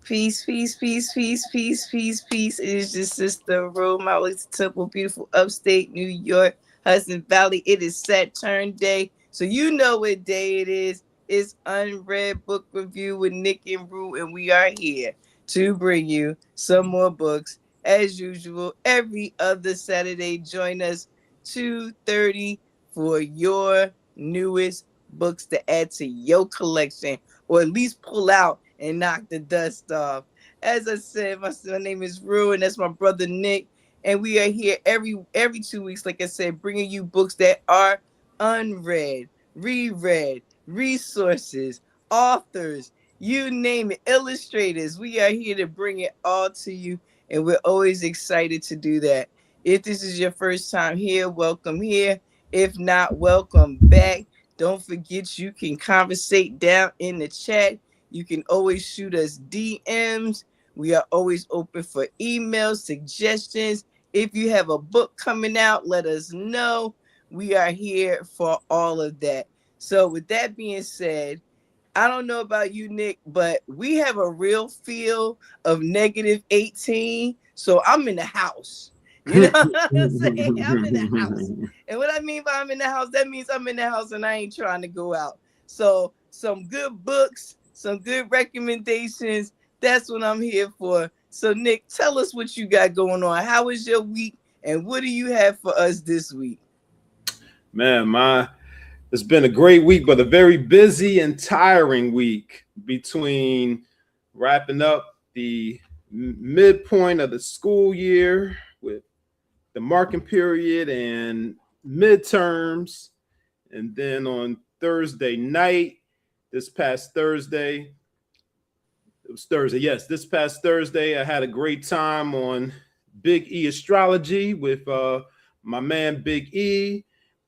Peace, peace, peace, peace, peace, peace, peace. It is your sister Roo, MaWu Lisa Temple, beautiful upstate New York, Hudson Valley. It is Saturn Day, so you know what day it is. It's UnRead Book Review with Nick and Roo, and we are here to bring you some more books. As usual, every other Saturday, join us 2:30 for your newest books to add to your collection, or at least pull out and knock the dust off. As I said, my name is Rue, and that's my brother Nick, and we are here every 2 weeks, like I said, bringing you books that are unread, reread, resources, authors, you name it, illustrators. We are here to bring it all to you, and we're always excited to do that. If this is your first time here, welcome here. If not, welcome back. Don't forget you can conversate down in the chat. You can always shoot us DMs. We are always open for emails, suggestions. If you have a book coming out, let us know. We are here for all of that. So with that being said, I don't know about you, Nick, but we have a real feel of -18. So I'm in the house. You know what I'm saying? I'm in the house. And what I mean by I'm in the house, that means I'm in the house and I ain't trying to go out. So some good books, some good recommendations. That's what I'm here for. So Nick, tell us what you got going on. How was your week and what do you have for us this week? Man, it's been a great week, but a very busy and tiring week between wrapping up the midpoint of the school year with the marking period and midterms. And then on Thursday night, this past Thursday, this past Thursday, I had a great time on Big E Astrology with my man Big E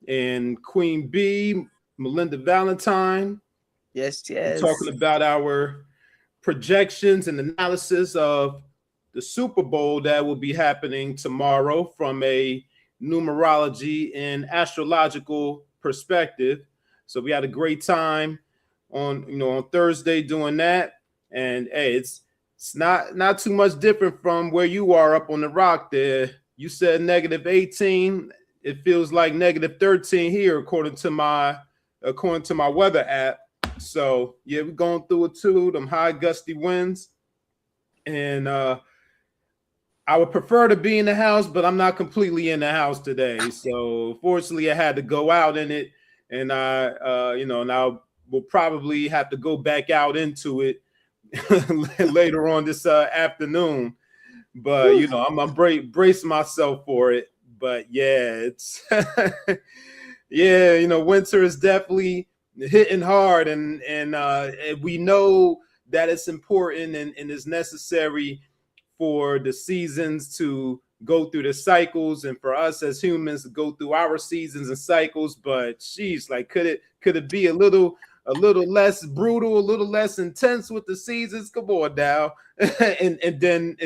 and Queen B, Melinda Valentine. Yes. We're talking about our projections and analysis of the Super Bowl that will be happening tomorrow from a numerology and astrological perspective. So we had a great time on Thursday doing that. And hey, it's not too much different from where you are up on the rock there. You said -18. It feels like -13 here, according to my weather app. So yeah, we're going through it too. Them high gusty winds, and I would prefer to be in the house, but I'm not completely in the house today. So fortunately, I had to go out in it, and now we'll probably have to go back out into it later on this afternoon. But I'm brace myself for it. But yeah, it's winter is definitely hitting hard, and we know that it's important and is necessary for the seasons to go through the cycles, and for us as humans to go through our seasons and cycles. But geez, like could it be a little less brutal, a little less intense with the seasons? Come on now. and then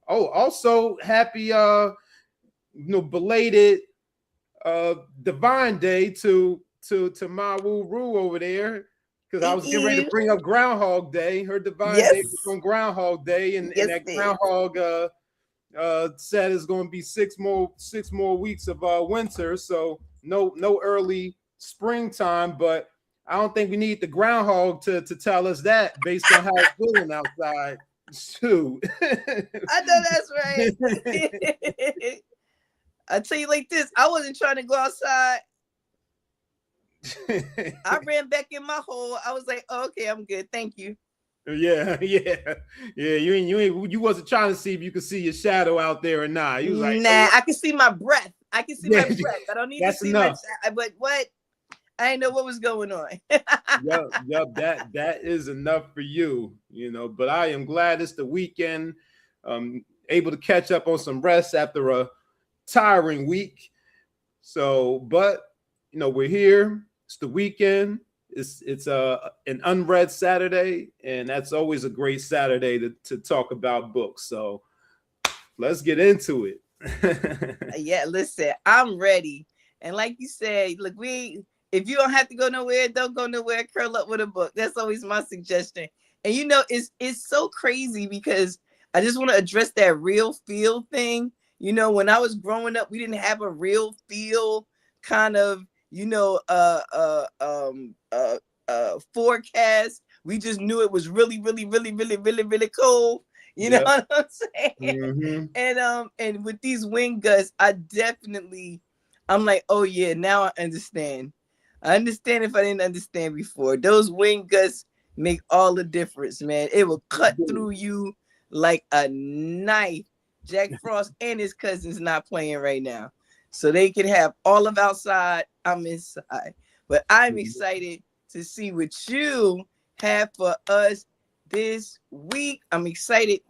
also happy belated Divine Day to MaWu Lisa over there, because I was getting ready to bring up Groundhog Day. Her Divine Day was on Groundhog Day, and that Groundhog said it's going to be six more weeks of winter. So no early springtime, but I don't think we need the groundhog to tell us that based on how it's feeling outside. Shoot. I know that's right. I tell you like this, I wasn't trying to go outside. I ran back in my hole. I was like, oh, okay, I'm good. Thank you. Yeah. You wasn't trying to see if you could see your shadow out there or not. You was like, nah, I can see my breath. I can see my breath. I don't need to see enough. But what? I didn't know what was going on. Yep. That is enough for you, But I am glad it's the weekend. Able to catch up on some rest after a tiring week. So, but we're here. It's the weekend. It's an unread Saturday, and that's always a great Saturday to talk about books. So let's get into it. Yeah, listen, I'm ready. And like you said, look, if you don't have to go nowhere, don't go nowhere. Curl up with a book. That's always my suggestion. And it's so crazy because I just want to address that real feel thing. When I was growing up, we didn't have a real feel kind of, forecast. We just knew it was really, really, really, really, really, really cold. You know what I'm saying? Mm-hmm. And with these wind gusts, I'm like, oh yeah, now I understand. I understand if I didn't understand before. Those wind gusts make all the difference, man. It will cut through you like a knife. Jack Frost and his cousins not playing right now. So they can have all of outside. I'm inside. But I'm excited to see what you have for us this week. I'm excited.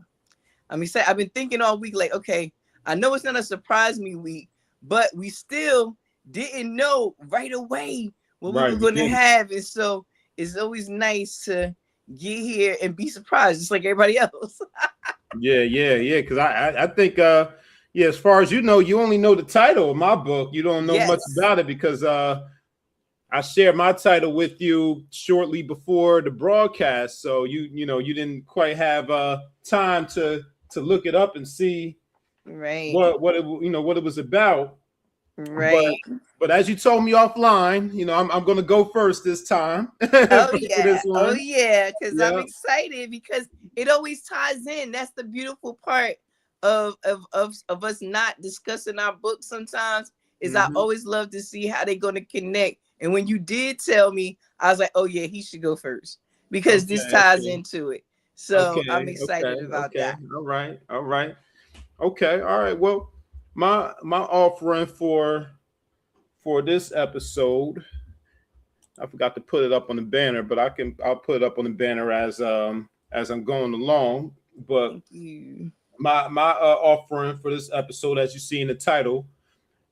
I've been thinking all week, like, okay, I know it's not a surprise me week, but we still didn't know right away what we were going to have. And so it's always nice to get here and be surprised, just like everybody else. Yeah. Because I think, as far as you know, you only know the title of my book. You don't know much about it because I shared my title with you shortly before the broadcast. So you didn't quite have time to look it up and see what it was about. Right. But as you told me offline, I'm going to go first this time. Oh yeah, because I'm excited because it always ties in. That's the beautiful part of us not discussing our books sometimes is I always love to see how they're going to connect. And when you did tell me, I was like, oh yeah, he should go first because this ties into it. So I'm excited about that. All right. Okay. All right. Well, my offering for this episode, I forgot to put it up on the banner, but I'll put it up on the banner as I'm going along. But my offering for this episode, as you see in the title,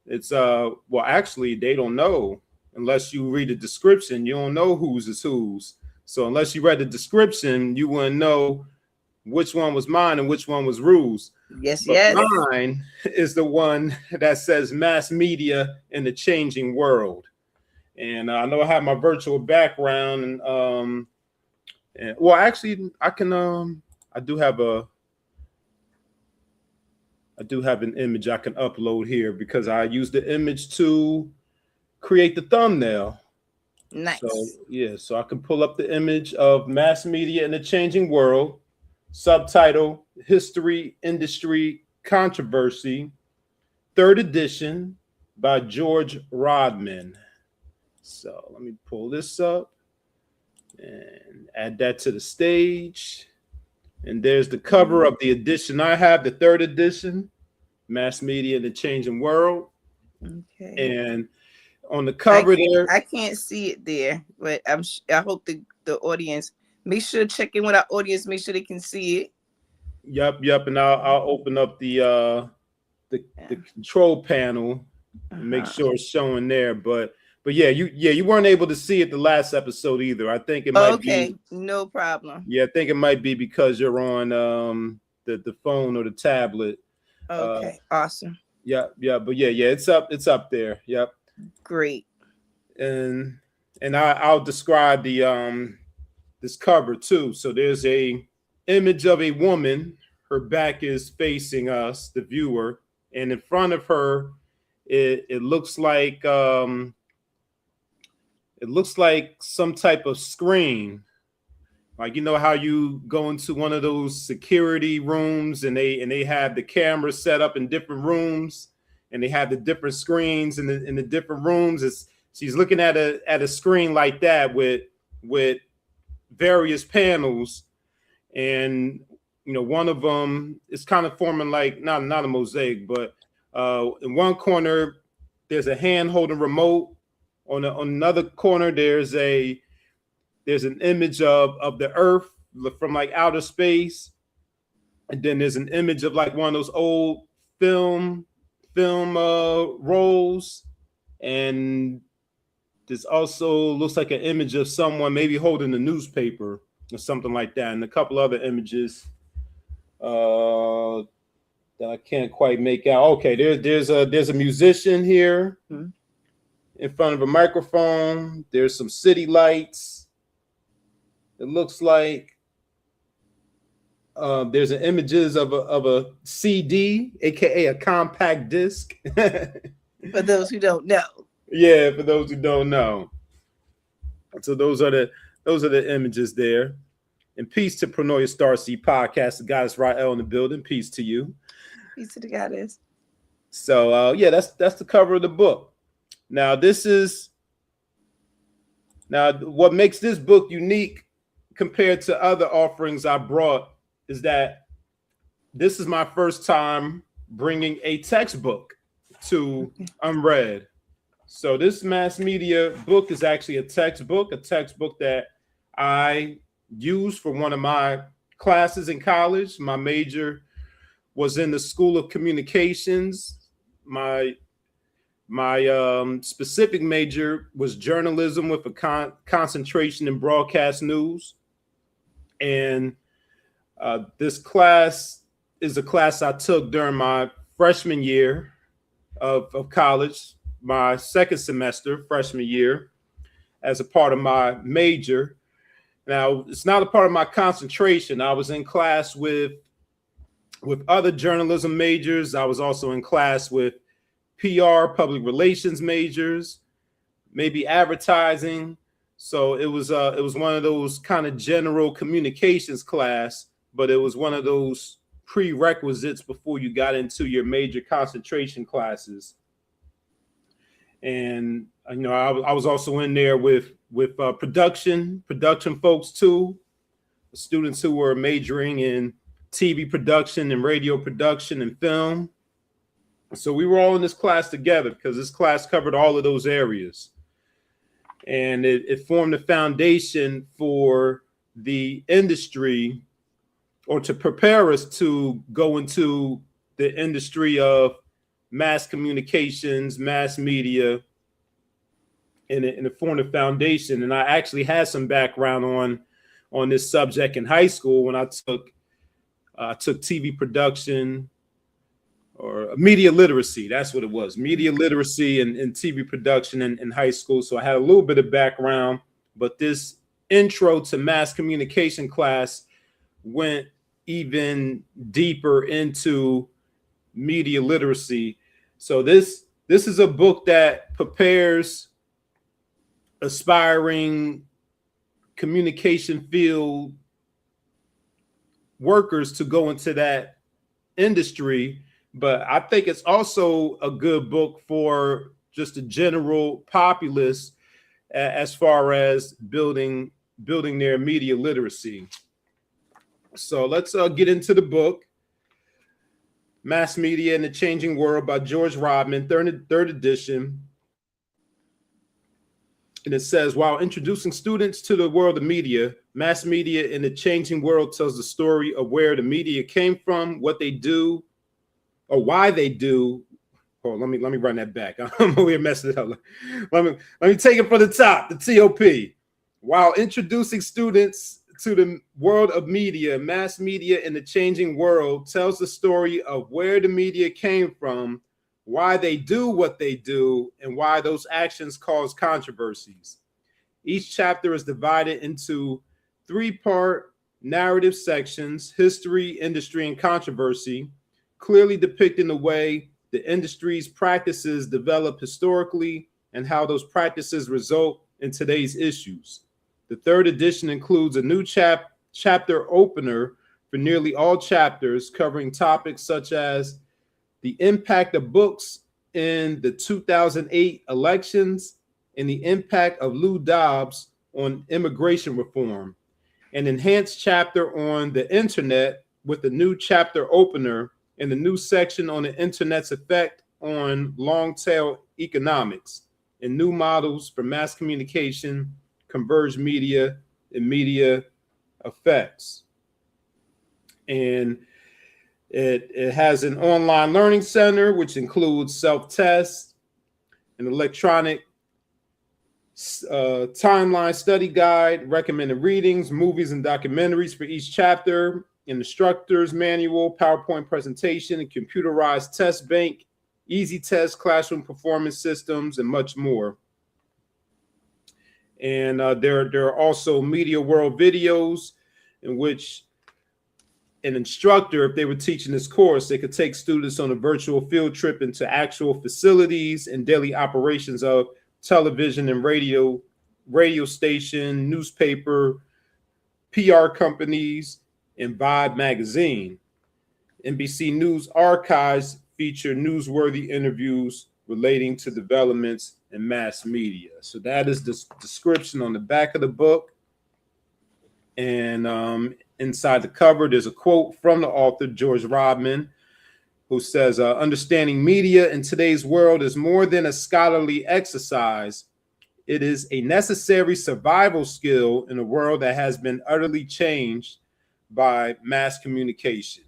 it's actually they don't know unless you read the description. You don't know whose is whose. So unless you read the description, you wouldn't know which one was mine and which one was Roo's. Yes. Mine is the one that says mass media in the changing world. And I know I have my virtual background actually I can I do have an image I can upload here because I use the image to create the thumbnail. Nice. So I can pull up the image of mass media in the changing world, subtitle History, Industry, Controversy, 3rd edition by George Rodman. So let me pull this up and add that to the stage. And there's the cover of the edition I have, the 3rd edition, Mass Media in the Changing World. Okay. And on the cover I can't see it there, but I hope the audience, make sure to check in with our audience, make sure they can see it. Yep. And I'll open up the control panel and make sure it's showing there. But yeah, you weren't able to see it the last episode either. I think it might be no problem. Yeah, I think it might be because you're on the phone or the tablet. Okay, awesome. Yeah, but yeah, it's up there. Yep. Great. And I'll describe the this cover too. So there's a image of a woman. Her back is facing us, the viewer, and in front of her, it looks like some type of screen. Like, how you go into one of those security rooms and they have the camera set up in different rooms and they have the different screens in the different rooms. She's looking at a screen like that with various panels, and one of them is kind of forming like not a mosaic, but in one corner there's a hand holding remote. On another corner there's an image of the Earth from like outer space, and then there's an image of like one of those old film rolls, and this also looks like an image of someone maybe holding a newspaper or something like that, and a couple other images that I can't quite make out. Okay, there's a musician here in front of a microphone. There's some city lights. It looks like There's an images of a CD, aka a compact disc. For those who don't know. Yeah, for those who don't know. So those are the images there. And peace to Pronoia Starseed Podcast, the goddess Rael in the building. Peace to you. Peace to the goddess. So yeah, that's the cover of the book. Now what makes this book unique compared to other offerings I brought is that this is my first time bringing a textbook to UnRead. So this mass media book is actually a textbook that I used for one of my classes in college. My major was in the School of Communications. My specific major was journalism with a concentration in broadcast news. And this class is a class I took during my freshman year of college, my second semester, freshman year, as a part of my major. Now, it's not a part of my concentration. I was in class with other journalism majors. I was also in class with PR, public relations majors, maybe advertising. So it was one of those kind of general communications class, but it was one of those prerequisites before you got into your major concentration classes. And I was also in there with production folks too, students who were majoring in TV production and radio production and film. So we were all in this class together because this class covered all of those areas. And it formed the foundation for the industry, or to prepare us to go into the industry of mass communications, mass media, and it formed a foundation. And I actually had some background on this subject in high school when I took TV production, or media literacy. That's what it was. Media literacy and TV production in high school. So I had a little bit of background, but this intro to mass communication class went even deeper into media literacy. So this is a book that prepares aspiring communication field workers to go into that industry. But I think it's also a good book for just a general populace as far as building their media literacy. So let's get into the book, Mass Media in the Changing World by George Rodman, third edition. And it says, while introducing students to the world of media, Mass Media in the Changing World tells the story of where the media came from, what they do, or why they do. Oh, let me run that back. I'm over here messing it up. Let me take it from the top, the TOP. While introducing students to the world of media, Mass Media in the Changing World tells the story of where the media came from, why they do what they do, and why those actions cause controversies. Each chapter is divided into 3-part narrative sections: history, industry, and controversy, clearly depicting the way the industry's practices develop historically and how those practices result in today's issues. The third edition includes a new chapter opener for nearly all chapters, covering topics such as the impact of books in the 2008 elections and the impact of Lou Dobbs on immigration reform. An enhanced chapter on the internet with a new chapter opener and a new section on the internet's effect on long-tail economics and new models for mass communication, converged media, and media effects. And it has an online learning center, which includes self-tests, an electronic timeline study guide, recommended readings, movies, and documentaries for each chapter, an instructor's manual, PowerPoint presentation, a computerized test bank, easy test classroom performance systems, and much more. And there are also Media World videos in which an instructor, if they were teaching this course, they could take students on a virtual field trip into actual facilities and daily operations of television and radio station, newspaper, PR companies, and Vibe magazine. NBC News archives feature newsworthy interviews relating to developments in mass media. So that is the description on the back of the book. And inside the cover, there's a quote from the author, George Rodman, who says, understanding media in today's world is more than a scholarly exercise. It is a necessary survival skill in a world that has been utterly changed by mass communication.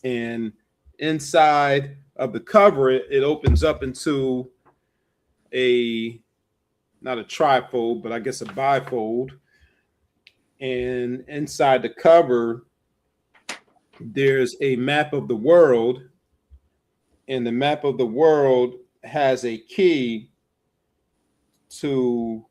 And inside of the cover, it opens up into not a trifold, but I guess a bifold. And inside the cover, there's a map of the world, and the map of the world has a key to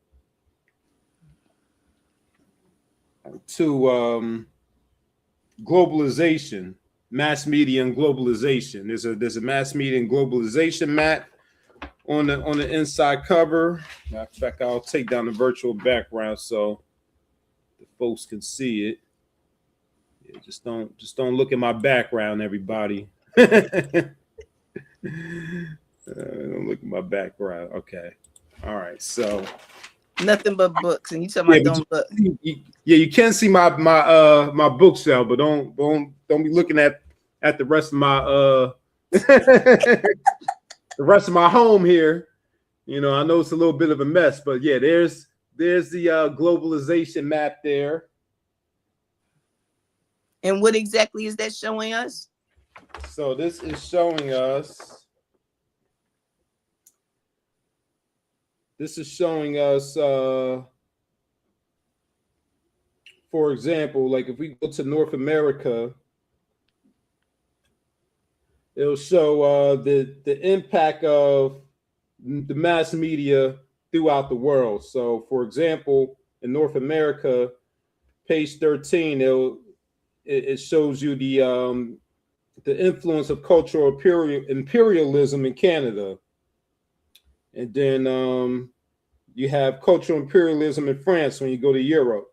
globalization, mass media and globalization. There's a mass media and globalization map on the inside cover. Matter of fact, I'll take down the virtual background so the folks can see it. Yeah, just don't look at my background, everybody. Don't look at my background. Okay. All right. So nothing but books, and you talking about don't look. You can see my bookshelf, but don't be looking at the rest of my the rest of my home here. You know, I know it's a little bit of a mess, but yeah, there's the globalization map there. And what exactly is that showing us? So this is showing us. For example, like if we go to North America, it'll show the impact of the mass media throughout the world. So, for example, in North America, page 13, it shows you the influence of cultural imperialism in Canada. And then you have cultural imperialism in France when you go to Europe.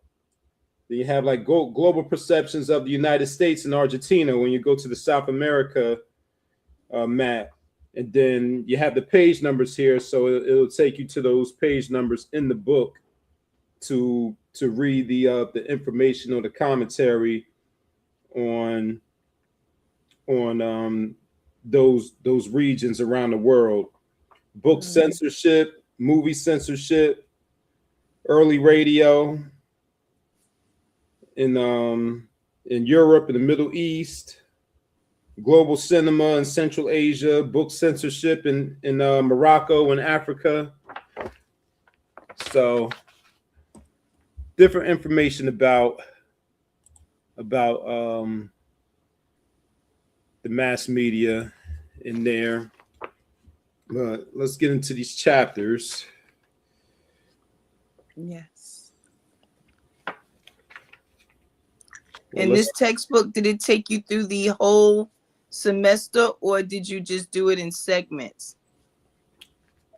Then you have like global perceptions of the United States and Argentina when you go to the South America map. And then you have the page numbers here, so it'll take you to those page numbers in the book to read the information or the commentary on those regions around the world. Book censorship, movie censorship, early radio in Europe and the Middle East, global cinema in Central Asia, book censorship in Morocco and Africa. So different information about the mass media in there. But let's get into these chapters. Yes. In this textbook, did it take you through the whole semester, or did you just do it in segments?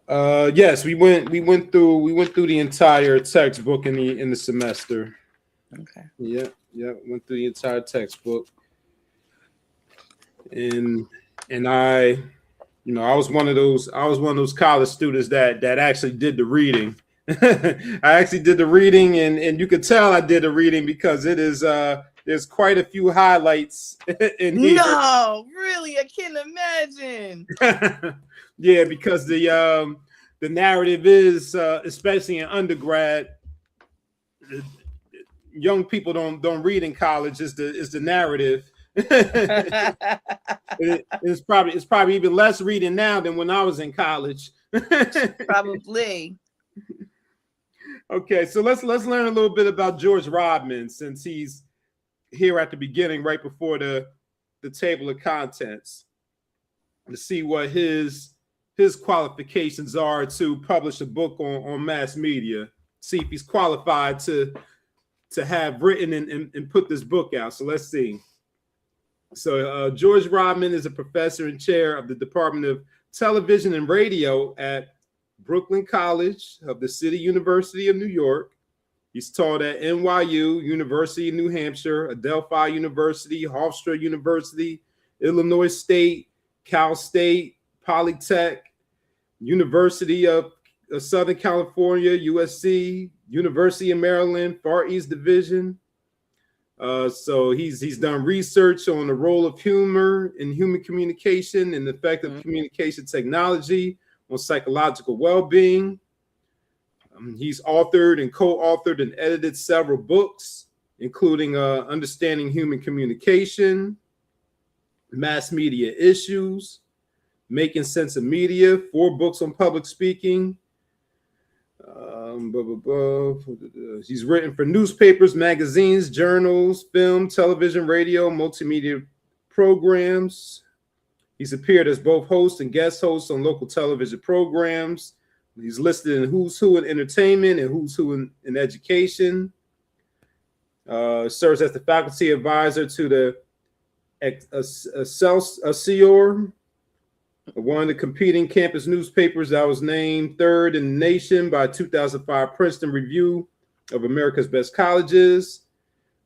Yes, we went through the entire textbook in the semester. Okay. Yeah, went through the entire textbook. And I was one of those college students that actually did the reading. I actually did the reading, and you could tell I did the reading because it is there's quite a few highlights in here. No, really, I can't imagine. Yeah, because the narrative is especially in undergrad, young people don't read in college. Is the narrative. It's probably even less reading now than when I was in college. Probably. Okay, so let's learn a little bit about George Rodman, since he's here at the beginning, right before the table of contents, to see what his qualifications are to publish a book on mass media. See if he's qualified to to have written and put this book out. So let's see. So George Rodman is a professor and chair of the Department of Television and Radio at Brooklyn College of the City University of New York. He's taught at NYU, University of New Hampshire, Adelphi University, Hofstra University, Illinois State, Cal State, Polytech, University of Southern California, USC, University of Maryland, Far East Division. So he's done research on the role of humor in human communication and the effect of communication technology on psychological well-being. He's authored and co-authored and edited several books, including Understanding Human Communication, Mass Media Issues, Making Sense of Media, 4 books on public speaking. He's written for newspapers, magazines, journals, film, television, radio, multimedia programs. He's appeared as both host and guest host on local television programs. He's listed in Who's Who in Entertainment and Who's Who in Education. Serves as the faculty advisor to the Excelsior, one of the competing campus newspapers that was named 3rd in the nation by 2005 Princeton Review of America's Best Colleges.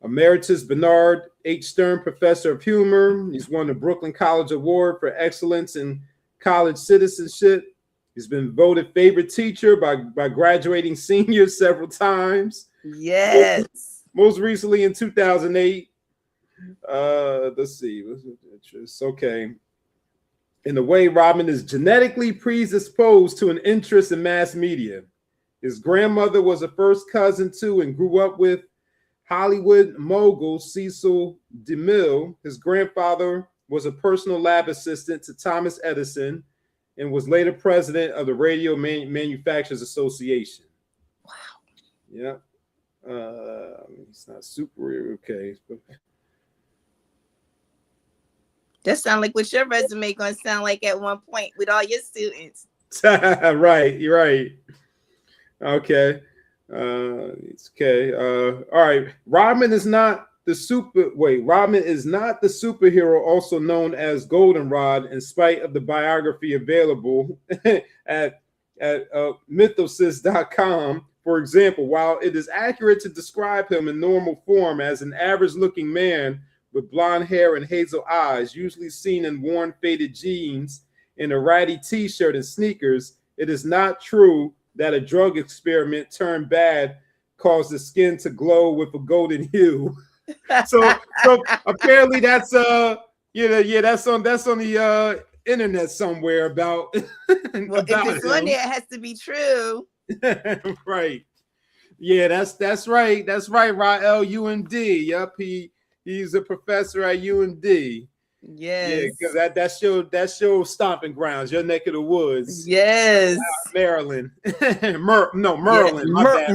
Emeritus Bernard H. Stern Professor of Humor. He's won the Brooklyn College Award for Excellence in College Citizenship. He's been voted favorite teacher by graduating seniors several times. Yes. Most recently in 2008. Let's see. It's okay. In a way, Rodman is genetically predisposed to an interest in mass media. His grandmother was a first cousin to and grew up with Hollywood mogul Cecil DeMille. His grandfather was a personal lab assistant to Thomas Edison and was later president of the Radio Manufacturers Association. Wow. Yeah. It's not super okay. That sounds like what your resume gonna sound like at one point with all your students. Right, you're right. Okay. It's okay. All right. Rodman is not the superhero, also known as Goldenrod, in spite of the biography available at mythosys.com. For example, while it is accurate to describe him in normal form as an average-looking man with blonde hair and hazel eyes, usually seen in worn faded jeans and a ratty t-shirt and sneakers, it is not true that a drug experiment turned bad caused the skin to glow with a golden hue. so apparently that's that's on the internet somewhere about well, about if it's on there, it has to be true. Right. Yeah, that's right. That's right, Rael, UND. Yep, he's a professor at UND. Yes. Yeah, because that's your stomping grounds, your neck of the woods. Yes. Maryland. Maryland. Yeah.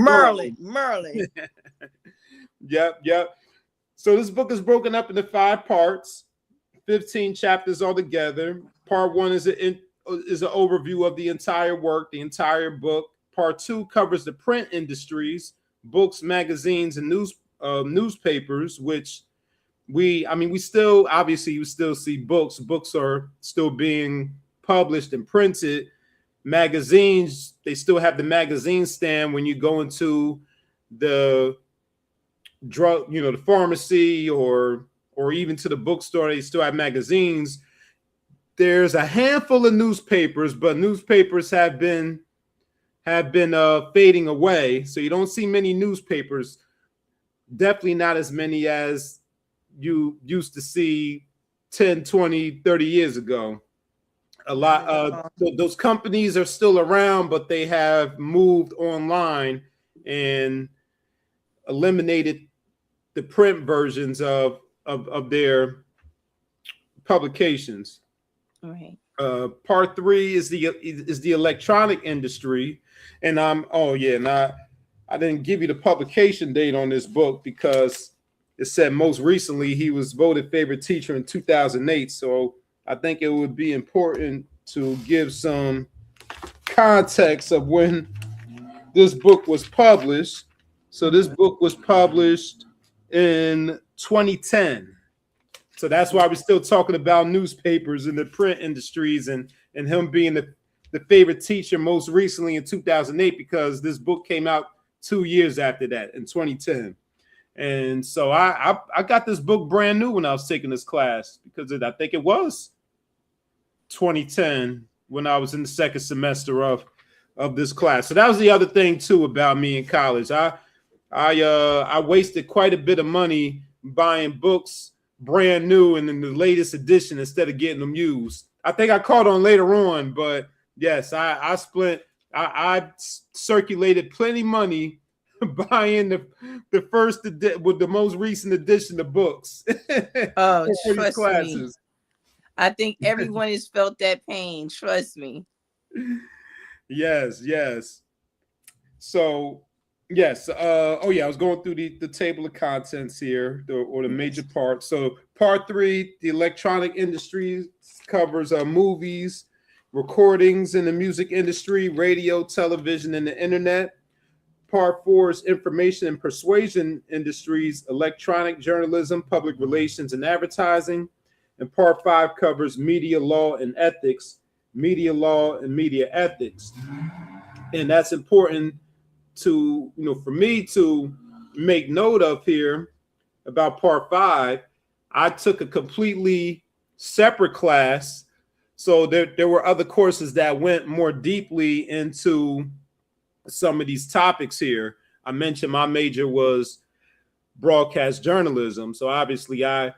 Maryland. Yep. So this book is broken up into 5 parts, 15 chapters altogether. Part 1 is an overview of the entire work, the entire book. Part 2 covers the print industries, books, magazines, and newspapers, which we still see books. Books are still being published and printed. Magazines, they still have the magazine stand when you go into the drug, the pharmacy or even to the bookstore. They still have magazines. There's a handful of newspapers, but newspapers have been fading away. So you don't see many newspapers. Definitely not as many as you used to see 10, 20, 30 years ago. A lot those companies are still around, but they have moved online and eliminated the print versions of their publications. Right. Part 3 is the electronic industry, and I didn't give you the publication date on this book because it said most recently he was voted favorite teacher in 2008. So I think it would be important to give some context of when this book was published. So this book was published in 2010. So that's why we're still talking about newspapers and the print industries, and him being the favorite teacher most recently in 2008, because this book came out 2 years after that in 2010. And so I got this book brand new when I was taking this class, because I think it was 2010 when I was in the second semester of this class. So that was the other thing too about me in college. I wasted quite a bit of money buying books brand new and in the latest edition instead of getting them used. I think I caught on later on, but yes, I circulated plenty money buying the first with the most recent edition of books. Oh, trust me. I think everyone has felt that pain. Trust me. Yes. So yes. Oh yeah, I was going through the table of contents here, or the major parts. So part 3, the electronic industry, covers movies, recordings in the music industry, radio, television, and the internet. Part 4 is information and persuasion industries, electronic journalism, public relations, and advertising. And part 5 covers media law and ethics, media law and media ethics. And that's important to, for me to make note of here about part 5. I took a completely separate class. So there were other courses that went more deeply into some of these topics here. I mentioned my major was broadcast journalism. So obviously I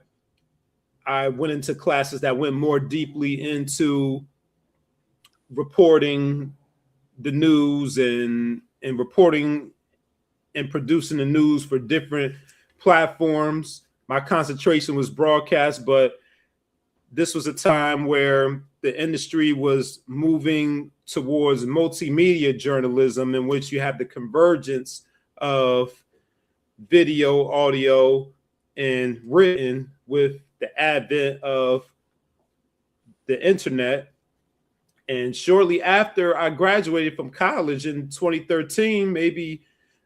went into classes that went more deeply into reporting the news and reporting and producing the news for different platforms. My concentration was broadcast, but this was a time where the industry was moving towards multimedia journalism, in which you have the convergence of video, audio, and written with the advent of the internet. And shortly after I graduated from college in 2013, maybe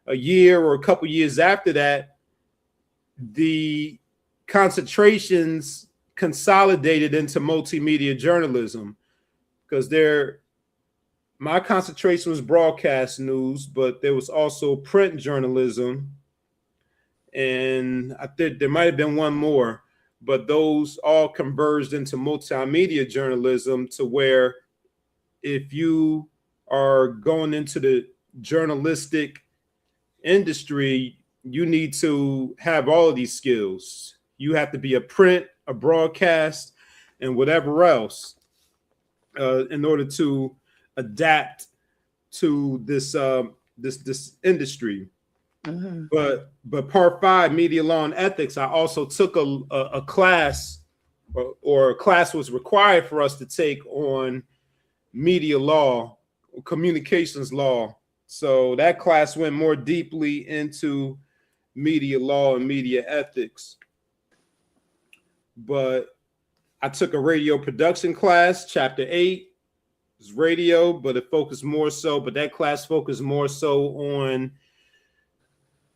a year or a couple years after that, the concentrations consolidated into multimedia journalism, because my concentration was broadcast news, but there was also print journalism, and I think there might have been one more, but those all converged into multimedia journalism, to where if you are going into the journalistic industry, you need to have all of these skills. You have to be a print, a broadcast, and whatever else in order to adapt to this industry. Mm-hmm. But part 5, media law and ethics, I also took a class, or a class was required for us to take on media law, communications law. So that class went more deeply into media law and media ethics. But I took a radio production class, chapter 8 is radio, but it focused more so, but that class focused more so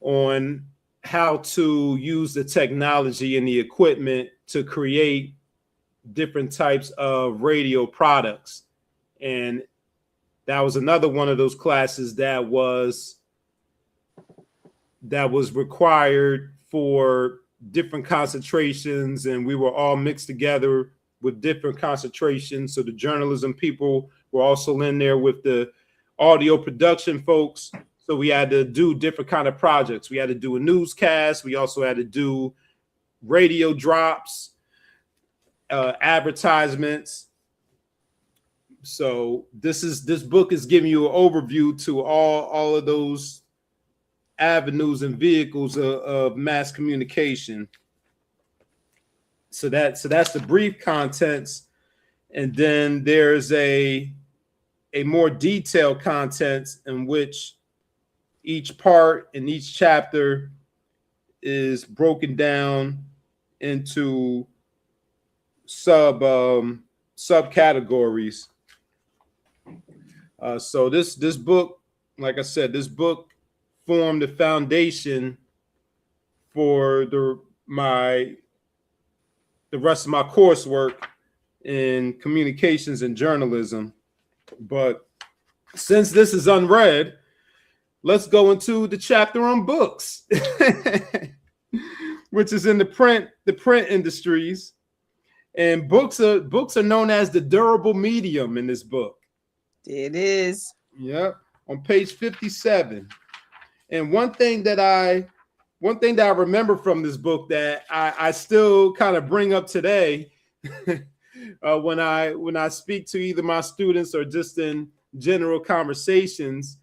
on how to use the technology and the equipment to create different types of radio products. And that was another one of those classes that was required for different concentrations, and we were all mixed together with different concentrations. So the journalism people were also in there with the audio production folks. So we had to do different kind of projects. We had to do a newscast. We also had to do radio drops, advertisements. So this book is giving you an overview to all of those avenues and vehicles of mass communication. So that's the brief contents, and then there's a more detailed contents in which each part in each chapter is broken down into subcategories. So this book, like I said, this book formed the foundation for the rest of my coursework in communications and journalism. But since this is unread, let's go into the chapter on books, which is in the print industries. And books are known as the durable medium in this book. It is. Yep, on page 57. And one thing that I remember from this book that I still kind of bring up today when I speak to either my students or just in general conversations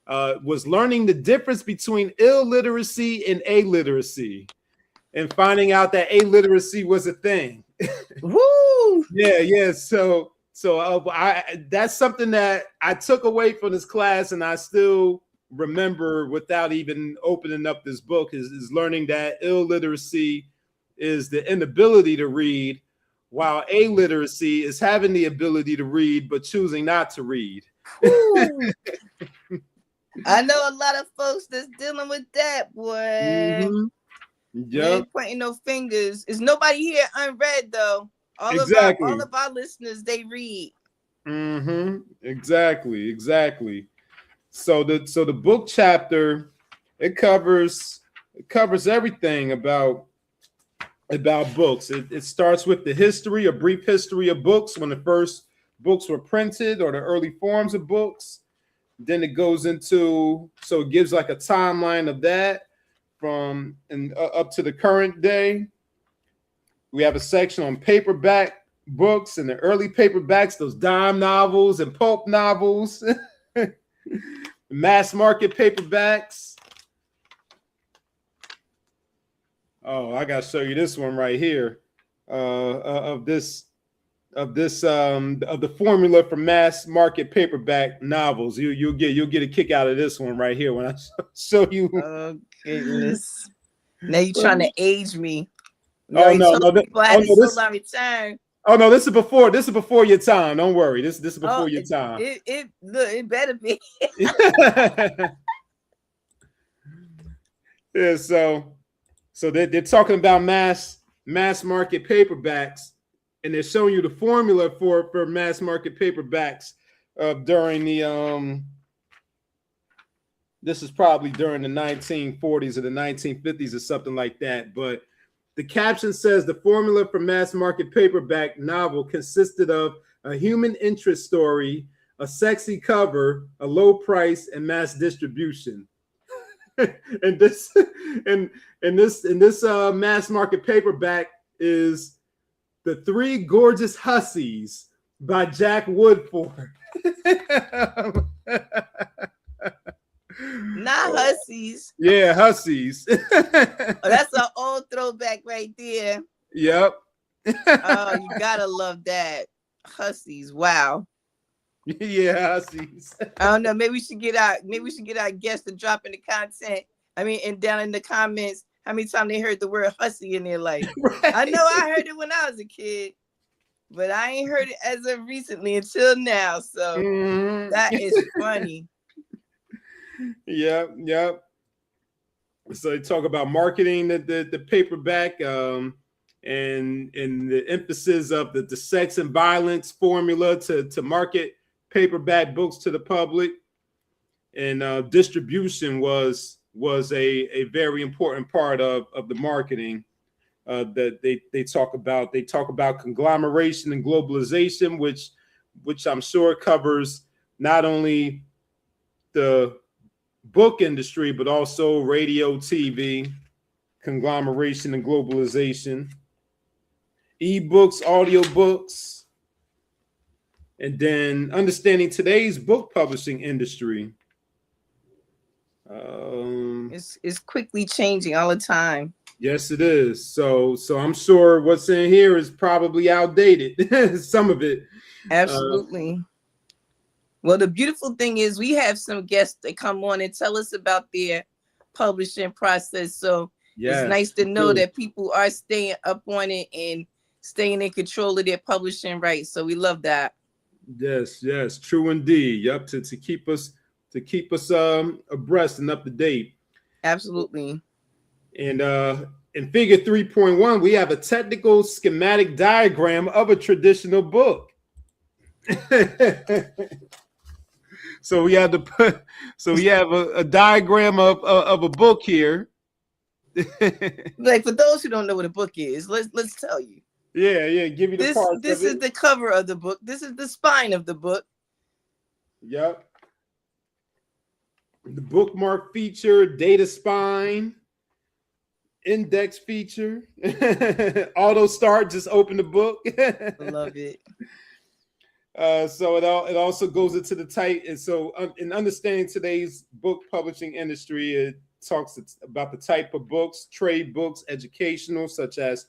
was learning the difference between illiteracy and alliteracy, and finding out that alliteracy was a thing. Woo! Yeah. So that's something that I took away from this class, and I still remember without even opening up this book is learning that illiteracy is the inability to read, while alliteracy is having the ability to read but choosing not to read. I know a lot of folks that's dealing with that, boy. Mm-hmm. Yep. We ain't pointing no fingers. Is nobody here unread though? All of our listeners, they read. Mm-hmm. Exactly. So the book chapter, it covers everything about books. It starts with the history, a brief history of books, when the first books were printed or the early forms of books. Then it goes into, so it gives like a timeline of that from and up to the current day. We have a section on paperback books and the early paperbacks, those dime novels and pulp novels, mass market paperbacks. Oh, I gotta show you this one right here of the formula for mass market paperback novels. You'll get a kick out of this one right here when I show you. Oh goodness! Now you're trying to age me. Oh no! Oh no! This is before your time. Don't worry. This is before your time. It better be. Yeah. So they're talking about mass market paperbacks, and they're showing you the formula for mass market paperbacks during the this is probably during the 1940s or the 1950s or something like that. But the caption says the formula for mass market paperback novel consisted of a human interest story, a sexy cover, a low price, and mass distribution. and this mass market paperback is The Three Gorgeous Hussies by Jack Woodford. Not Hussies. Yeah, Hussies. That's an old throwback right there. Yep. Oh, you gotta love that. Hussies. Wow. Yeah, Hussies. I don't know. Maybe we should get our guests to drop in the content. And down in the comments, how many times they heard the word hussy in their life. Right. I know I heard it when I was a kid, but I ain't heard it as of recently until now. So that is funny. Yep. So they talk about marketing the paperback and the emphasis of the sex and violence formula to market paperback books to the public, and distribution was a very important part of the marketing that they talk about. They talk about conglomeration and globalization, which I'm sure covers not only the book industry but also radio, TV, conglomeration and globalization, ebooks, audiobooks, and then understanding today's book publishing industry. It's quickly changing all the time. Yes, it is. So I'm sure what's in here is probably outdated. Some of it. Absolutely. Well, the beautiful thing is we have some guests that come on and tell us about their publishing process. So it's nice to know that people are staying up on it and staying in control of their publishing rights. So we love that. Yes, true indeed. Yep, to keep us to keep us abreast and up to date. Absolutely. And in figure 3.1, we have a technical schematic diagram of a traditional book. So we have a diagram of a book here. Like, for those who don't know what a book is, let's tell you. Yeah, give you the parts. This is the cover of the book. This is the spine of the book. Yep. The bookmark feature, data spine, index feature, auto start, just open the book. Love it. So it also goes into the type, and so in understanding today's book publishing industry, it talks about the type of books: trade books, educational, such as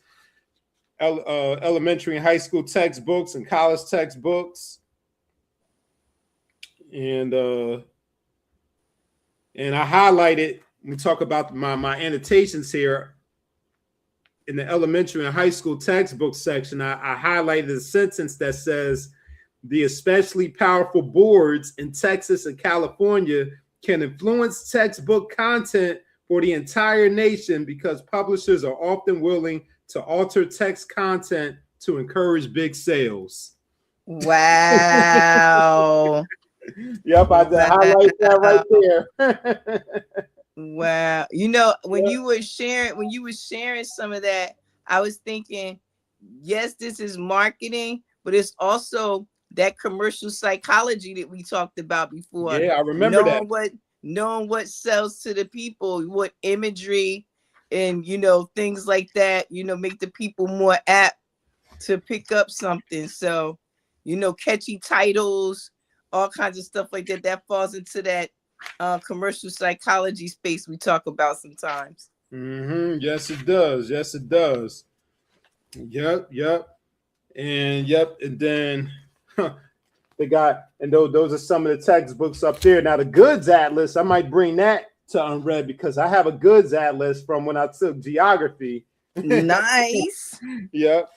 elementary and high school textbooks and college textbooks, and I highlighted. We talk about my annotations here in the elementary and high school textbook section. I highlighted a sentence that says, the especially powerful boards in Texas and California can influence textbook content for the entire nation because publishers are often willing to alter text content to encourage big sales. Wow. Yep, I highlight that right there. Wow. You know, when you were sharing some of that, I was thinking, yes, this is marketing, but it's also that commercial psychology that we talked about before. Yeah, I remember knowing what sells to the people, what imagery and, things like that, make the people more apt to pick up something. So, catchy titles, all kinds of stuff like that, that falls into that commercial psychology space we talk about sometimes. Mm-hmm. Yes, it does. Yes, it does. Yep. And then they got, and those are some of the textbooks up there. Now the goods atlas, I might bring that to UnRead because I have a goods atlas from when I took geography. Nice. Yep.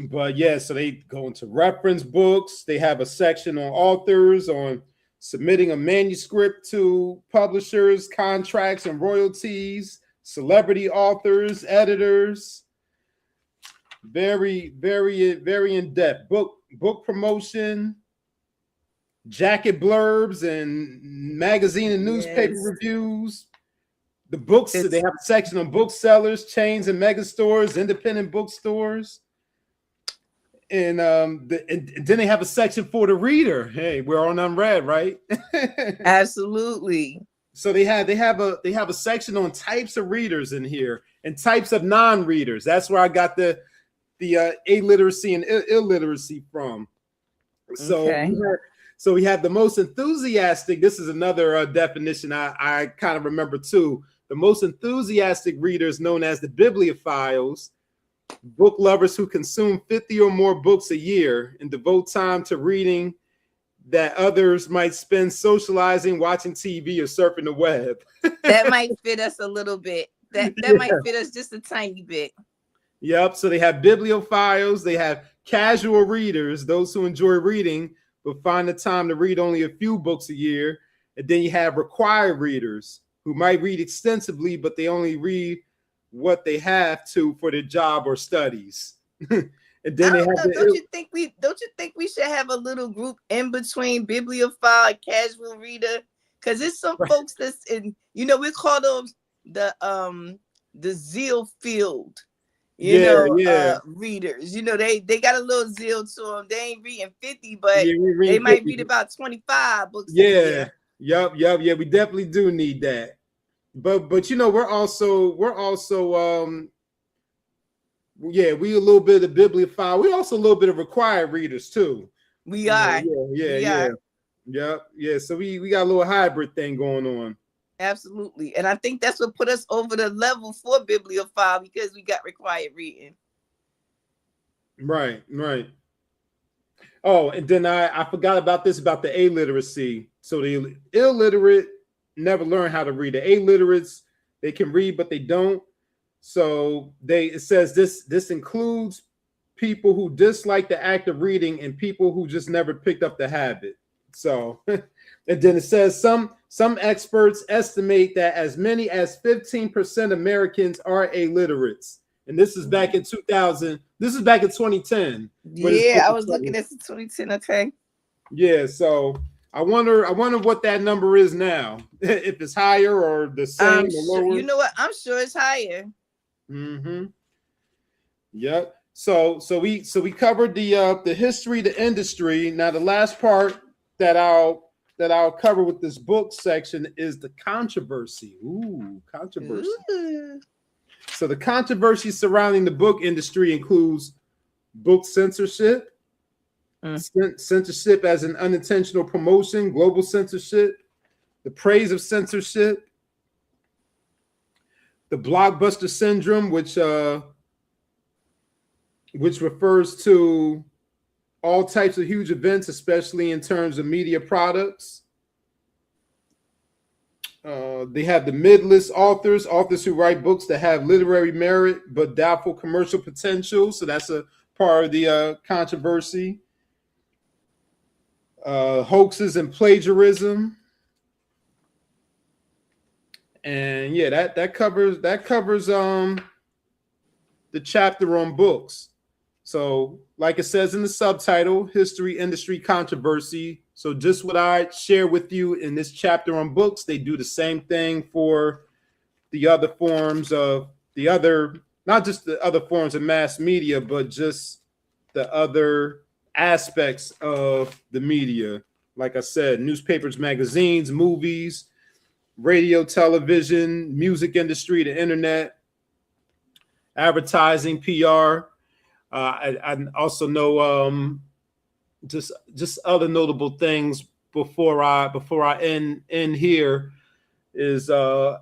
But yeah, so they go into reference books. They have a section on authors, on submitting a manuscript to publishers, contracts and royalties, celebrity authors, editors. Very, very, very in-depth. Book promotion, jacket blurbs, and magazine and newspaper reviews. The books, they have a section on booksellers, chains and mega stores, independent bookstores. And then they have a section for the reader. Hey, we're on UnRead, right? Absolutely. So they have a section on types of readers in here and types of non-readers. That's where I got the illiteracy and illiteracy from. So, okay. So we have the most enthusiastic. This is another definition I kind of remember too. The most enthusiastic readers, known as the bibliophiles, book lovers who consume 50 or more books a year and devote time to reading that others might spend socializing, watching TV, or surfing the web. That might fit us a little bit. That might fit us just a tiny bit. Yep. So they have bibliophiles, they have casual readers, those who enjoy reading but find the time to read only a few books a year. And then you have required readers who might read extensively, but they only read what they have to for their job or studies. And then don't you think we should have a little group in between bibliophile and casual reader? Because there's some folks that's in, we call those the zeal field. Readers, they got a little zeal to them. They ain't reading 50, but they might read about 25 books. Yep. We definitely do need that. But we're also we a little bit of bibliophile. We also a little bit of required readers too. We are. Yeah. So we got a little hybrid thing going on. Absolutely. And I think that's what put us over the level for bibliophile, because we got required reading. Right. Oh, and then I forgot about the illiteracy. So the illiterate never learn how to read. The illiterates, they can read, but they don't. So it says this includes people who dislike the act of reading and people who just never picked up the habit. So, and then it says some experts estimate that as many as 15% Americans are illiterates. And this is back in 2000. This is back in 2010. Yeah, I was looking at the 2010. Okay. Yeah, so I wonder what that number is now. If it's higher or the same or lower. You know what? I'm sure it's higher. Mm-hmm. Yep. So we covered the history, the industry. Now the last part that I'll cover with this book section is the controversy. Ooh, controversy. Ooh. So the controversy surrounding the book industry includes book censorship, censorship as an unintentional promotion, global censorship, the praise of censorship, the blockbuster syndrome, which refers to all types of huge events, especially in terms of media products. They have the mid-list authors who write books that have literary merit but doubtful commercial potential. So that's a part of the controversy. Hoaxes and plagiarism. And yeah, that covers the chapter on books. So, like it says in the subtitle, history, industry, controversy. So just what I share with you in this chapter on books, they do the same thing for the other forms of not just the other forms of mass media, but just the other aspects of the media. Like I said, newspapers, magazines, movies, radio, television, music industry, the internet, advertising, PR. I also know just other notable things before I end here is I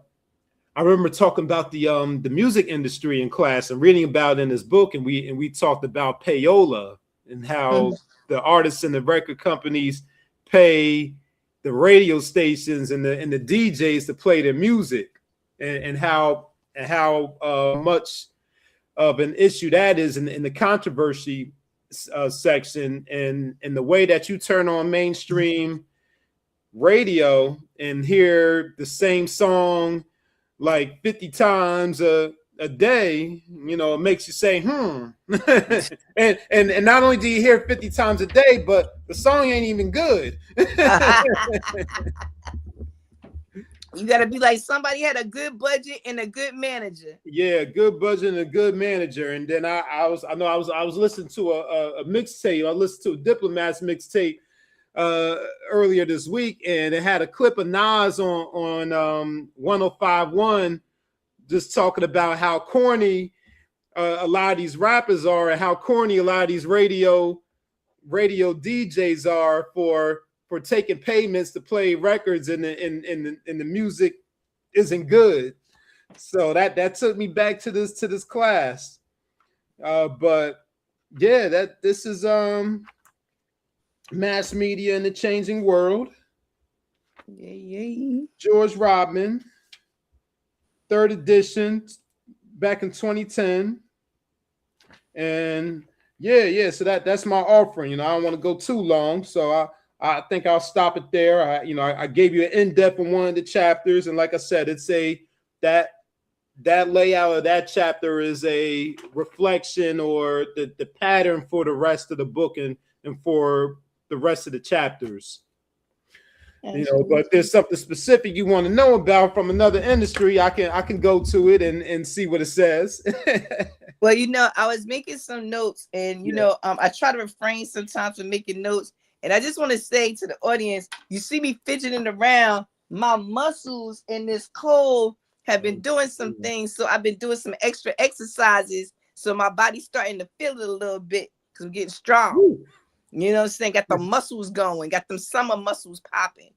remember talking about the music industry in class and reading about it in this book, and we talked about payola and how the artists and the record companies pay the radio stations and the DJs to play their music, and how much of an issue that is in the controversy section, and the way that you turn on mainstream radio and hear the same song like 50 times a day, it makes you say, and not only do you hear it 50 times a day, but the song ain't even good. You got to be like, somebody had a good budget and a good manager. Yeah, good budget and a good manager. And then I was listening to a mixtape. I listened to a Diplomat's mixtape earlier this week, and it had a clip of Nas on 105.1, just talking about how corny a lot of these rappers are, and how corny a lot of these radio DJs are for taking payments to play records, and the music isn't good. So that took me back to this class. But yeah, this is mass media in the changing world. Yeah. George Rodman, 3rd edition, back in 2010. And yeah. So that's my offering. I don't want to go too long, so I think I'll stop it there. I gave you an in-depth on one of the chapters, and like I said, it's that layout of that chapter is a reflection or the pattern for the rest of the book and for the rest of the chapters. But if there's something specific you want to know about from another industry, I can go to it and see what it says. Well, I was making some notes, and I try to refrain sometimes from making notes. And I just want to say to the audience, you see me fidgeting around, my muscles in this cold have been doing some things. So I've been doing some extra exercises. So my body's starting to feel it a little bit because I'm getting strong. Ooh. You know what I'm saying? Got the muscles going, got them summer muscles popping.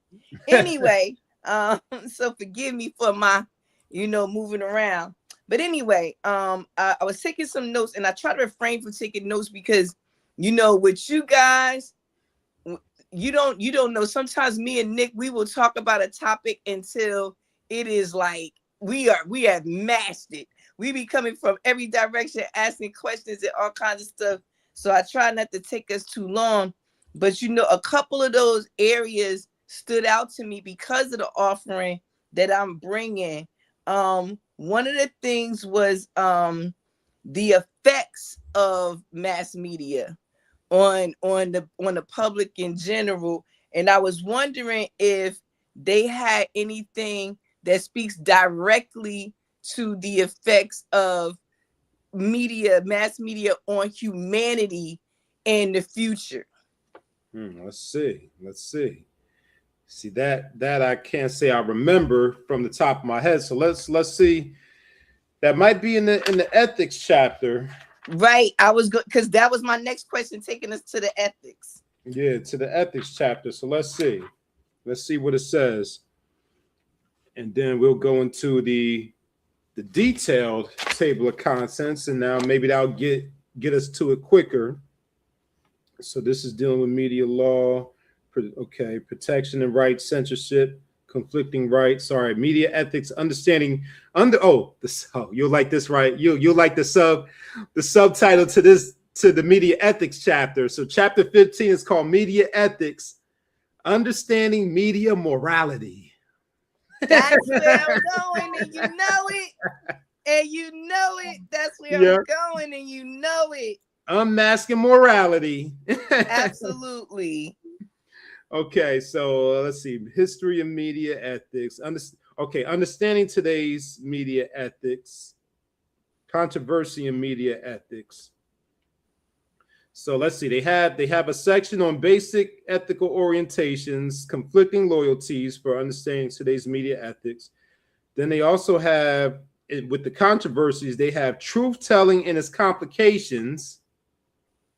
Anyway, so forgive me for my, moving around. But anyway, I was taking some notes, and I try to refrain from taking notes because, with you guys, you don't know. Sometimes me and Nick, we will talk about a topic until it is like we have mastered it. We be coming from every direction, asking questions and all kinds of stuff. So I try not to take us too long. But a couple of those areas stood out to me because of the offering that I'm bringing. One of the things was the effects of mass media on the public in general, and I was wondering if they had anything that speaks directly to the effects of mass media on humanity in the future. Let's see. See that I can't say I remember from the top of my head. So let's see. That might be in the ethics chapter. Right. I was good because that was my next question, taking us to the ethics. Yeah, to the ethics chapter. So let's see. Let's see what it says. And then we'll go into the detailed table of contents, and now maybe that'll get us to it quicker. So this is dealing with media law, okay, protection and rights, censorship, conflicting rights. Sorry, media ethics, understanding you'll like this, right? You'll like the subtitle to the media ethics chapter. So chapter 15 is called Media Ethics, Understanding Media Morality. That's where I'm going, and you know it. And you know it. That's where I'm going, and you know it. Unmasking morality. Absolutely. Okay, so let's see. History of media ethics. Understanding today's media ethics. Controversy in media ethics. So let's see. They have a section on basic ethical orientations, conflicting loyalties for understanding today's media ethics. Then they also have, with the controversies, they have truth telling and its complications,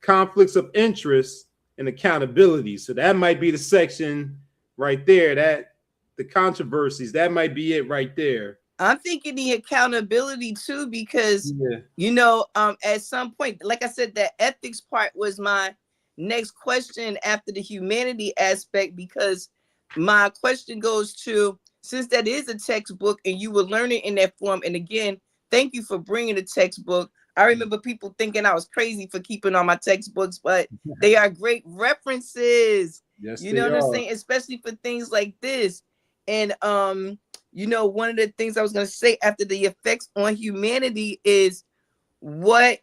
conflicts of interest, and accountability. So that might be the section right there, that the controversies, that might be it right there. I'm thinking the accountability too, because at some point, like I said, that ethics part was my next question after the humanity aspect, because my question goes to, since that is a textbook and you will learn it in that form, and again, thank you for bringing the textbook. I remember people thinking I was crazy for keeping all my textbooks, but they are great references. Yes, you know what I'm saying? Especially for things like this. And one of the things I was going to say after the effects on humanity is, what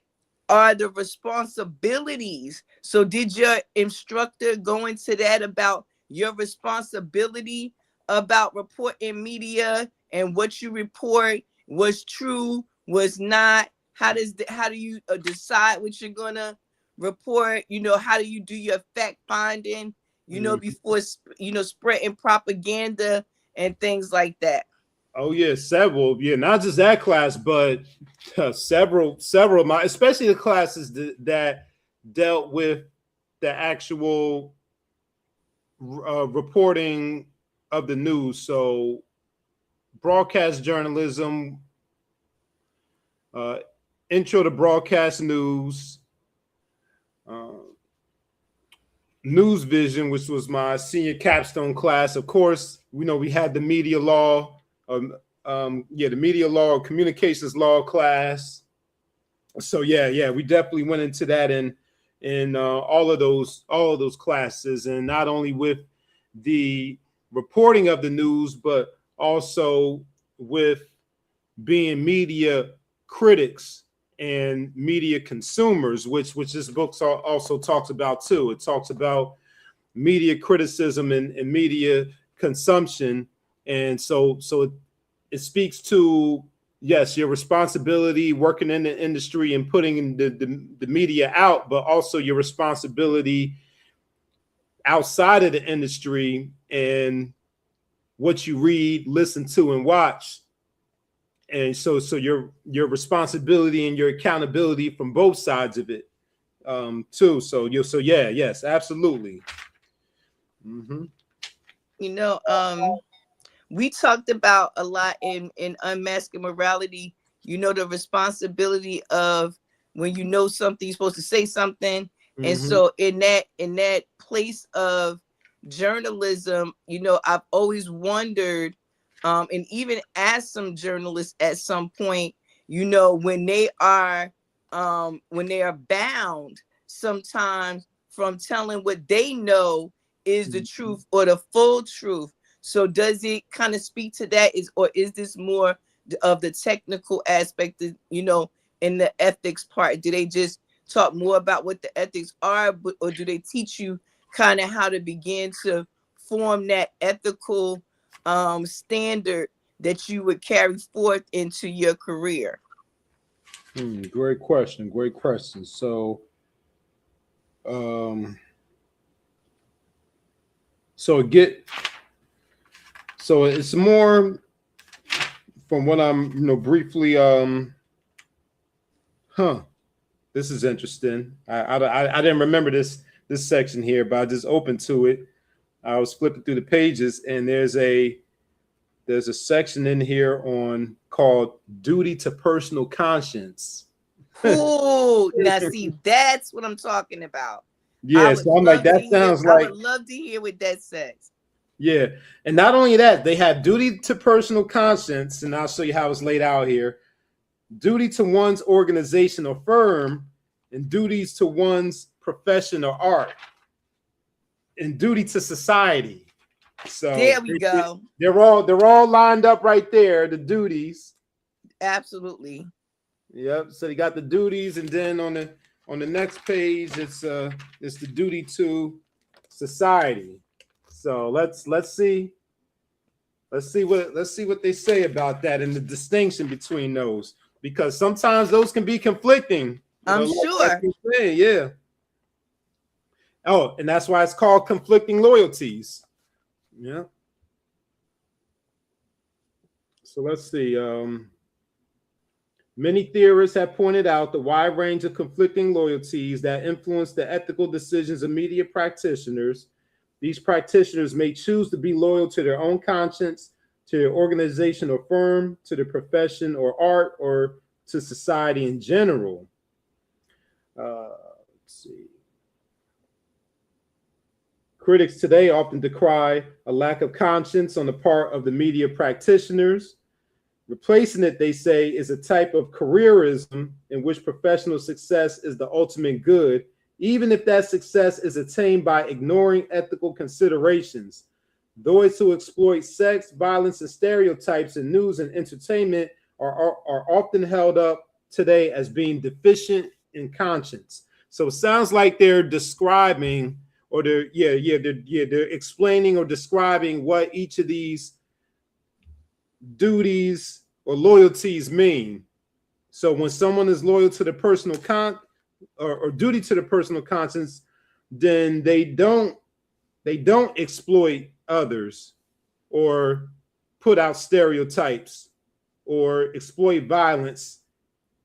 are the responsibilities? So did your instructor go into that about your responsibility about reporting media, and what you report was true, was not? How do you decide what you're gonna report? How do you do your fact finding? Before spreading propaganda and things like that. Oh yeah, several. Yeah, not just that class, but several of my, especially the classes that dealt with the actual reporting of the news. So broadcast journalism, intro to broadcast news, news vision, which was my senior capstone class. Of course, we had the media law, the media law, communications law class. So we definitely went into that in all of those classes, and not only with the reporting of the news, but also with being media critics and media consumers, which this book also talks about too. It talks about media criticism and media consumption, and so it speaks to, yes, your responsibility working in the industry and putting the media out, but also your responsibility outside of the industry and what you read, listen to, and watch. And so your responsibility and your accountability from both sides of it too. Yes, absolutely. Mm-hmm. We talked about a lot in Unmasking Morality, the responsibility of when something, you're supposed to say something. Mm-hmm. And so in that place of journalism, I've always wondered, and even asked some journalists at some point, when they are bound sometimes from telling what they know is the truth or the full truth. So does it kind of speak to that? Or is this more of the technical aspect that, you know, in the ethics part? Do they just talk more about what the ethics are, or do they teach you kind of how to begin to form that ethical standard that you would carry forth into your career? Great question. Great question. So so it's more from what I'm, briefly, this is interesting. I didn't remember this section here, but I just opened to it. I was flipping through the pages, and there's a section in here on called duty to personal conscience. Ooh, now see, that's what I'm talking about. Yeah, so I'm like, that sounds like, I would love to hear what that says. Yeah, and not only that, they have duty to personal conscience, and I'll show you how it's laid out here. Duty to one's organization or firm, and duties to one's profession or art, and duty to society. So there we go. They're all lined up right there, the duties. Absolutely. Yep. So you got the duties, and then on the next page, it's the duty to society. So let's see what they say about that and the distinction between those, because sometimes those can be conflicting. I'm sure. Yeah. Oh, and that's why it's called conflicting loyalties. Yeah. So let's see. Many theorists have pointed out the wide range of conflicting loyalties that influence the ethical decisions of media practitioners. These practitioners may choose to be loyal to their own conscience, to their organization or firm, to their profession or art, or to society in general. Let's see. Critics today often decry a lack of conscience on the part of the media practitioners. Replacing it, they say, is a type of careerism in which professional success is the ultimate good, even if that success is attained by ignoring ethical considerations. Those who exploit sex, violence, and stereotypes in news and entertainment are often held up today as being deficient in conscience. So it sounds like they're describing, or they're explaining or describing what each of these duties or loyalties mean. So when someone is loyal to the personal or duty to the personal conscience, then they don't exploit others or put out stereotypes or exploit violence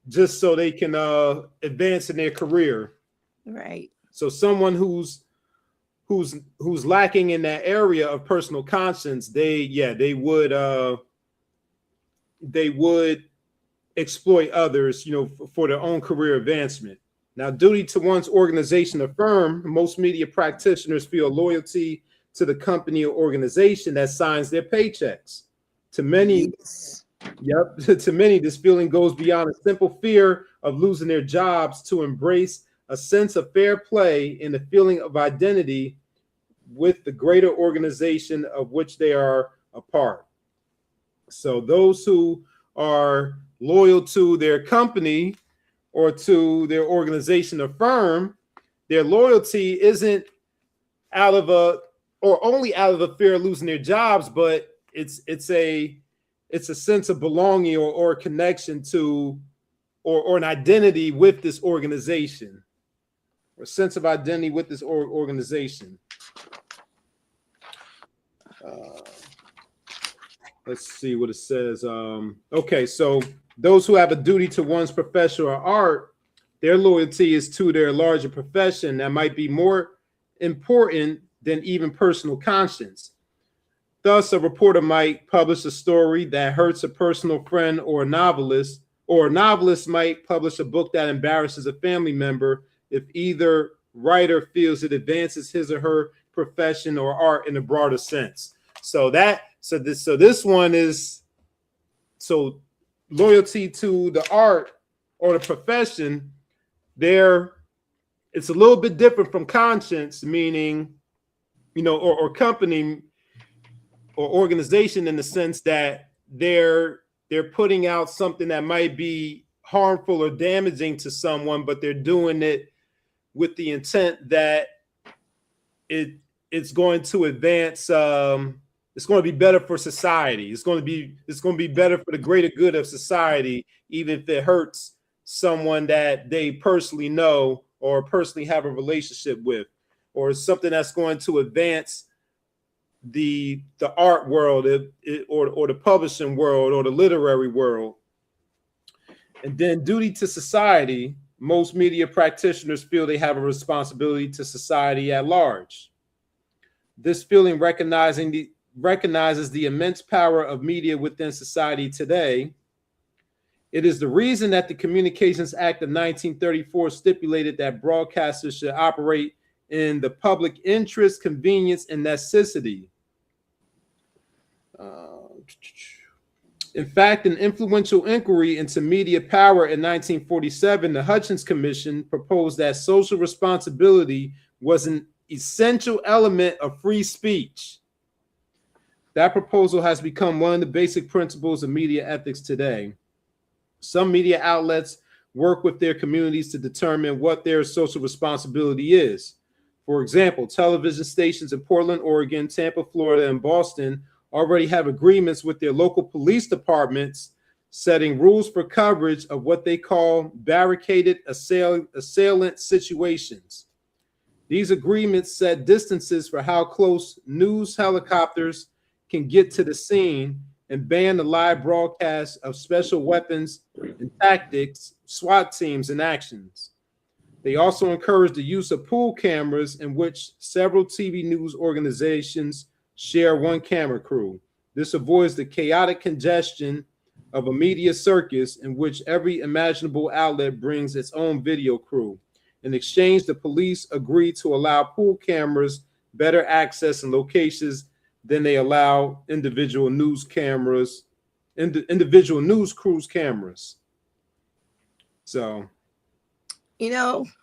just so they can advance in their career. Right. So someone who's lacking in that area of personal conscience, they would exploit others, for their own career advancement. Now, duty to one's organization or firm, most media practitioners feel loyalty to the company or organization that signs their paychecks. To many, to many, this feeling goes beyond a simple fear of losing their jobs to embrace a sense of fair play and a feeling of identity with the greater organization of which they are a part. So those who are loyal to their company or to their organization or firm, their loyalty isn't only out of a fear of losing their jobs, but it's a sense of belonging or connection to or an identity with this organization, or a sense of identity with this organization. Let's see what it says. Okay, so those who have a duty to one's profession or art, their loyalty is to their larger profession that might be more important than even personal conscience. Thus, a reporter might publish a story that hurts a personal friend or a novelist might publish a book that embarrasses a family member if either writer feels it advances his or her profession or art in a broader sense. So this one is loyalty to the art or the profession. They're it's a little bit different from conscience, meaning, or company or organization, in the sense that they're putting out something that might be harmful or damaging to someone, but they're doing it with the intent that it's going to advance. It's going to be better for society. It's going to be better for the greater good of society, even if it hurts someone that they personally know or personally have a relationship with, or something that's going to advance the art world, or the publishing world, or the literary world. And then duty to society. Most media practitioners feel they have a responsibility to society at large. This feeling recognizes the immense power of media within society today. It is the reason that the Communications Act of 1934 stipulated that broadcasters should operate in the public interest, convenience, and necessity. In fact, an influential inquiry into media power in 1947, the Hutchins Commission proposed that social responsibility was an essential element of free speech. That proposal has become one of the basic principles of media ethics today. Some media outlets work with their communities to determine what their social responsibility is. For example, television stations in Portland, Oregon, Tampa, Florida, and Boston already have agreements with their local police departments setting rules for coverage of what they call barricaded assailant situations. These agreements set distances for how close news helicopters can get to the scene, and ban the live broadcast of special weapons and tactics, SWAT teams, and actions. They also encourage the use of pool cameras, in which several TV news organizations share one camera crew. This avoids the chaotic congestion of a media circus in which every imaginable outlet brings its own video crew. In exchange, the police agreed to allow pool cameras better access in locations than they allow individual news cameras, individual news crews cameras. So, yeah.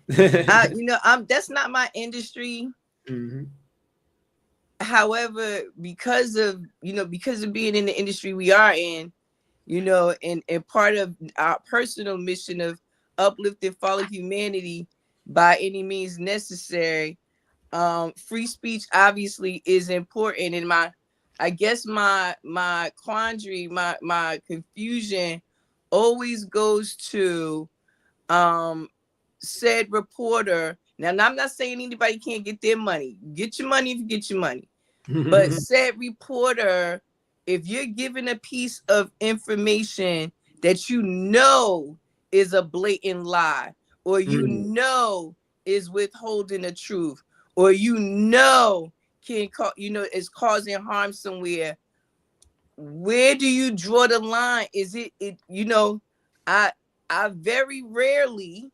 That's not my industry. Mm-hmm. However, because of being in the industry we are in, and part of our personal mission of uplifting, follow humanity by any means necessary, free speech obviously is important. And my quandary, my confusion always goes to said reporter. Now, I'm not saying anybody can't get their money. Get your money if you get your money. But said reporter, if you're given a piece of information that is a blatant lie, or is withholding the truth, or can is causing harm somewhere, where do you draw the line? Is it I very rarely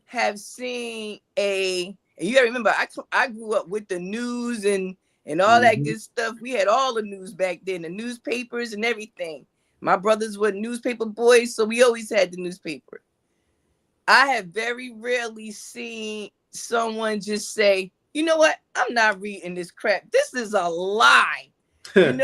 have seen and you gotta remember, I grew up with the news and all that good stuff. We had all the news back then, the newspapers and everything. My brothers were newspaper boys, so we always had the newspaper. I have very rarely seen someone just say, you know what, I'm not reading this crap. This is a lie. And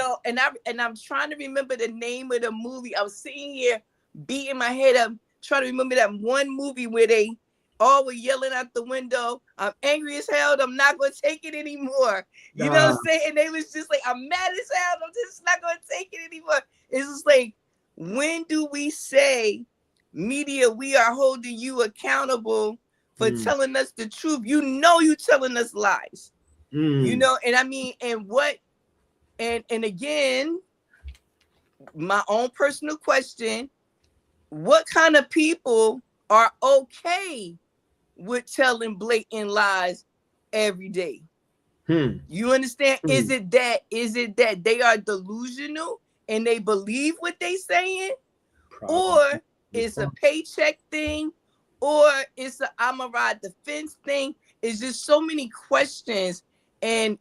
I'm trying to remember the name of the movie. I was sitting here beating my head up, trying to remember that one movie where they all were yelling out the window, I'm angry as hell, I'm not going to take it anymore. You know what I'm saying? And they was just like, I'm mad as hell, I'm just not going to take it anymore. It's just like, when do we say, media, we are holding you accountable for telling us the truth? You telling us lies. And I mean, and what, and again, my own personal question, what kind of people are okay with telling blatant lies every day? You understand? Is it that they are delusional and they believe what they saying? Probably. Or it's a paycheck thing, or it's a I'ma ride the fence thing? It's just so many questions. And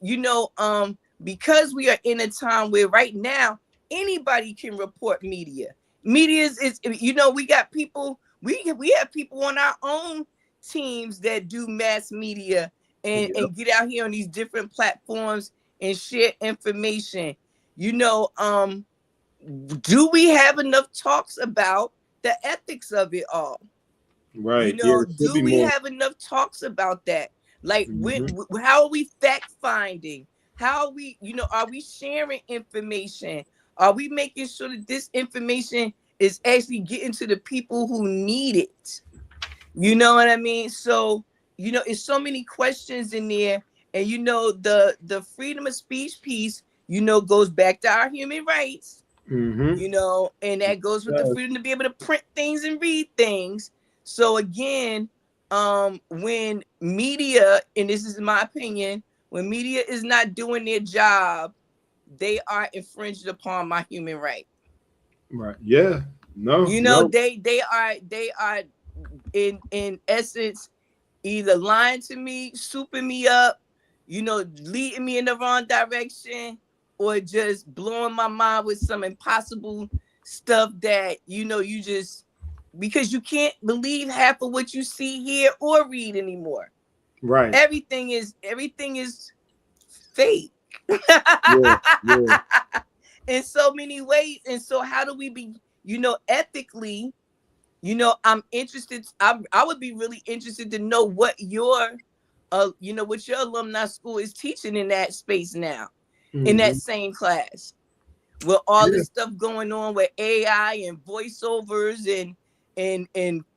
because we are in a time where right now anybody can report media. Media is we got people, we have people on our own teams that do mass media and get out here on these different platforms and share information. Do we have enough talks about the ethics of it all? Right. Yeah, it should Do be we more. have enough talks about that? Like, Mhm. how are we fact finding? How are we, are we sharing information? Are we making sure that this information is actually getting to the people who need it? You know what I mean? So, it's so many questions in there. And the freedom of speech piece, goes back to our human rights, Mhm. and that goes with the freedom to be able to print things and read things. So again, when media, and this is my opinion, when media is not doing their job, they are infringed upon my human right. Right. Yeah. No. They are in essence either lying to me, souping me up, leading me in the wrong direction, or just blowing my mind with some impossible stuff that you just, because you can't believe half of what you see, hear, or read anymore. Right. Everything is fake. Yeah. Yeah. In so many ways. And so how do we be, ethically, I'm interested. I would be really interested to know what what your alumni school is teaching in that space now, in that Mhm. same class, with all Yeah. this stuff going on with AI and voiceovers and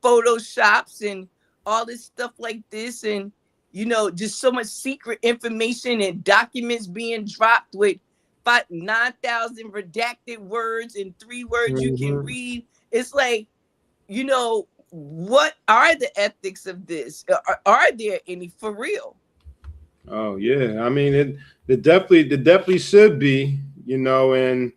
photoshops and all this stuff like this, and just so much secret information and documents being dropped with 9,000 redacted words and 3 words you can Mhm. read. It's like, what are the ethics of this? Are there any for real? Oh yeah. I mean, it definitely should be. And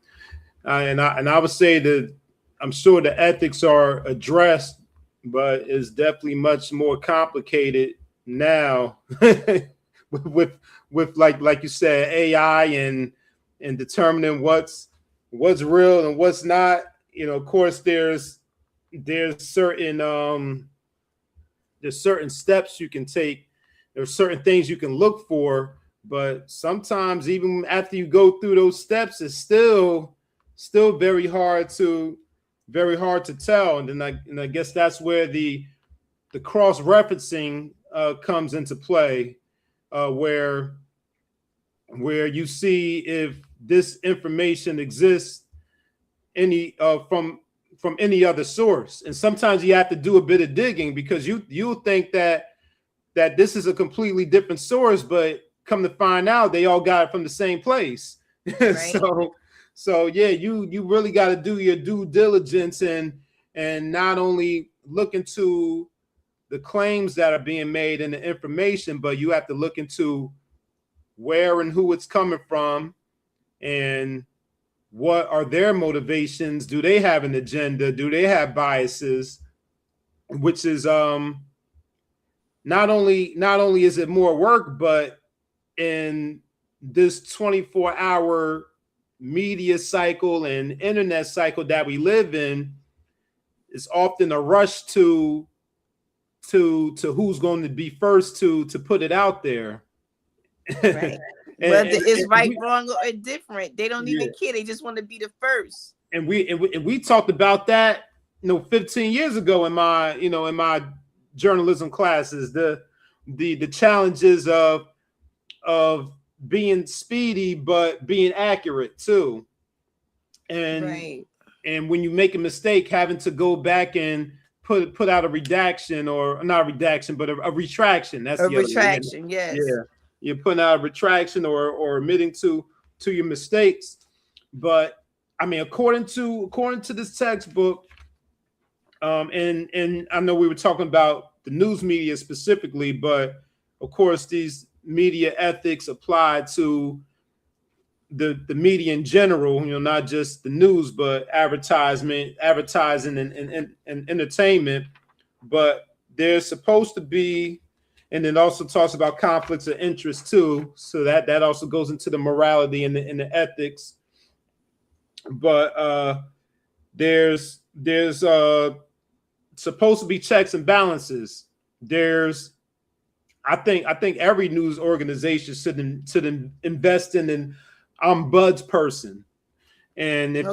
I would say that I'm sure the ethics are addressed, but it's definitely much more complicated now with like you said, AI and determining what's real and what's not. Of course, there's certain steps you can take. There's certain things you can look for, but sometimes even after you go through those steps, it's still very hard to tell. And I guess that's where the cross referencing comes into play, where you see if this information exists any from any other source. And sometimes you have to do a bit of digging, because you'll think that this is a completely different source, but come to find out they all got it from the same place. Right. So yeah, you really got to do your due diligence and not only look into the claims that are being made and the information, but you have to look into where and who it's coming from, and what are their motivations. Do they have an agenda? Do they have biases? Which is not only is it more work, but in this 24-hour media cycle and internet cycle that we live in, it's often a rush to who's going to be first to put it out there. and, Right. Whether and, it's and right, we, wrong, or different, they don't yeah, even care. They just want to be the first. and we talked about that 15 years ago in my journalism classes, the challenges of being speedy but being accurate too, and Right. and when you make a mistake, having to go back and put out a redaction, or not a redaction but a retraction. That's A the other one. retraction, yes. Yeah, you're putting out a retraction, or admitting to your mistakes. But I mean, according to this textbook, and I know we were talking about the news media specifically, but of course these media ethics apply to the media in general, not just the news, but advertising and entertainment. But there's supposed to be, and it also talks about conflicts of interest too. So that also goes into the morality and the ethics. But there's supposed to be checks and balances. there's I think every news organization should invest in an ombuds person. And if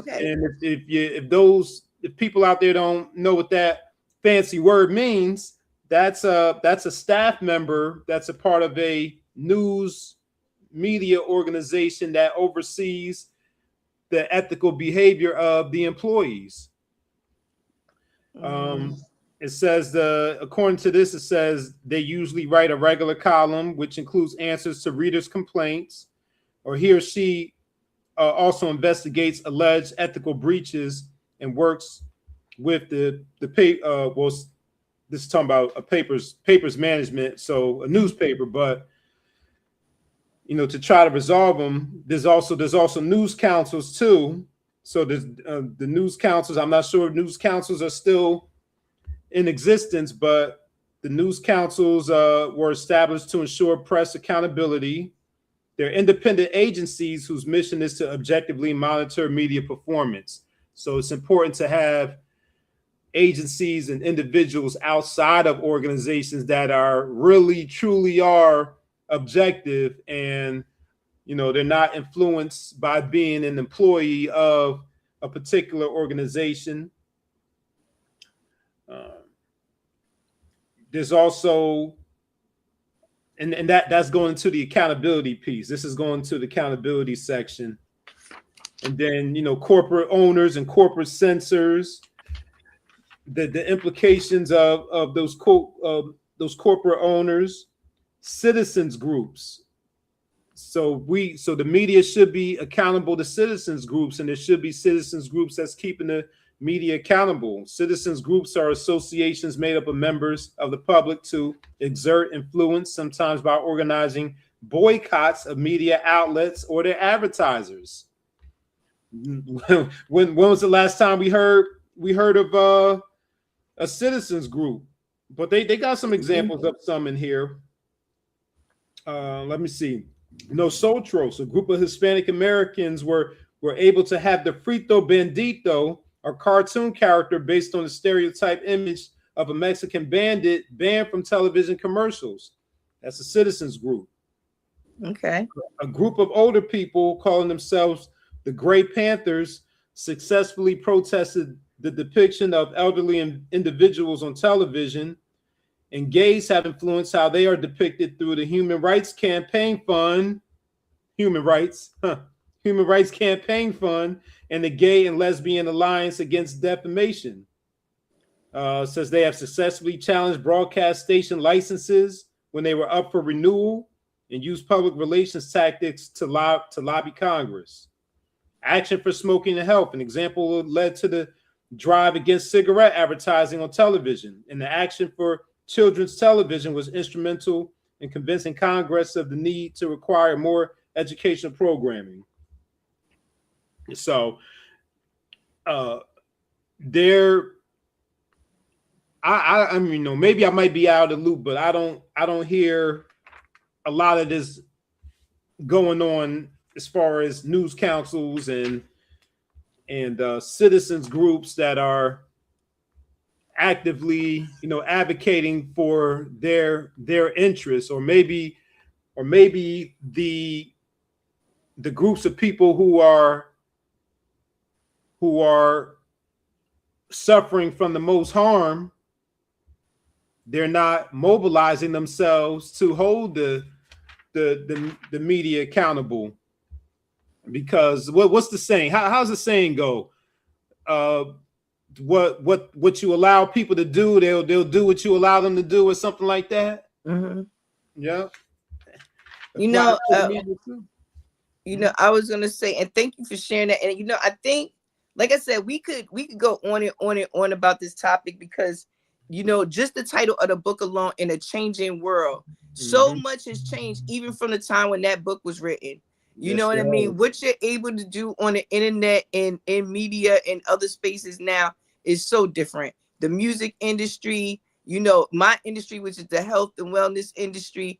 people out there don't know what that fancy word means, that's a staff member that's a part of a news media organization that oversees the ethical behavior of the employees. It says according to this, it says they usually write a regular column, which includes answers to readers' complaints, or he or she also investigates alleged ethical breaches and works with the this is talking about a papers management, so a newspaper, but to try to resolve them. There's also news councils too. So there's the news councils. I'm not sure if news councils are still in existence, but the news councils were established to ensure press accountability. They're independent agencies whose mission is to objectively monitor media performance. So it's important to have agencies and individuals outside of organizations that are really, truly are objective, and they're not influenced by being an employee of a particular organization. There's also, and that's going to the accountability piece. This is going to the accountability section. And then, corporate owners and corporate censors, the implications of those corporate owners, citizens groups. So the media should be accountable to citizens groups, and there should be citizens groups that's keeping the media accountable. Citizens groups are associations made up of members of the public to exert influence, sometimes by organizing boycotts of media outlets or their advertisers. When was the last time we heard of a citizens group? But they got some examples of some in here. Let me see. Nosotros, a group of Hispanic Americans were able to have the Frito Bandito, a cartoon character based on the stereotype image of a Mexican bandit, banned from television commercials. That's a citizens group. Okay. A group of older people calling themselves the Gray Panthers successfully protested the depiction of elderly individuals on television, and gays have influenced how they are depicted through the Human Rights Campaign Fund, Human Rights Campaign Fund, and the Gay and Lesbian Alliance Against Defamation. Says they have successfully challenged broadcast station licenses when they were up for renewal and used public relations tactics to lobby Congress. Action for Smoking and Health, an example, led to the drive against cigarette advertising on television, and the Action for Children's Television was instrumental in convincing Congress of the need to require more educational programming. So I mean, maybe I might be out of the loop, but I don't hear a lot of this going on as far as news councils and citizens groups that are actively, advocating for their interests, or maybe the groups of people who are suffering from the most harm, they're not mobilizing themselves to hold the media accountable. Because what's the saying? How's the saying go? What you allow people to do, they'll do what you allow them to do, or something like that. Mm-hmm. Yeah. I was gonna say, and thank you for sharing that. And I think, like I said, we could go on and on and on about this topic, because just the title of the book alone, In a Changing World, so much has changed even from the time when that book was written. You know what I mean? What you're able to do on the internet and in media and other spaces now is so different. The music industry, my industry, which is the health and wellness industry,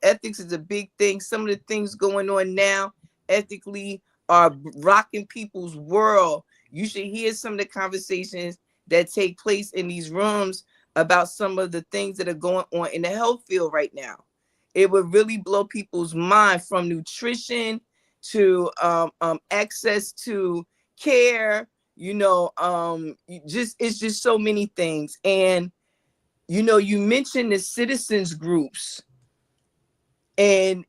ethics is a big thing. Some of the things going on now ethically are rocking people's world. You should hear some of the conversations that take place in these rooms about some of the things that are going on in the health field right now. It would really blow people's mind, from nutrition to access to care. It's just so many things. And you mentioned the citizens groups, and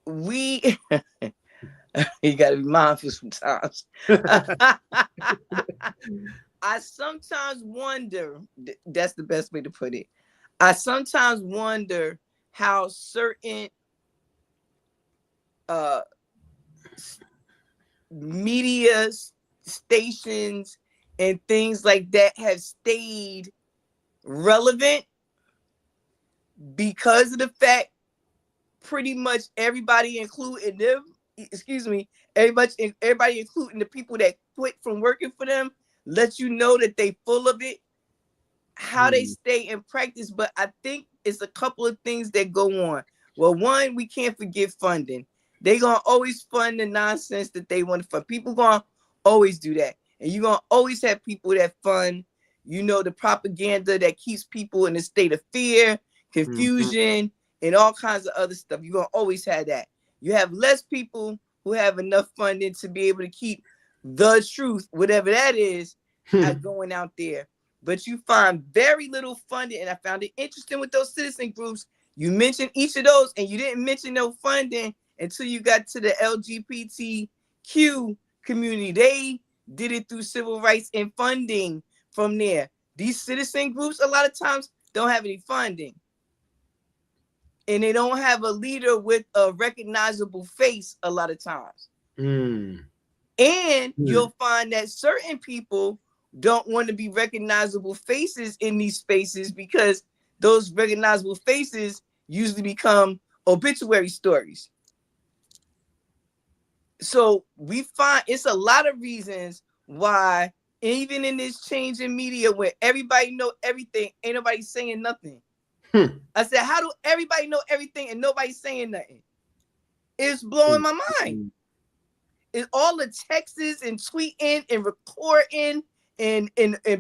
we you got to be mindful sometimes. I sometimes wonder, that's the best way to put it. I sometimes wonder how certain media stations and things like that have stayed relevant, because of the fact pretty much everybody, including them, everybody including the people that quit from working for them, let you know that they full of it, how they stay in practice. But I think it's a couple of things that go on. Well, one, we can't forget funding. They gonna always fund the nonsense that they want to fund. People gonna always do that. And you're gonna always have people that fund, the propaganda that keeps people in a state of fear, confusion, and all kinds of other stuff. You're gonna always have that. You have less people who have enough funding to be able to keep the truth, whatever that is, going out there. But you find very little funding, and I found it interesting with those citizen groups. You mentioned each of those, and you didn't mention no funding until you got to the LGBTQ community. They did it through civil rights and funding from there. These citizen groups, a lot of times, don't have any funding. And they don't have a leader with a recognizable face a lot of times. And you'll find that certain people don't want to be recognizable faces in these spaces, because those recognizable faces usually become obituary stories. So we find it's a lot of reasons why, even in this change in media where everybody know everything, ain't nobody saying nothing. I said, how do everybody know everything and nobody's saying nothing? It's blowing my mind. It's all the texts and tweeting and recording and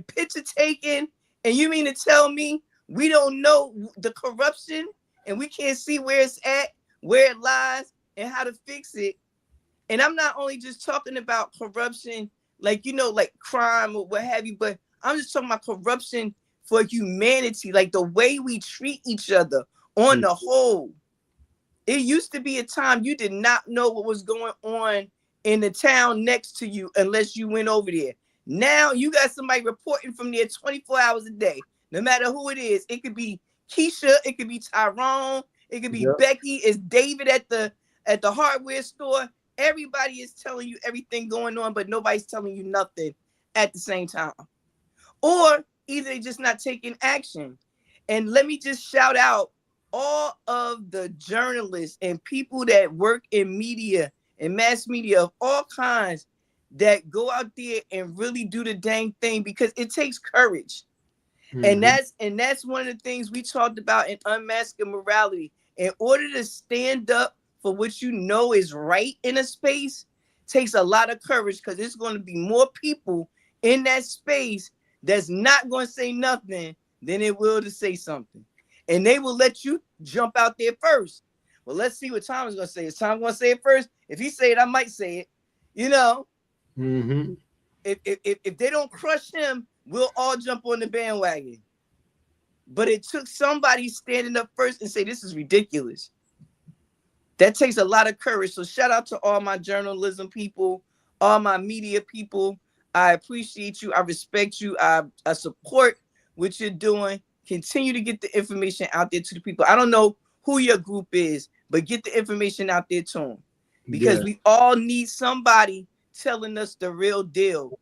picture taking. And you mean to tell me we don't know the corruption, and we can't see where it's at, where it lies, and how to fix it? And I'm not only just talking about corruption, like crime or what have you, but I'm just talking about corruption for humanity, like the way we treat each other on the whole. It used to be a time you did not know what was going on in the town next to you unless you went over there. Now you got somebody reporting from there 24 hours a day, no matter who it is. It could be Keisha, it could be Tyrone, it could be Becky, it's David at the hardware store. Everybody is telling you everything going on, but nobody's telling you nothing at the same time. Or either they're just not taking action. And let me just shout out all of the journalists and people that work in media and mass media of all kinds that go out there and really do the dang thing, because it takes courage. And that's one of the things we talked about in Unmasking Morality. In order to stand up for what you know is right in a space, takes a lot of courage, because there's going to be more people in that space that's not going to say nothing than it will to say something. And they will let you jump out there first. Well, let's see what Tom is going to say. Is Tom going to say it first? If he say it, I might say it. If they don't crush him, we'll all jump on the bandwagon. But it took somebody standing up first and say, this is ridiculous. That takes a lot of courage. So shout out to all my journalism people, all my media people. I appreciate you. I respect you. I support what you're doing. Continue to get the information out there to the people. I don't know who your group is, but get the information out there to them. Because we all need somebody telling us the real deal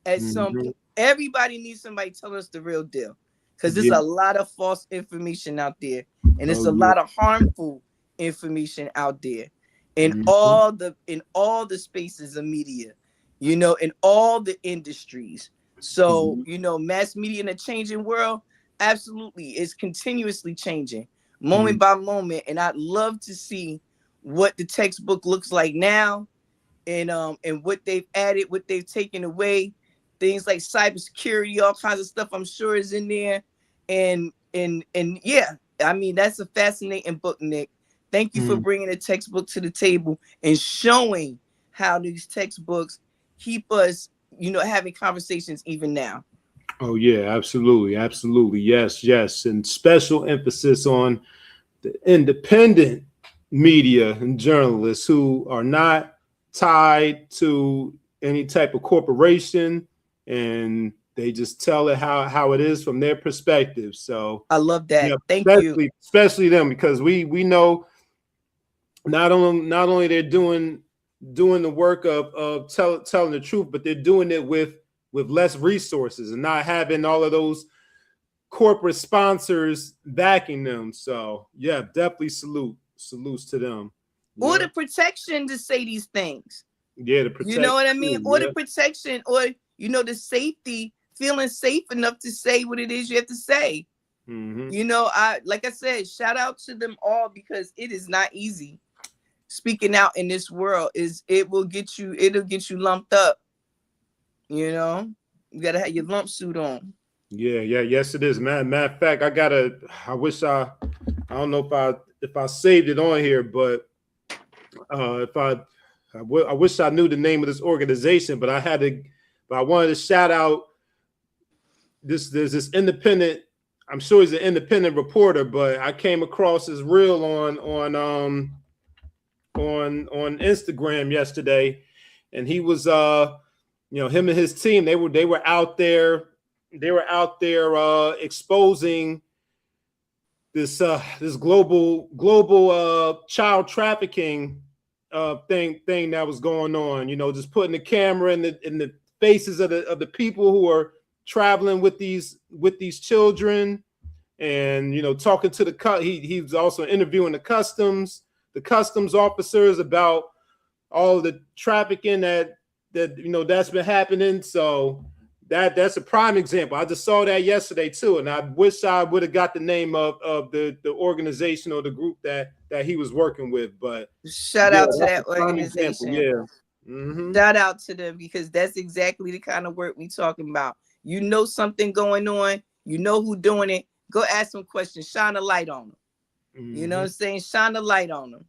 at some point. Everybody needs somebody telling us the real deal. Because there's a lot of false information out there. And there's a lot of harmful information out there in all the spaces of media, in all the industries. So, mass media in a changing world, absolutely, is continuously changing moment by moment. And I'd love to see what the textbook looks like now and what they've added, what they've taken away, things like cybersecurity, all kinds of stuff I'm sure is in there. And yeah, I mean, that's a fascinating book, Nick. Thank you for bringing a textbook to the table and showing how these textbooks keep us, having conversations even now. Oh yeah, absolutely, absolutely, yes, yes, and special emphasis on the independent media and journalists who are not tied to any type of corporation, and they just tell it how it is from their perspective. So I love that. yeah, Thank you. especially them, because we know not only they're doing the work of telling the truth, but they're doing it with less resources and not having all of those corporate sponsors backing them. So yeah, definitely salutes to them. Or the protection to say these things. Yeah, the protection. You know what I mean? Or the protection, or the safety, feeling safe enough to say what it is you have to say. Like I said, shout out to them all, because it is not easy. Speaking out in this world it'll get you lumped up. You gotta have your lump suit on. Yes it is. Matter of fact, I don't know if I saved it on here, but I wish I knew the name of this organization, but I wanted to shout out there's this independent, I'm sure he's an independent reporter, but I came across his reel on Instagram yesterday, and he was him and his team, they were out there exposing this global child trafficking thing that was going on, just putting the camera in the faces of the people who are traveling with these children, and talking to he was also interviewing the customs officers about all the trafficking that's been happening. So that's a prime example. I just saw that yesterday too, and I wish I would have got the name of the organization or the group that he was working with. But shout out to that organization. Yeah. Shout out to them, because that's exactly the kind of work we talking about. Something going on, who doing it, go ask them questions, shine a light on them. You know what I'm saying? Shine a light on them.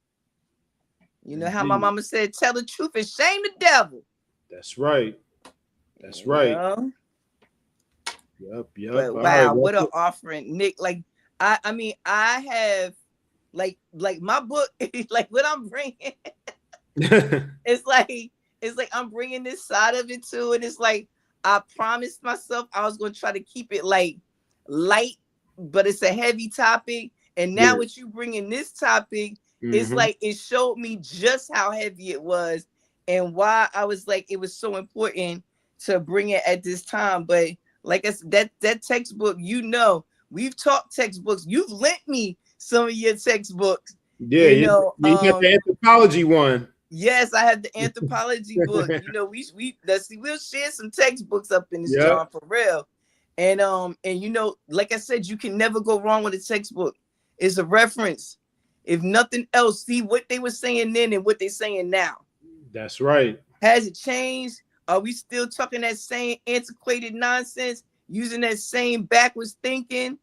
How my mama said, tell the truth and shame the devil. That's right. That's right. Yep. But wow, what an offering, Nick. Like, I mean, I have like my book, like what I'm bringing. it's like I'm bringing this side of it too, and it's like I promised myself I was going to try to keep it like light, but it's a heavy topic. And now with you bringing this topic, it's like it showed me just how heavy it was and why I was like it was so important to bring it at this time. But like I said, that textbook, we've talked textbooks. You've lent me some of your textbooks. Yeah, you got the anthropology one. Yes, I have the anthropology book. We'll share some textbooks up in this John for real. And like I said, you can never go wrong with a textbook. It's a reference. If nothing else, see what they were saying then and what they're saying now. That's right. Has it changed? Are we still talking that same antiquated nonsense, using that same backwards thinking?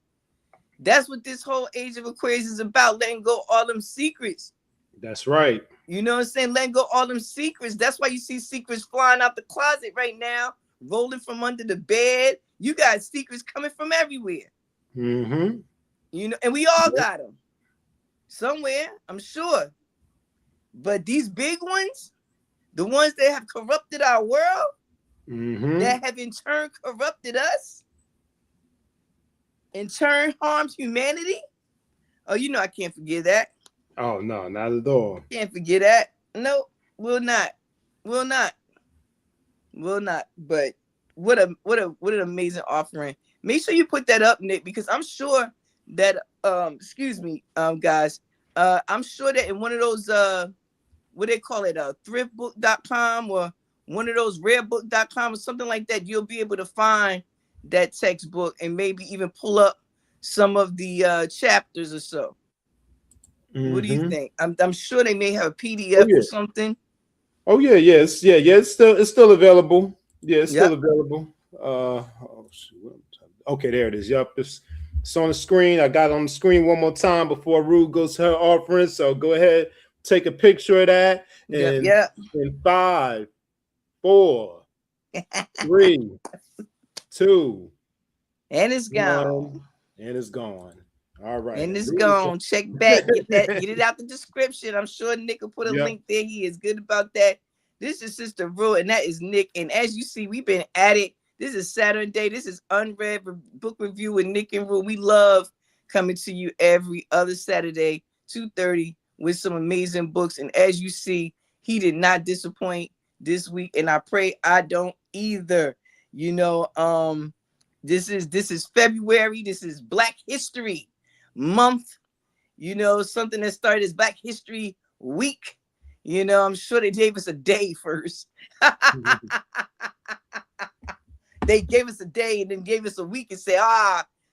That's what this whole age of Aquarius is about, letting go all them secrets. That's right. You know what I'm saying? Letting go all them secrets. That's why you see secrets flying out the closet right now, rolling from under the bed. You got secrets coming from everywhere. And we all got them somewhere, I'm sure. But these big ones, the ones that have corrupted our world, that have in turn corrupted us, in turn harmed humanity. Oh, I can't forget that. Oh no, not at all. Can't forget that. No, will not. But what an amazing offering. Make sure you put that up, Nick, because I'm sure that guys, I'm sure that in one of those what they call it, thriftbook.com or one of those rarebook.com or something like that, you'll be able to find that textbook and maybe even pull up some of the chapters or so. What do you think? I'm sure they may have a PDF or something. Oh yeah, yes, it's still available. Yeah, it's still Yep. available. Oh, shoot. Okay, there it is. Yep, it's on the screen. I got it on the screen one more time before Rue goes to her offering. So go ahead, take a picture of that, Yep. and Yep. in 5, 4, 3, 2, And it's 1, gone. and it's gone. All right, And and it's Rue gone. Check back. Get it out the description. I'm sure Nick will put a Yep. link there. He is good about that. This is Sister Rue, and that is Nick. And as you see, we've been at it. This is Saturday. This is UnRead Book Review with Nick and Roo. We love coming to you every other Saturday, 2:30, with some amazing books. And as you see, he did not disappoint this week. And I pray I don't either. You know, this is February. This is Black History Month. You know, something that started as Black History Week. You know, I'm sure they gave us a day first. They gave us a day and then gave us a week and said,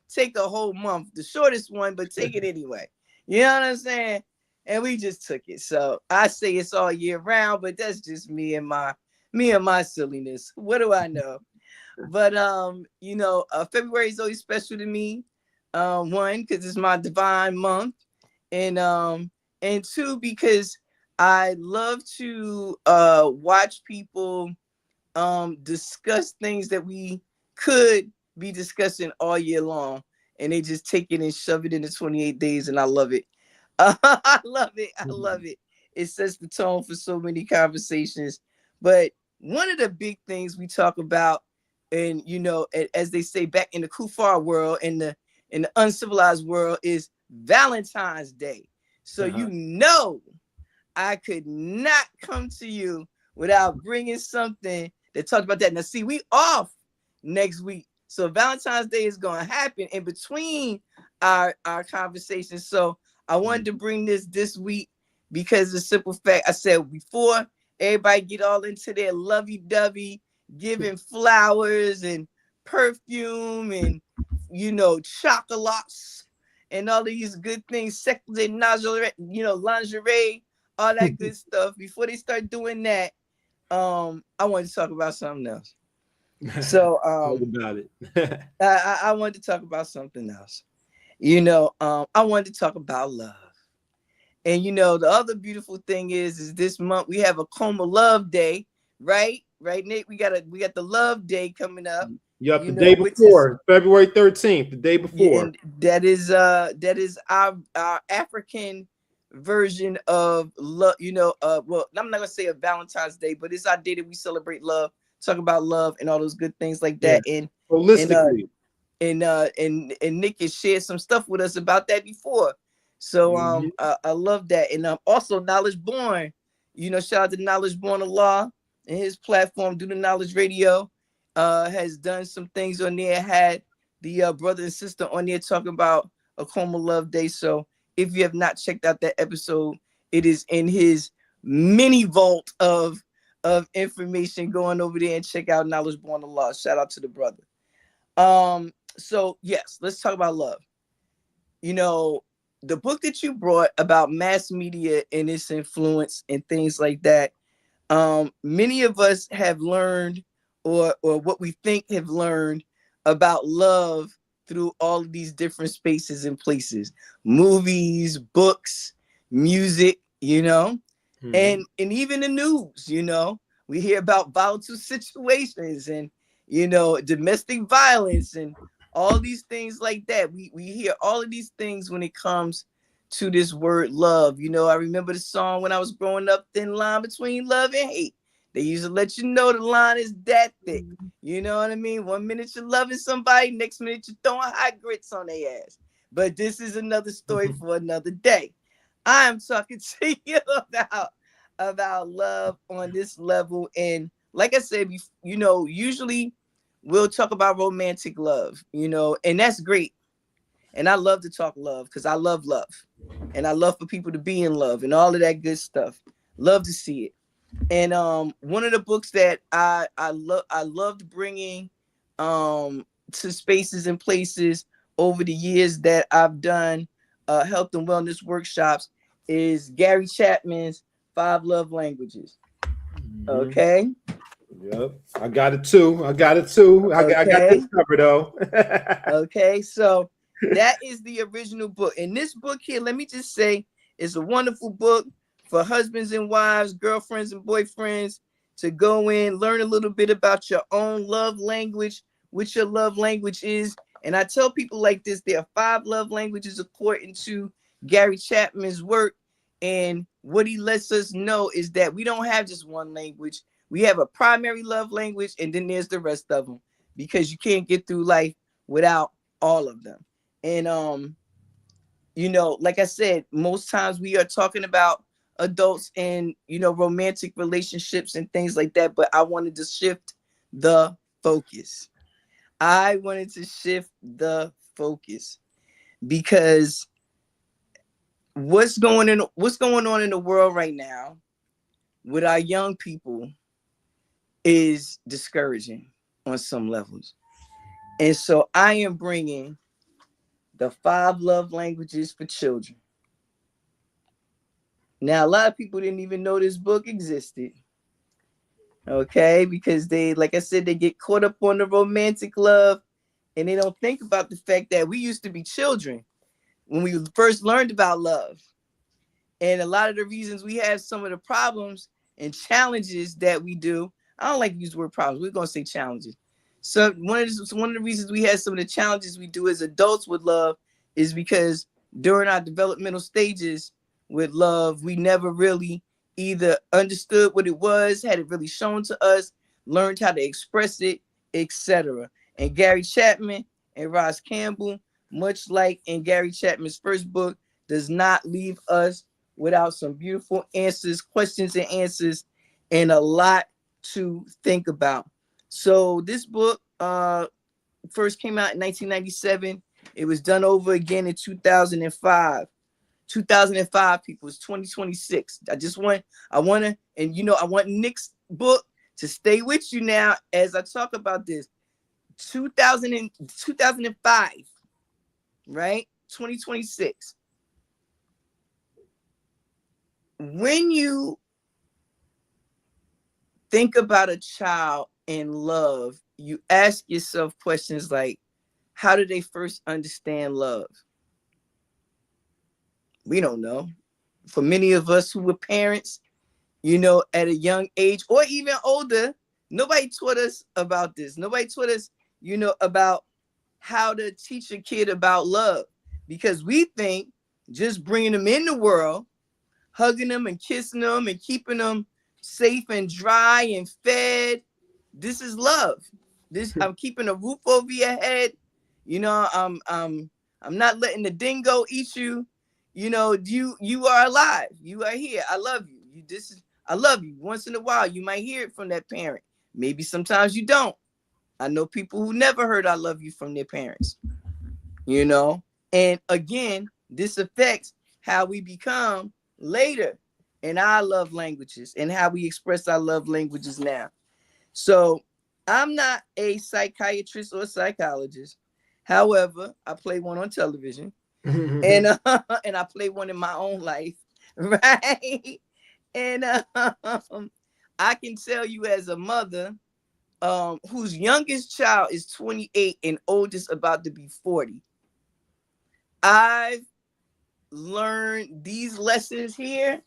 take the whole month, the shortest one, but take it anyway. You know what I'm saying? And we just took it. So I say it's all year round, but that's just me and my silliness. What do I know? But you know, February is always special to me. One, because it's my divine month, and two, because I love to watch people discuss things that we could be discussing all year long, and they just take it and shove it into 28 days, and I love it. I love it. I love it. It sets the tone for so many conversations. But one of the big things we talk about, and you know, as they say back in the Kufar world, in the uncivilized world, is Valentine's Day. So you know, I could not come to you without bringing something that talked about that. Now, see, we off next week, so Valentine's Day is going to happen in between our conversations. So I wanted to bring this week because the simple fact, I said before everybody get all into their lovey-dovey, giving flowers and perfume and, you know, chocolates and all these good things, secular lingerie, you know, lingerie, all that good stuff. Before they start doing that, I wanted to talk about something else. So Talk about it. I wanted to talk about something else. You know, I wanted to talk about love. And you know, the other beautiful thing is this month we have a Coma Love Day, right? Right, Nick? We got the Love Day coming up. Yep, you the know, day before, February 13th, the day before. And that is our African version of love, you know, well, I'm not gonna say a Valentine's Day, but it's our day that we celebrate love, talk about love and all those good things like that. Yeah. And Holistically. And Nick has shared some stuff with us about that before. So I love that. And also Knowledge Born, you know, shout out to Knowledge Born Allah and his platform, Do the Knowledge Radio, has done some things on there, had the brother and sister on there talking about a Coma Love Day. So if you have not checked out that episode, it is in his mini vault of information. Going over there and check out Knowledge Born Allah. Shout out to the brother. So yes, let's talk about love. You know, the book that you brought about mass media and its influence and things like that, many of us have learned, or what we think have learned about love through all of these different spaces and places, movies, books, music, you know, and even the news. You know, we hear about volatile situations and, you know, domestic violence and all these things like that. We hear all of these things when it comes to this word love. You know, I remember the song when I was growing up, Thin Line Between Love and Hate. They used to let you know the line is that thick. You know what I mean? 1 minute you're loving somebody, next minute you're throwing hot grits on their ass. But this is another story for another day. I'm talking to you about love on this level. And like I said, you know, usually we'll talk about romantic love, you know, and that's great. And I love to talk love because I love love. And I love for people to be in love and all of that good stuff. Love to see it. And one of the books that I loved bringing to spaces and places over the years that I've done health and wellness workshops is Gary Chapman's 5 Love Languages. Okay. Yep. I got it too. I got Okay. this covered though. Okay. So that is the original book. And this book here, let me just say, is a wonderful book for husbands and wives, girlfriends and boyfriends to go in, learn a little bit about your own love language, which your love language is. And I tell people like this, there are 5 love languages according to Gary Chapman's work. And what he lets us know is that we don't have just one language. We have a primary love language, and then there's the rest of them, because you can't get through life without all of them. And you know, like I said, most times we are talking about adults and, you know, romantic relationships and things like that, but I wanted to shift the focus. I wanted to shift the focus because what's going on in the world right now with our young people is discouraging on some levels. And so I am bringing the 5 love languages for children. Now, a lot of people didn't even know this book existed. Okay, because they, like I said, they get caught up on the romantic love and they don't think about the fact that we used to be children when we first learned about love. And a lot of the reasons we have some of the problems and challenges that we do, I don't like to use the word problems, we're going to say challenges. So one of the reasons we have some of the challenges we do as adults with love is because during our developmental stages with love, we never really either understood what it was, had it really shown to us, learned how to express it, etc. And Gary Chapman and Ross Campbell, much like in Gary Chapman's first book, does not leave us without some beautiful answers, questions and answers, and a lot to think about. So this book first came out in 1997. It was done over again in 2005. 2005, people, it's 2026. I want to, and you know, I want Nick's book to stay with you now as I talk about this. 2005, right? 2026. When you think about a child in love, you ask yourself questions like, how did they first understand love? We don't know. For many of us who were parents, you know, at a young age or even older, nobody taught us about this. Nobody taught us, you know, about how to teach a kid about love, because we think just bringing them in the world, hugging them and kissing them and keeping them safe and dry and fed, this is love. This, I'm keeping a roof over your head. You know, I'm not letting the dingo eat you. You know, you are alive. You are here. I love you. I love you. Once in a while, you might hear it from that parent. Maybe sometimes you don't. I know people who never heard I love you from their parents. You know, and again, this affects how we become later in our love languages and how we express our love languages now. So I'm not a psychiatrist or a psychologist. However, I play one on television, and and I play one in my own life, right? And I can tell you as a mother, whose youngest child is 28 and oldest about to be 40, I've learned these lessons here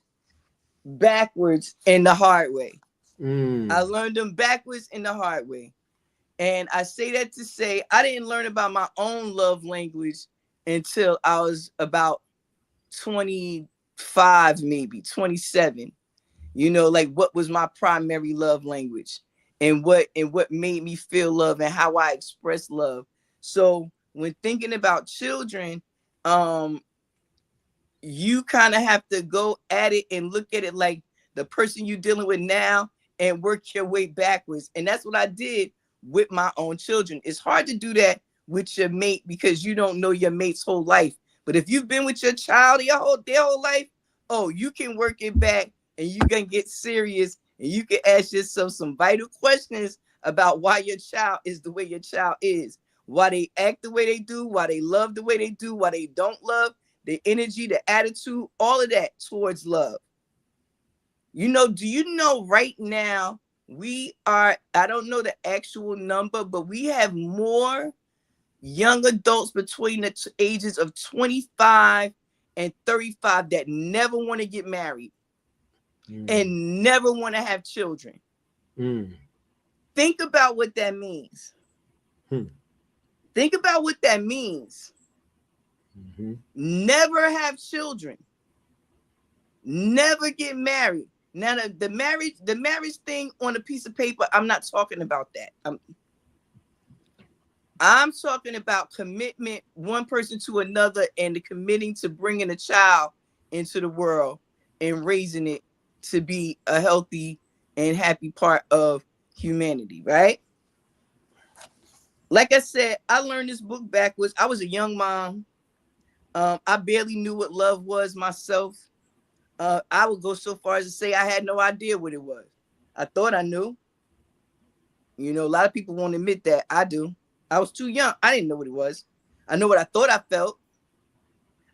backwards in the hard way. I learned them backwards in the hard way. And I say that to say I didn't learn about my own love language until I was about 25, maybe 27. You know, like what was my primary love language and what made me feel love and how I express love. So when thinking about children, you kind of have to go at it and look at it like the person you're dealing with now and work your way backwards. And that's what I did with my own children. It's hard to do that with your mate because you don't know your mate's whole life. But if you've been with your child their whole life, oh, you can work it back and you can get serious and you can ask yourself some vital questions about why your child is the way your child is, why they act the way they do, why they love the way they do, why they don't love, the energy, the attitude, all of that towards love. Do you know right now we are, I don't know the actual number, but we have more young adults between the ages of 25 and 35 that never want to get married and never want to have children. Think about what that means. Think about what that means. Never have children. Never get married. Now the marriage thing on a piece of paper, I'm not talking about that. I'm talking about commitment, one person to another, and the committing to bringing a child into the world and raising it to be a healthy and happy part of humanity, right? Like I said, I learned this book backwards. I was a young mom. I barely knew what love was myself. I would go so far as to say I had no idea what it was. I thought I knew. A lot of people won't admit that. I do. I was too young. I didn't know what it was. I know what I thought I felt.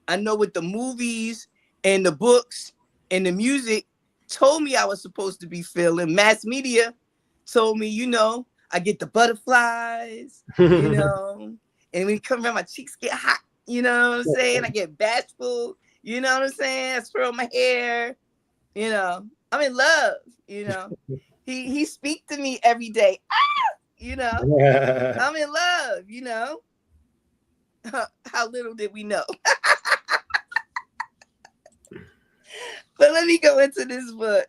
I know what the movies and the books and the music told me I was supposed to be feeling. Mass media told me, I get the butterflies, and when you come around, my cheeks get hot, you know what I'm saying? I get bashful, you know what I'm saying? I swirl my hair, I'm in love, He speak to me every day. I'm in love, How little did we know? But let me go into this book.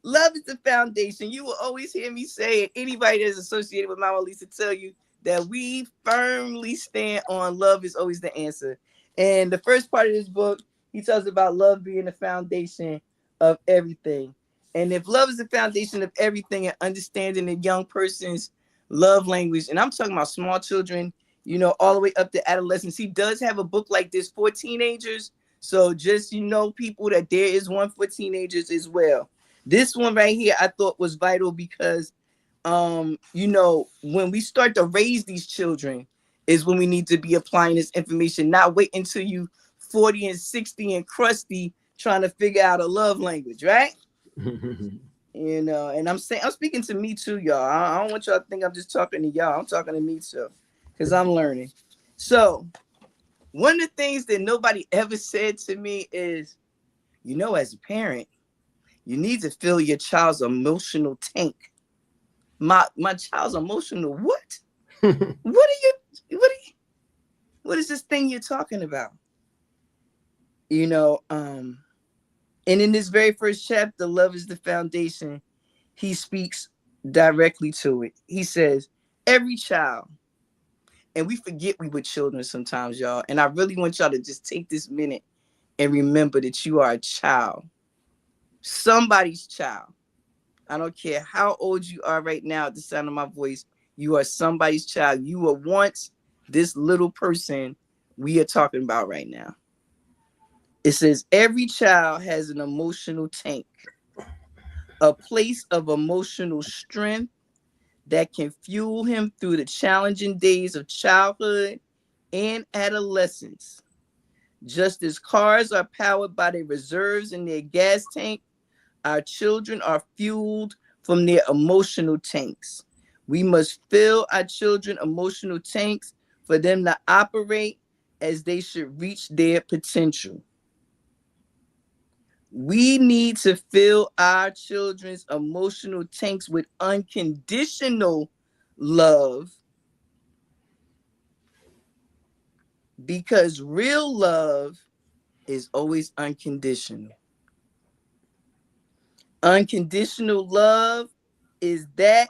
Love is the foundation. You will always hear me say it. Anybody that's associated with Mawu Lisa tell you that we firmly stand on love is always the answer. And the first part of this book, he talks about love being the foundation of everything. And if love is the foundation of everything and understanding a young person's love language, and I'm talking about small children, all the way up to adolescence, he does have a book like this for teenagers. So just, people, that there is one for teenagers as well. This one right here, I thought was vital because, when we start to raise these children is when we need to be applying this information, not wait until you 40 and 60 and crusty trying to figure out a love language, right? And I'm speaking to me too, y'all. I don't want y'all to think I'm just talking to y'all. I'm talking to me too, because I'm learning. So one of the things that nobody ever said to me is, as a parent, you need to fill your child's emotional tank. My child's emotional what? What is this thing you're talking about? And in this very first chapter, Love is the Foundation, he speaks directly to it. He says, every child, and we forget we were children sometimes, y'all. And I really want y'all to just take this minute and remember that you are a child. Somebody's child. I don't care how old you are right now at the sound of my voice. You are somebody's child. You were once this little person we are talking about right now. It says every child has an emotional tank, a place of emotional strength that can fuel him through the challenging days of childhood and adolescence. Just as cars are powered by the reserves in their gas tank, our children are fueled from their emotional tanks. We must fill our children emotional tanks for them to operate as they should reach their potential. We need to fill our children's emotional tanks with unconditional love, because real love is always unconditional. Unconditional love is that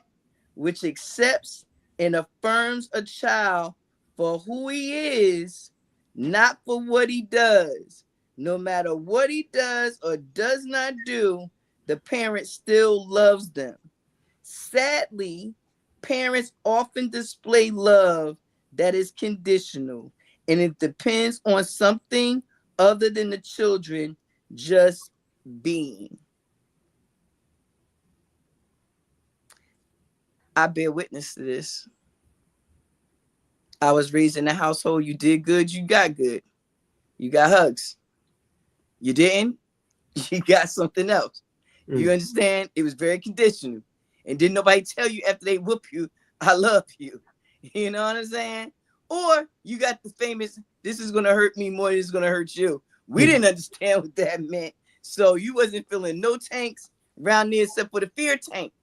which accepts and affirms a child for who he is, not for what he does. No matter what he does or does not do, the parent still loves them. Sadly, parents often display love that is conditional, and it depends on something other than the children just being. I bear witness to this. I was raised in a household, you did good, you got good. You got hugs. You didn't, you got something else. You understand? It was very conditional. And didn't nobody tell you after they whoop you, I love you. You know what I'm saying? Or you got the famous, this is going to hurt me more than it's going to hurt you. We didn't understand what that meant. So you wasn't feeling no tanks around there except for the fear tank.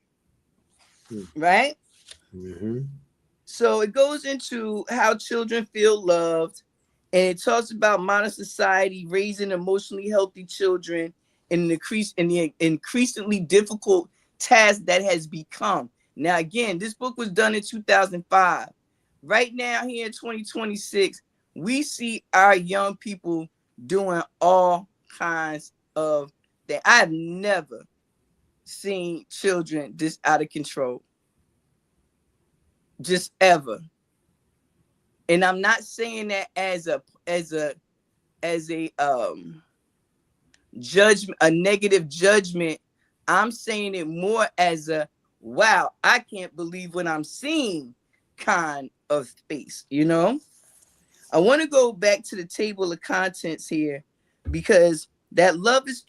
Right? Mm-hmm. So it goes into how children feel loved. And it talks about modern society raising emotionally healthy children in the increasingly difficult task that has become. Now, again, this book was done in 2005. Right now, here in 2026, we see our young people doing all kinds of things. I've never seen children this out of control. Just ever. And I'm not saying that as a judgment, a negative judgment. I'm saying it more as a wow, I can't believe what I'm seeing kind of space, you know? I want to go back to the table of contents here because that love is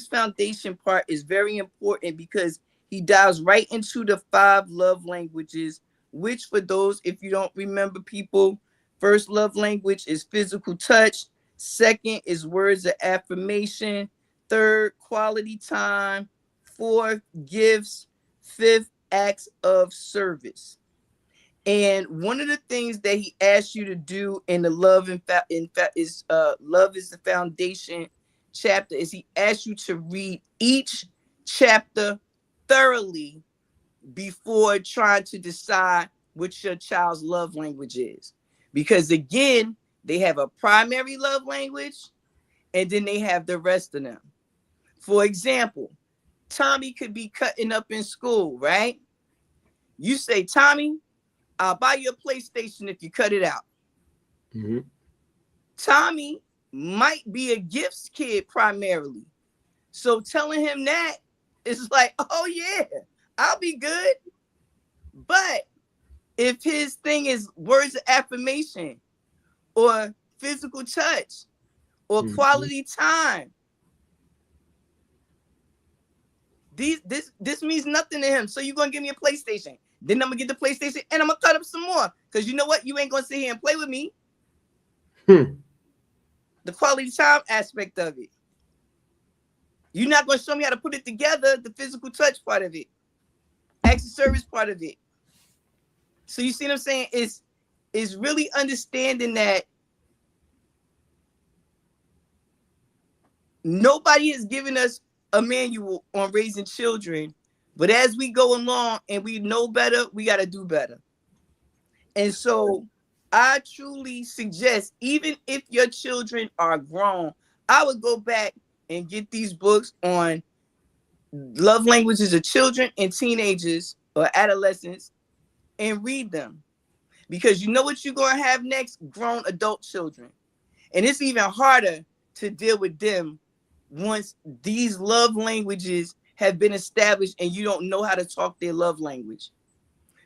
foundation part is very important because he dives right into the 5 love languages, which for those, if you don't remember people, first love language is physical touch. Second is words of affirmation. Third, quality time. Fourth, gifts. Fifth, acts of service. And one of the things that he asks you to do in the love is love is the foundation chapter is he asks you to read each chapter thoroughly before trying to decide which your child's love language is. Because again, they have a primary love language and then they have the rest of them. For example, Tommy could be cutting up in school, right? You say, Tommy, I'll buy you a PlayStation if you cut it out. Mm-hmm. Tommy might be a gifts kid primarily. So telling him that is like, oh yeah, I'll be good. But if his thing is words of affirmation or physical touch or quality time, this means nothing to him. So you're going to give me a PlayStation. Then I'm going to get the PlayStation and I'm going to cut up some more. Because you know what? You ain't going to sit here and play with me. The quality time aspect of it. You're not going to show me how to put it together, the physical touch part of it. Acts of service part of it. So you see what I'm saying? It's really understanding that nobody has given us a manual on raising children. But as we go along and we know better, we got to do better. And so I truly suggest, even if your children are grown, I would go back and get these books on love languages of children and teenagers or adolescents and read them. Because you know what you're going to have next? Grown adult children. And it's even harder to deal with them once these love languages have been established and you don't know how to talk their love language.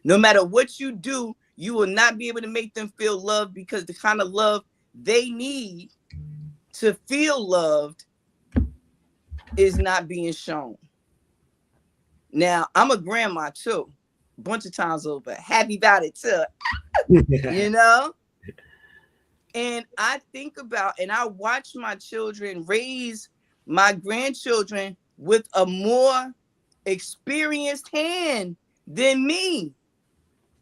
No matter what you do, you will not be able to make them feel loved because the kind of love they need to feel loved is not being shown. Now, I'm a grandma too, a bunch of times over. Happy about it too, you know? And I think about and I watch my children raise my grandchildren with a more experienced hand than me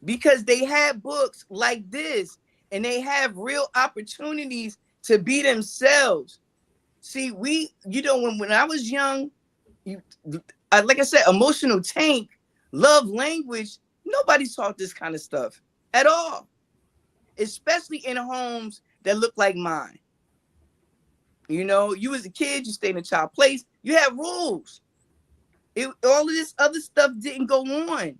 because they have books like this and they have real opportunities to be themselves. See, when I was young, like I said, emotional tank, love language, nobody taught this kind of stuff at all, especially in homes that look like mine. You know, you as a kid, you stay in a child place, you have rules. All of this other stuff didn't go on.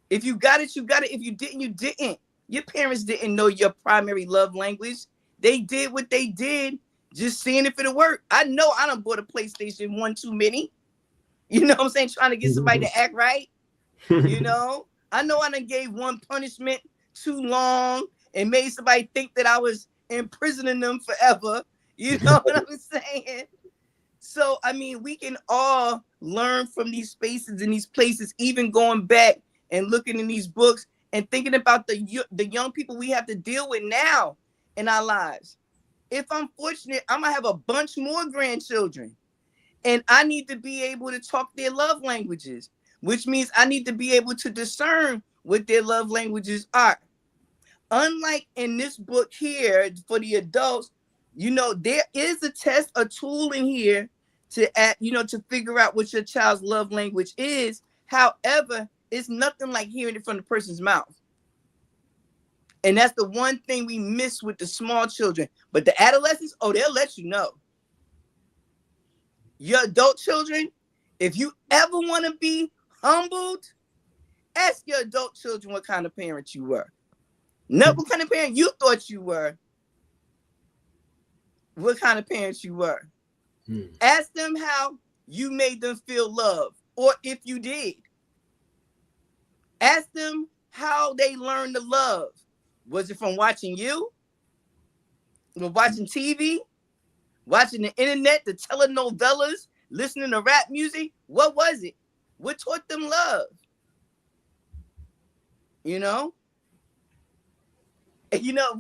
If you got it, you got it. If you didn't, you didn't. Your parents didn't know your primary love language. They did what they did, just seeing if it'll work. I know I done bought a PlayStation one too many. You know what I'm saying? Trying to get somebody to act right. You know? I know I done gave one punishment too long and made somebody think that I was imprisoning them forever. You know what I'm saying? So, I mean, we can all learn from these spaces and these places, even going back and looking in these books and thinking about the young people we have to deal with now in our lives. If I'm fortunate, I'm going to have a bunch more grandchildren. And I need to be able to talk their love languages, which means I need to be able to discern what their love languages are. Unlike in this book here for the adults, you know, there is a test, a tool in here to add, you know, to figure out what your child's love language is. However, it's nothing like hearing it from the person's mouth. And that's the one thing we miss with the small children. But the adolescents, oh, they'll let you know. Your adult children, if you ever want to be humbled, ask your adult children what kind of parent you were. Not what kind of parent you thought you were. What kind of parents you were. Ask them how you made them feel loved, or if you did. Ask them how they learned to love. Was it from watching you? Or watching TV? Watching the internet, the telenovelas, listening to rap music? What was it? What taught them love? You know? And you know,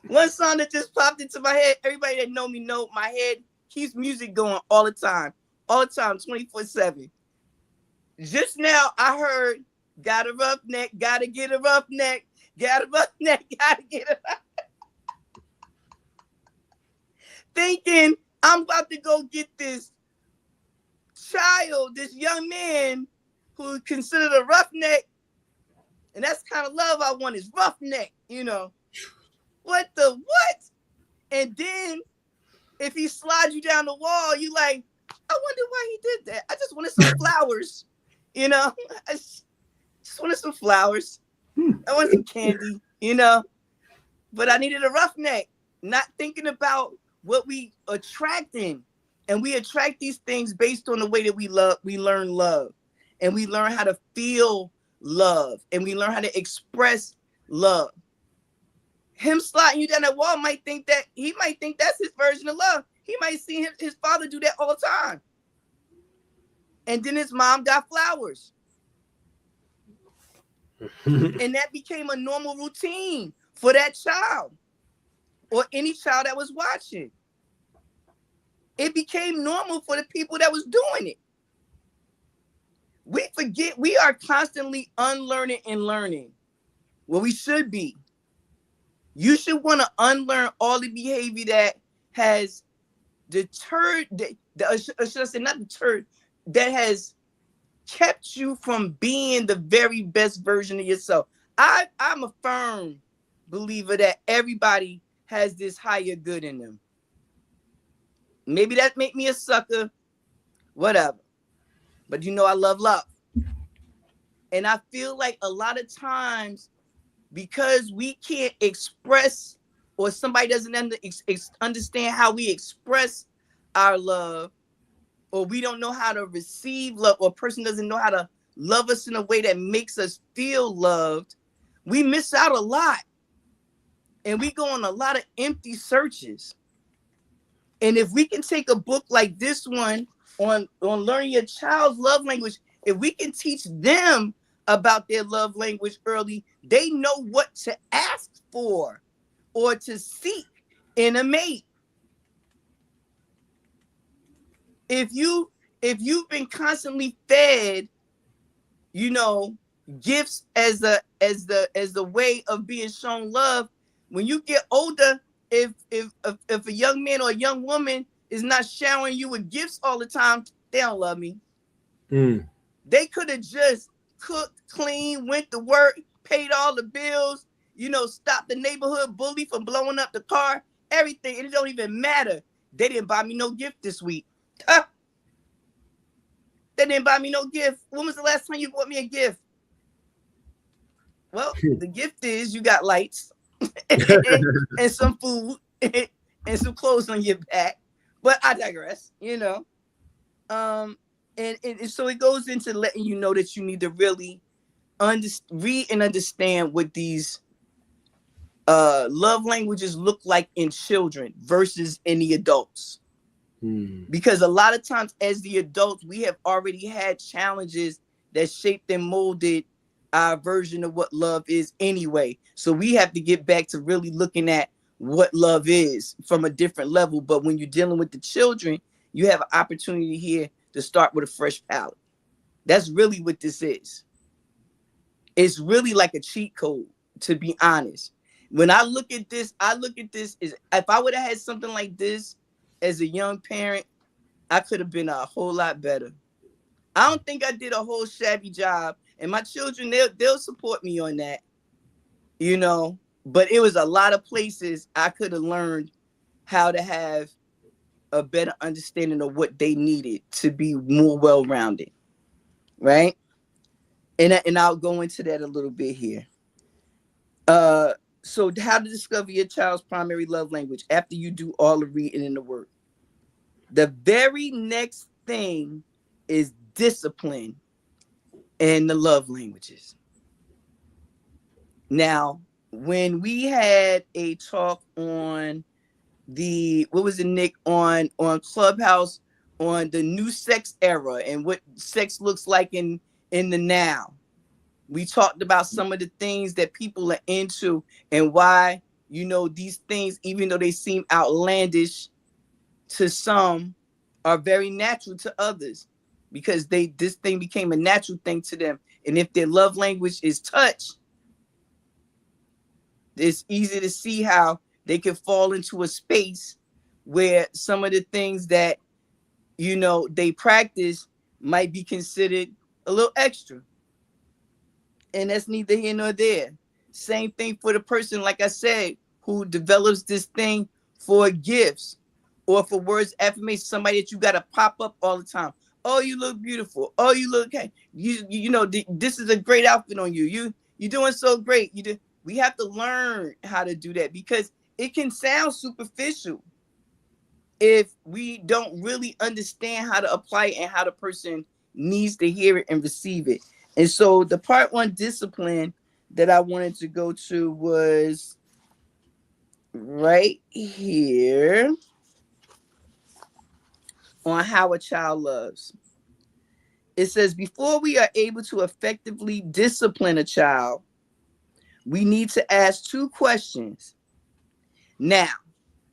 one song that just popped into my head, everybody that know me know my head keeps music going all the time, 24/7. Just now, I heard, got a rough neck, gotta get a rough neck, got a rough neck, gotta get a rough neck. Thinking I'm about to go get this child, this young man who is considered a roughneck, and that's the kind of love I want is roughneck, you know. What the what? And then if he slides you down the wall, you like, I wonder why he did that. I just wanted some flowers, you know. I just wanted some flowers. I wanted some candy, you know. But I needed a roughneck, not thinking about what we attracting. And we attract these things based on the way that we learn love. And we learn how to feel love. And we learn how to express love. Him sliding you down that wall might think that's his version of love. He might see his father do that all the time. And then his mom got flowers. And that became a normal routine for that child or any child that was watching. It became normal for the people that was doing it. We forget we are constantly unlearning and learning. Well, we should be. You should want to unlearn all the behavior that has deterred, should I say not deterred, that has kept you from being the very best version of yourself. I'm a firm believer that everybody has this higher good in them. Maybe that make me a sucker, whatever. But you know I love love. And I feel like a lot of times, because we can't express, or somebody doesn't understand how we express our love, or we don't know how to receive love, or a person doesn't know how to love us in a way that makes us feel loved, we miss out a lot. And we go on a lot of empty searches. And if we can take a book like this one on learning your child's love language, if we can teach them about their love language early, they know what to ask for or to seek in a mate. If you've been constantly fed, you know, gifts as the way of being shown love, when you get older, if a young man or a young woman is not showering you with gifts all the time, they don't love me. They could have just cooked, cleaned, went to work, paid all the bills, you know, stopped the neighborhood bully from blowing up the car, everything. And it don't even matter. They didn't buy me no gift this week. They didn't buy me no gift. When was the last time you bought me a gift? Well, the gift is you got lights and some food and some clothes on your back. But I digress, you know. And so it goes into letting you know that you need to really read and understand what these love languages look like in children versus in the adults. Because a lot of times as the adults, we have already had challenges that shaped and molded our version of what love is anyway. So we have to get back to really looking at what love is from a different level. But when you're dealing with the children, you have an opportunity here to start with a fresh palette. That's really what this is. It's really like a cheat code, to be honest. When I look at this as if I would have had something like this as a young parent, I could have been a whole lot better. I don't think I did a whole shabby job, and my children, they'll support me on that, you know. But it was a lot of places I could have learned how to have a better understanding of what they needed to be more well-rounded, right? And I'll go into that a little bit here. So how to discover your child's primary love language after you do all the reading in the work. The very next thing is discipline and the love languages. Now, when we had a talk on Nick, on Clubhouse, on the new sex era and what sex looks like in the now, we talked about some of the things that people are into and why, these things, even though they seem outlandish to some, are very natural to others, because this thing became a natural thing to them. And if their love language is touch, it's easy to see how they could fall into a space where some of the things that they practice might be considered a little extra. And that's neither here nor there. Same thing for the person, like I said, who develops this thing for gifts or for words of affirmation. Somebody that you got to pop up all the time. Oh, you look beautiful. Oh, you look okay. This is a great outfit on you. You're doing so great. We have to learn how to do that, because it can sound superficial if we don't really understand how to apply it and how the person needs to hear it and receive it. And so the part one discipline that I wanted to go to was right here on how a child loves. It says, before we are able to effectively discipline a child, we need to ask two questions. Now,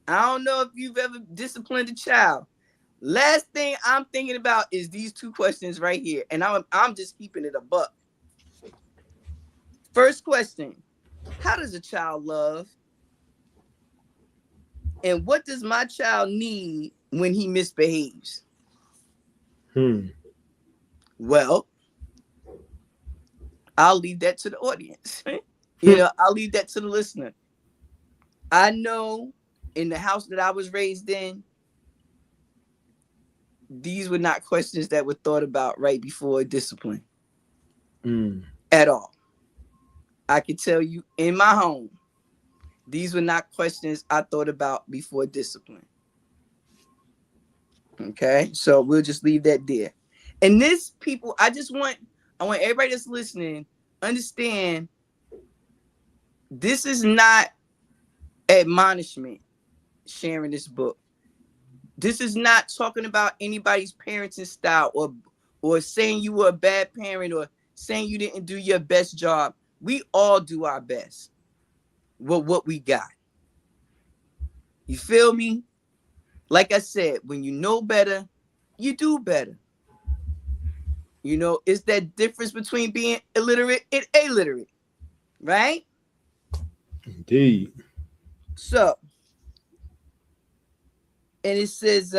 I don't know if you've ever disciplined a child. Last thing I'm thinking about is these two questions right here. And I'm just keeping it a buck. First question, how does a child love? And what does my child need when he misbehaves? Well, I'll leave that to the audience. I'll leave that to the listener. I know in the house that I was raised in, these were not questions that were thought about right before discipline at all. I can tell you, in my home, these were not questions I thought about before discipline. Okay, so we'll just leave that there. And this, people, I want everybody that's listening understand, this is not admonishment sharing this book. This is not talking about anybody's parenting style or saying you were a bad parent or saying you didn't do your best job. We all do our best with what we got. You feel me? Like I said, when you know better, you do better. It's that difference between being illiterate and illiterate, right? Indeed. So, and it says,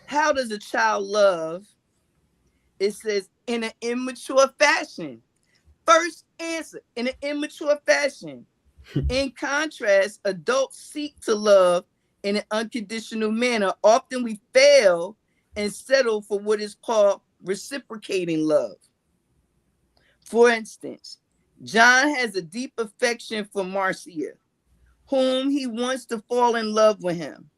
how does a child love? It says, in an immature fashion. First answer, in an immature fashion. In contrast, adults seek to love in an unconditional manner. Often we fail and settle for what is called reciprocating love. For instance, John has a deep affection for Marcia, whom he wants to fall in love with him.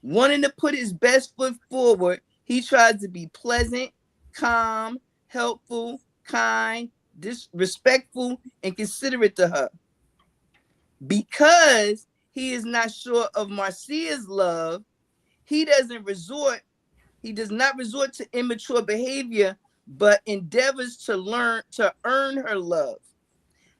Wanting to put his best foot forward, he tries to be pleasant, calm, helpful, kind, respectful, and considerate to her. Because he is not sure of Marcia's love, he does not resort to immature behavior, but endeavors to earn her love.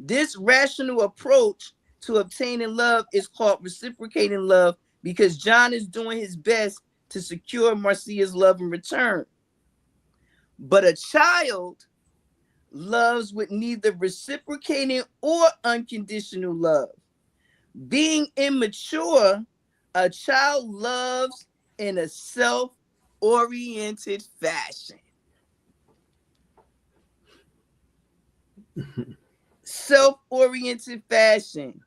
This rational approach to obtaining love is called reciprocating love, because John is doing his best to secure Marcia's love in return. But a child loves with neither reciprocating or unconditional love. Being immature, a child loves in a self-oriented fashion. Self-oriented fashion.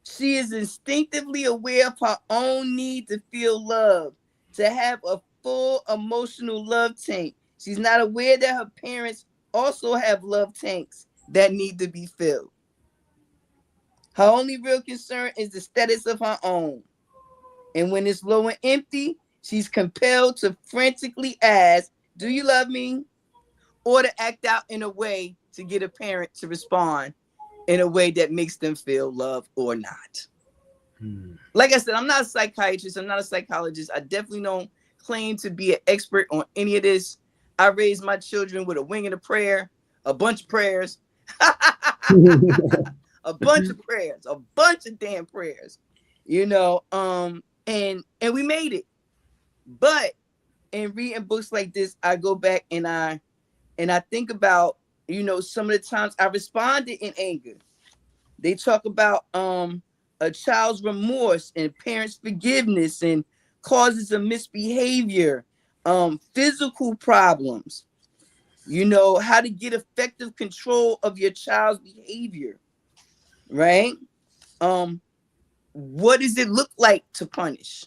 She is instinctively aware of her own need to feel love, to have a full emotional love tank. She's not aware that her parents also have love tanks that need to be filled. Her only real concern is the status of her own. And when it's low and empty, she's compelled to frantically ask, "Do you love me?" or to act out in a way to get a parent to respond in a way that makes them feel love or not. Like I said, I'm not a psychiatrist. I'm not a psychologist. I definitely don't claim to be an expert on any of this. I raised my children with a wing and a prayer, a bunch of prayers, a bunch of prayers, a bunch of damn prayers, and we made it. But in reading books like this, I go back and I think about, some of the times I responded in anger. They talk about a child's remorse and parents' forgiveness and causes of misbehavior, physical problems, how to get effective control of your child's behavior, right? What does it look like to punish?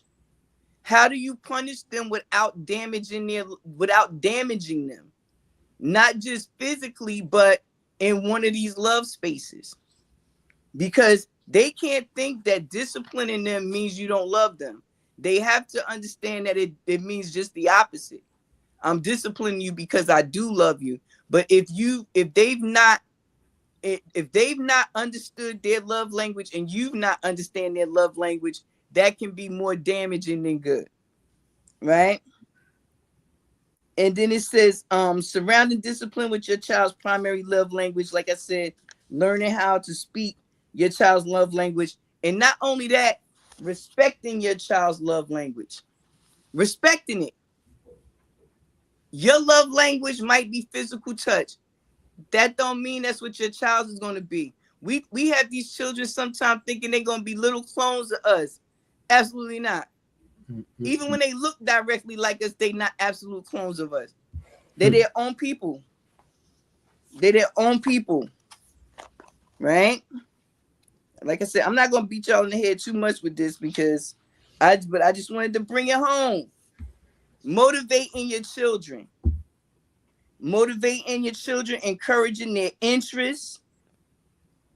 How do you punish them without damaging them? Not just physically, but in one of these love spaces. Because they can't think that disciplining them means you don't love them. They have to understand that it means just the opposite. I'm disciplining you because I do love you. But if they've not understood their love language and you've not understand their love language, that can be more damaging than good. Right? And then it says, surrounding discipline with your child's primary love language. Like I said, learning how to speak your child's love language. And not only that, respecting your child's love language. Respecting it. Your love language might be physical touch. That don't mean that's what your child is going to be. We have these children sometimes thinking they're going to be little clones of us. Absolutely not. Even when they look directly like us, they're not absolute clones of us. They're their own people. They're their own people. Right? Like I said, I'm not going to beat y'all in the head too much with this because I just wanted to bring it home. Motivating your children. Motivating your children, encouraging their interests,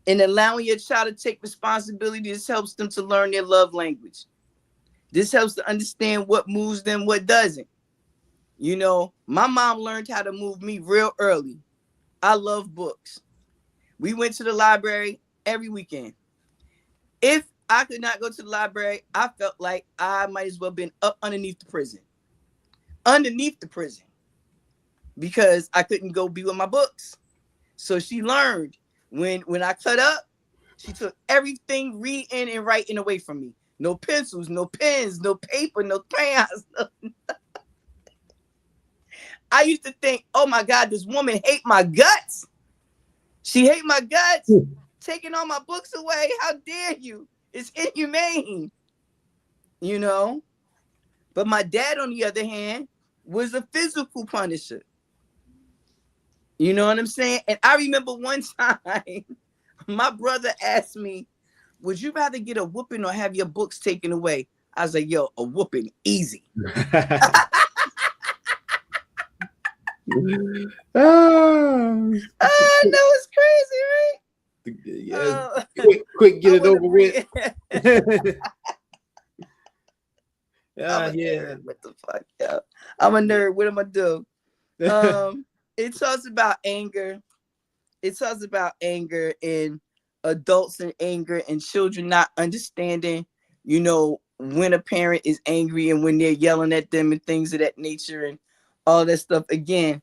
and allowing your child to take responsibility. This helps them to learn their love language. This helps to understand what moves them, what doesn't. My mom learned how to move me real early. I love books. We went to the library every weekend. If I could not go to the library, I felt like I might as well have been up underneath the prison. Because I couldn't go be with my books. So she learned when I cut up, she took everything reading and writing away from me. No pencils, no pens, no paper, no crayons. I used to think, oh my God, this woman hate my guts. She hate my guts. Taking all my books away. How dare you? It's inhumane. But my dad, on the other hand, was a physical punisher. You know what I'm saying? And I remember one time my brother asked me, would you rather get a whooping or have your books taken away? I was like, yo, a whooping, easy. Oh, no, it's crazy, right? Yeah, quick, get it over with. Yeah. What the fuck, yo? I'm a nerd. What am I do? It talks about anger. And adults in anger and children not understanding, when a parent is angry and when they're yelling at them and things of that nature and all that stuff. Again,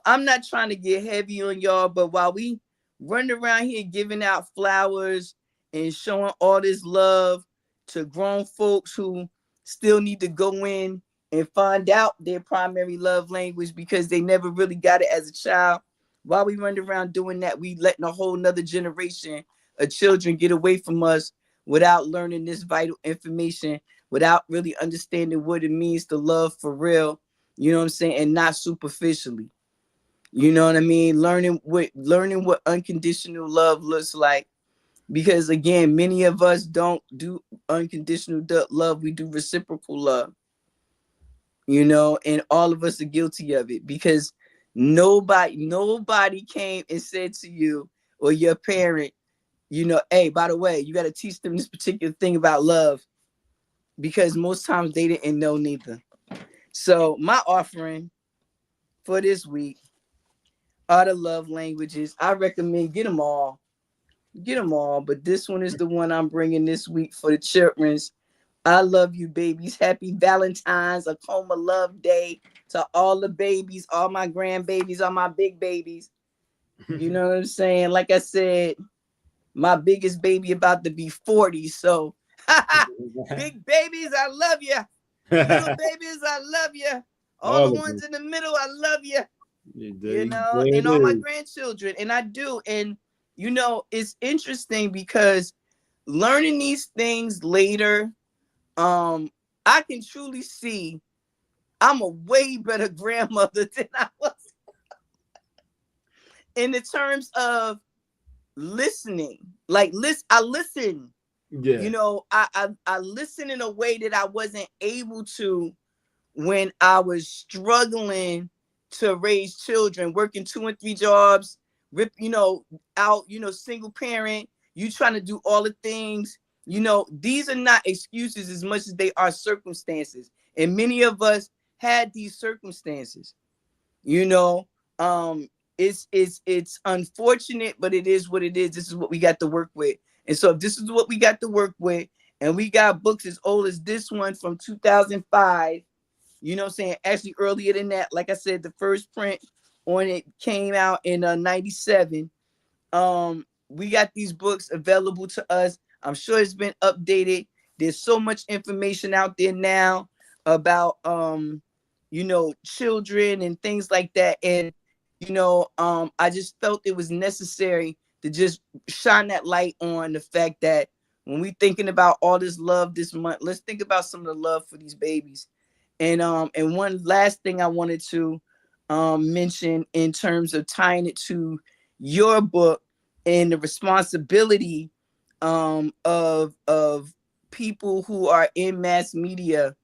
I'm not trying to get heavy on y'all, but while we run around here giving out flowers and showing all this love to grown folks who still need to go in and find out their primary love language because they never really got it as a child. While we run around doing that, we letting a whole nother generation of children get away from us without learning this vital information, without really understanding what it means to love for real, you know what I'm saying, and not superficially. You know what I mean? Learning what unconditional love looks like. Because again, many of us don't do unconditional love. We do reciprocal love. And all of us are guilty of it because nobody came and said to you or your parent, hey, by the way, you got to teach them this particular thing about love, because most times they didn't know neither. So my offering for this week are the love languages. I recommend get them all, but this one is the one I'm bringing this week for the children's. I love you, babies. Happy Valentine's, Akoma Love Day to all the babies, all my grandbabies, all my big babies. You know what I'm saying? Like I said, my biggest baby about to be 40. So, big babies, I love you. Little babies, I love you. All the ones in the middle, I love you. And all my grandchildren. And I do. And, it's interesting because learning these things later, I can truly see I'm a way better grandmother than I was in the terms of listening. Like, I listen. Yeah. I listen in a way that I wasn't able to when I was struggling to raise children, working 2 and 3 jobs, out, single parent, you trying to do all the things. These are not excuses as much as they are circumstances. And many of us had these circumstances. It's unfortunate, but it is what it is. This is what we got to work with. And so if this is what we got to work with, and we got books as old as this one from 2005, you know what I'm saying? Actually earlier than that, like I said, the first print on it came out in 97. We got these books available to us. I'm sure it's been updated. There's so much information out there now about children and things like that. And I just felt it was necessary to just shine that light on the fact that when we thinking about all this love this month, let's think about some of the love for these babies. And one last thing I wanted to mention in terms of tying it to your book and the responsibility of people who are in mass media.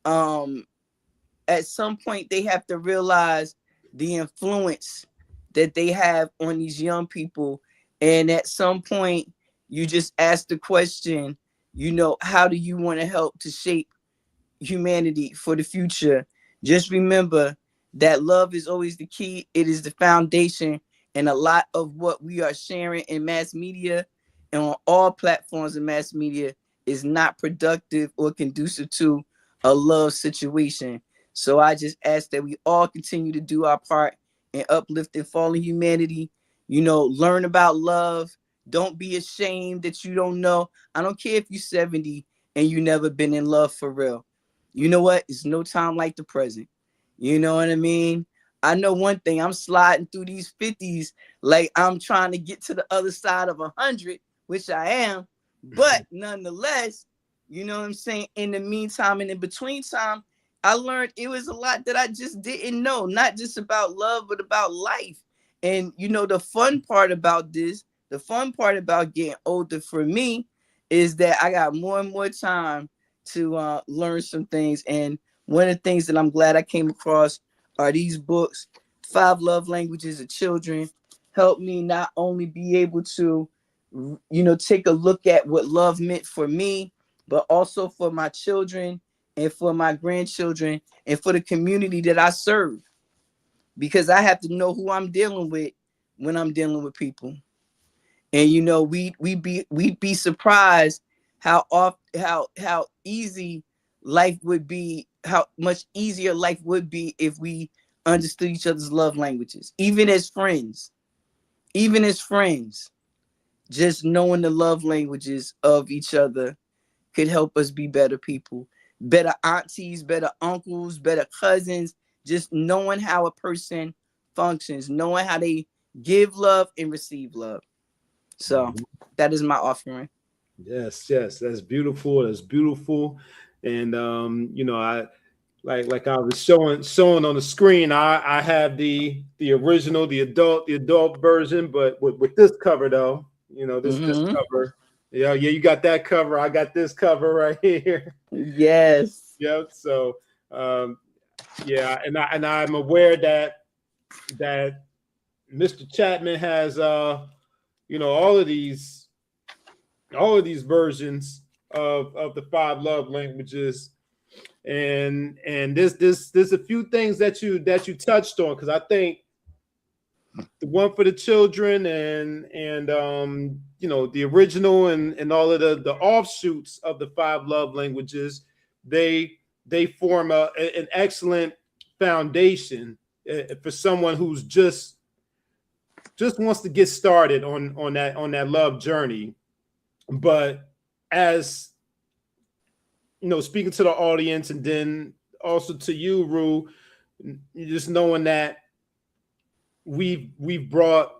At some point they have to realize the influence that they have on these young people, and at some point you just ask the question, how do you want to help to shape humanity for the future? Just remember that love is always the key. It is the foundation. And a lot of what we are sharing in mass media and on all platforms of mass media is not productive or conducive to a love situation. So I just ask that we all continue to do our part in uplifting fallen humanity. Learn about love. Don't be ashamed that you don't know. I don't care if you're 70 and you never been in love for real. You know what? It's no time like the present. You know what I mean? I know one thing. I'm sliding through these 50s like I'm trying to get to the other side of 100, which I am. But nonetheless, you know what I'm saying? In the meantime and in between time, I learned it was a lot that I just didn't know, not just about love, but about life. And, the fun part about this, the fun part about getting older for me is that I got more and more time to learn some things. And one of the things that I'm glad I came across are these books, 5 Love Languages of Children. Help me not only be able to, take a look at what love meant for me, but also for my children and for my grandchildren and for the community that I serve. Because I have to know who I'm dealing with when I'm dealing with people. And you know, we'd be surprised how off how easy life would be, how much easier life would be if we understood each other's love languages, even as friends. Even as friends, just knowing the love languages of each other could help us be better people, better aunties, better uncles, better cousins. Just knowing how a person functions, knowing how they give love and receive love. So that is my offering. Yes, yes, that's beautiful. That's beautiful. And you know, I like I was showing on the screen. I have the original, the adult version, but with this cover though, you know, this Mm-hmm. cover. Yeah, yeah, you got that cover. I got this cover right here. Yes. Yep. So um, yeah, and I'm aware that Mr. Chapman has you know, all of these versions of the five love languages, and there's a few things that you touched on, because I think the one for the children and you know, the original and all of the offshoots of the five love languages, they they form an excellent foundation for someone who's just wants to get started on that love journey. But as you know, speaking to the audience and then also to you, Rue, just knowing that we've brought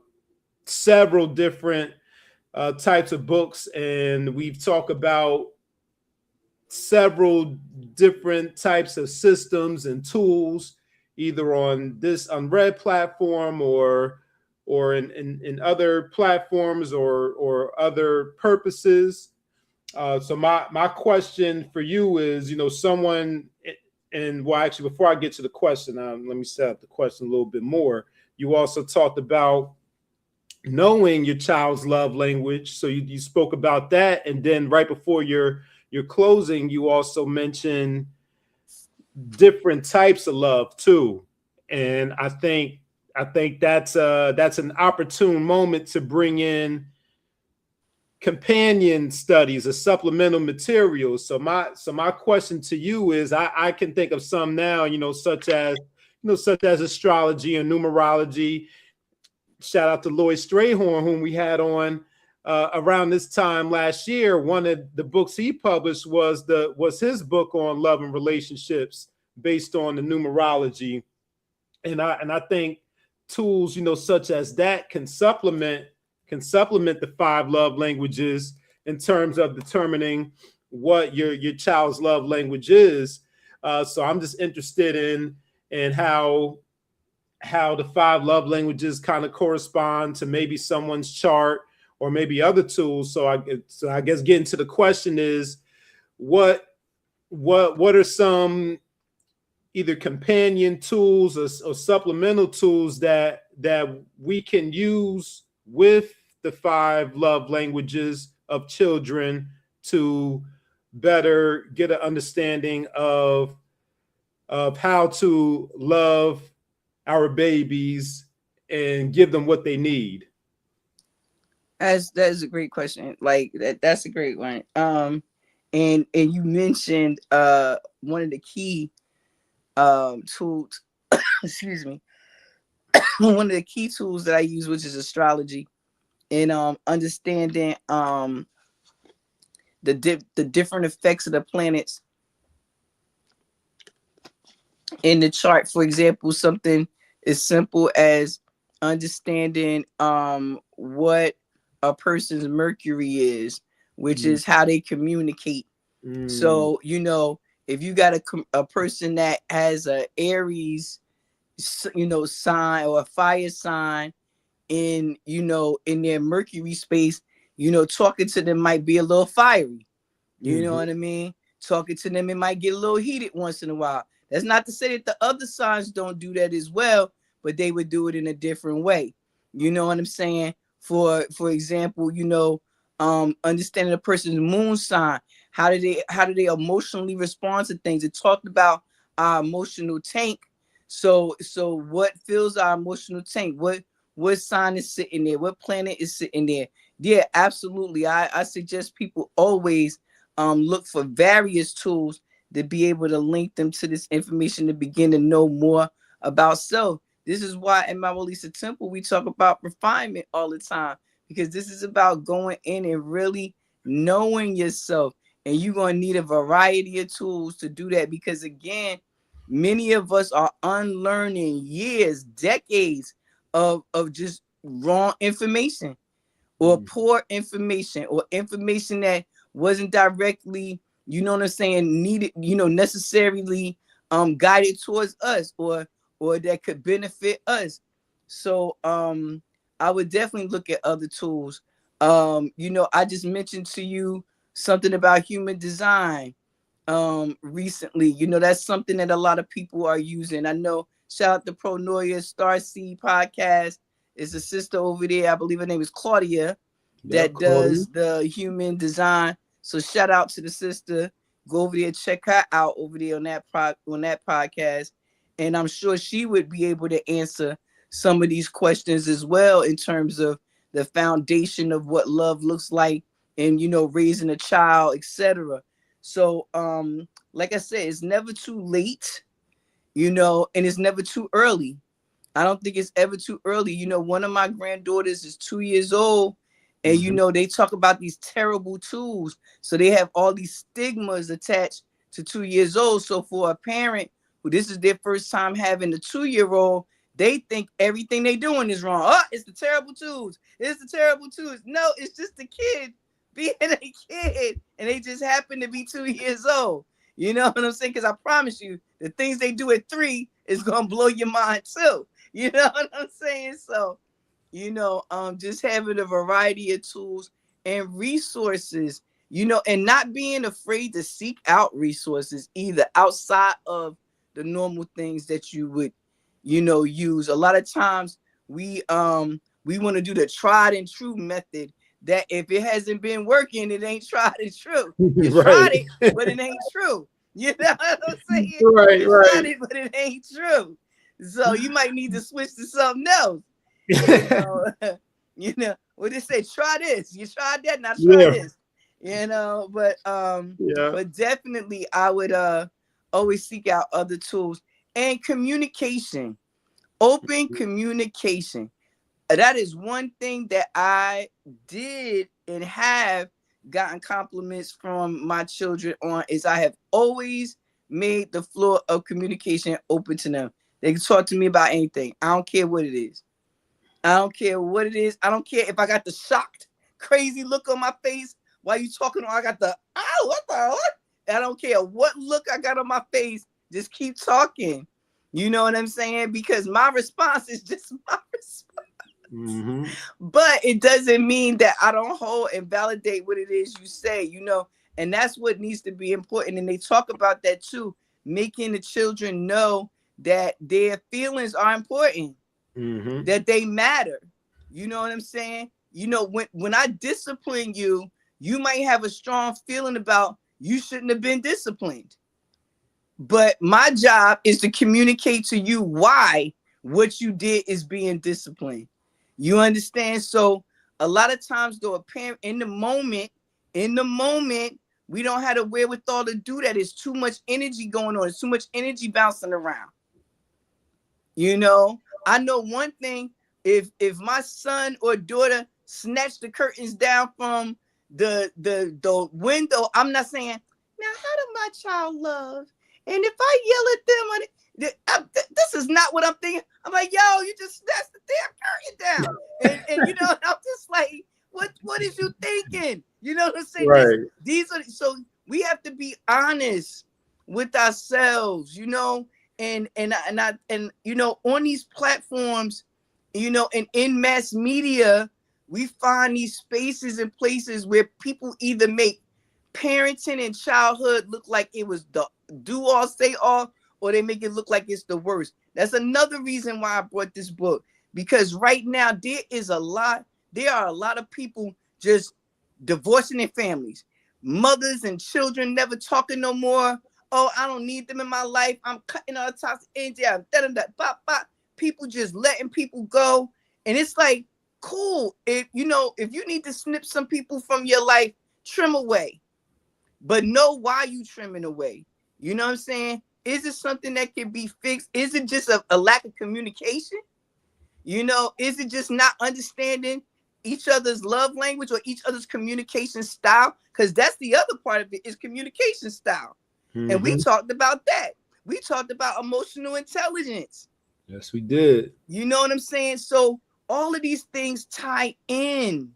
several different types of books, and we've talked about several different types of systems and tools, either on this UnRead platform or in other platforms or other purposes. So my question for you is, you know, someone, and well, actually, before I get to the question, let me set up the question a little bit more. You also talked about knowing your child's love language. So you spoke about that. And then right before your closing, you also mentioned different types of love too. And I think that's an opportune moment to bring in companion studies or supplemental materials. So my question to you is, I can think of some now, you know, such as astrology and numerology. Shout out to Lloyd Strayhorn, whom we had on around this time last year. One of the books he published was his book on love and relationships based on the numerology. And I think tools, you know, such as that can supplement the five love languages in terms of determining what your child's love language is. So I'm just interested in how the five love languages kind of correspond to maybe someone's chart or maybe other tools. So I guess getting to the question is, what what are some either companion tools or supplemental tools that we can use with the five love languages of children to better get an understanding of how to love our babies and give them what they need? That is a great question. Like that's a great one. And you mentioned one of the key tools excuse me, one of the key tools that I use, which is astrology, and understanding the different effects of the planets in the chart. For example, something as simple as understanding what a person's Mercury is, which is how they communicate. So, you know, if you got a person that has a Aries, you know, sign, or a fire sign in, you know, in their Mercury space, you know, talking to them might be a little fiery. You know what I mean? Talking to them, it might get a little heated once in a while. That's not to say that the other signs don't do that as well, but they would do it in a different way. You know what I'm saying? For example, you know, understanding a person's moon sign. How do they emotionally respond to things? It talked about our emotional tank. So what fills our emotional tank? What sign is sitting there? What planet is sitting there? Yeah, absolutely. I suggest people always look for various tools to be able to link them to this information to begin to know more about self. This is why in MaWu Lisa Temple we talk about refinement all the time, because this is about going in and really knowing yourself. And you're going to need a variety of tools to do that, because again, many of us are unlearning years, decades of just wrong information, or poor information, or information that wasn't directly, you know what I'm saying, needed, necessarily guided towards us, or that could benefit us. So I would definitely look at other tools. I just mentioned to you something about human design recently. That's something that a lot of people are using. I know, shout out to Pronoia Starseed podcast. Is a sister over there, I believe her name is Claudia, Yep, that does the human design. So shout out to the sister. Go over there, check her out over there on that podcast, and I'm sure she would be able to answer some of these questions as well, in terms of the foundation of what love looks like, and raising a child, etc. So like I said, it's never too late, and it's never too early. I don't think it's ever too early. One of my granddaughters is 2 years old, and they talk about these terrible tools. So they have all these stigmas attached to 2 years old. So for a parent who this is their first time having a 2-year-old, they think everything they doing is wrong. Oh, it's the terrible tools. It's the terrible tools. No, it's just the kid being a kid, and they just happen to be 2 years old. You know what I'm saying? Because I promise you, the things they do at 3 is gonna blow your mind too. You know what I'm saying? So, just having a variety of tools and resources, and not being afraid to seek out resources either outside of the normal things that you would, use. A lot of times we want to do the tried and true method, that if it hasn't been working, it ain't tried and true. You right, tried it, but it ain't true. You know what I'm saying? right, You tried right. it, but it ain't true. So you might need to switch to something else. You know, what they say, try this. You tried that, now try Yeah, this. But yeah. but definitely I would always seek out other tools, and communication, open communication. That is one thing that I did and have gotten compliments from my children on, is I have always made the floor of communication open to them. They can talk to me about anything. I don't care what it is. I don't care what it is. I don't care if I got the shocked, crazy look on my face while you talking, or I got the, oh, what the what? I don't care what look I got on my face. Just keep talking. You know what I'm saying? Because my response is just my response. But it doesn't mean that I don't hold and validate what it is you say, and that's what needs to be important. And they talk about that too, making the children know that their feelings are important, that they matter. You know what I'm saying? When I discipline you, you might have a strong feeling about you shouldn't have been disciplined. But my job is to communicate to you why what you did is being disciplined. You understand? So a lot of times, though, a parent in the moment, we don't have the wherewithal to do that. It's too much energy going on. It's too much energy bouncing around. I know one thing. If my son or daughter snatch the curtains down from the window, I'm not saying, now how do my child love? And if I yell at them on it, this is not what I'm thinking. I'm like, yo, you just snatched the damn curtain down. And I'm just like, what is you thinking? You know what I'm saying? Right. These are, so we have to be honest with ourselves, and on these platforms, and in mass media, we find these spaces and places where people either make parenting and childhood look like it was the do all say all, or they make it look like it's the worst. That's another reason why I brought this book, because right now there are a lot of people just divorcing their families, mothers and children never talking no more. Oh, I don't need them in my life. I'm cutting all the toxic energy out. People just letting people go. And it's like, cool. If you need to snip some people from your life, trim away. But know why you trimming away. You know what I'm saying? Is it something that can be fixed? Is it just a lack of communication? Is it just not understanding each other's love language or each other's communication style? Because that's the other part of it, is communication style. And we talked about that. We talked about emotional intelligence. Yes, we did. You know what I'm saying? So all of these things tie in.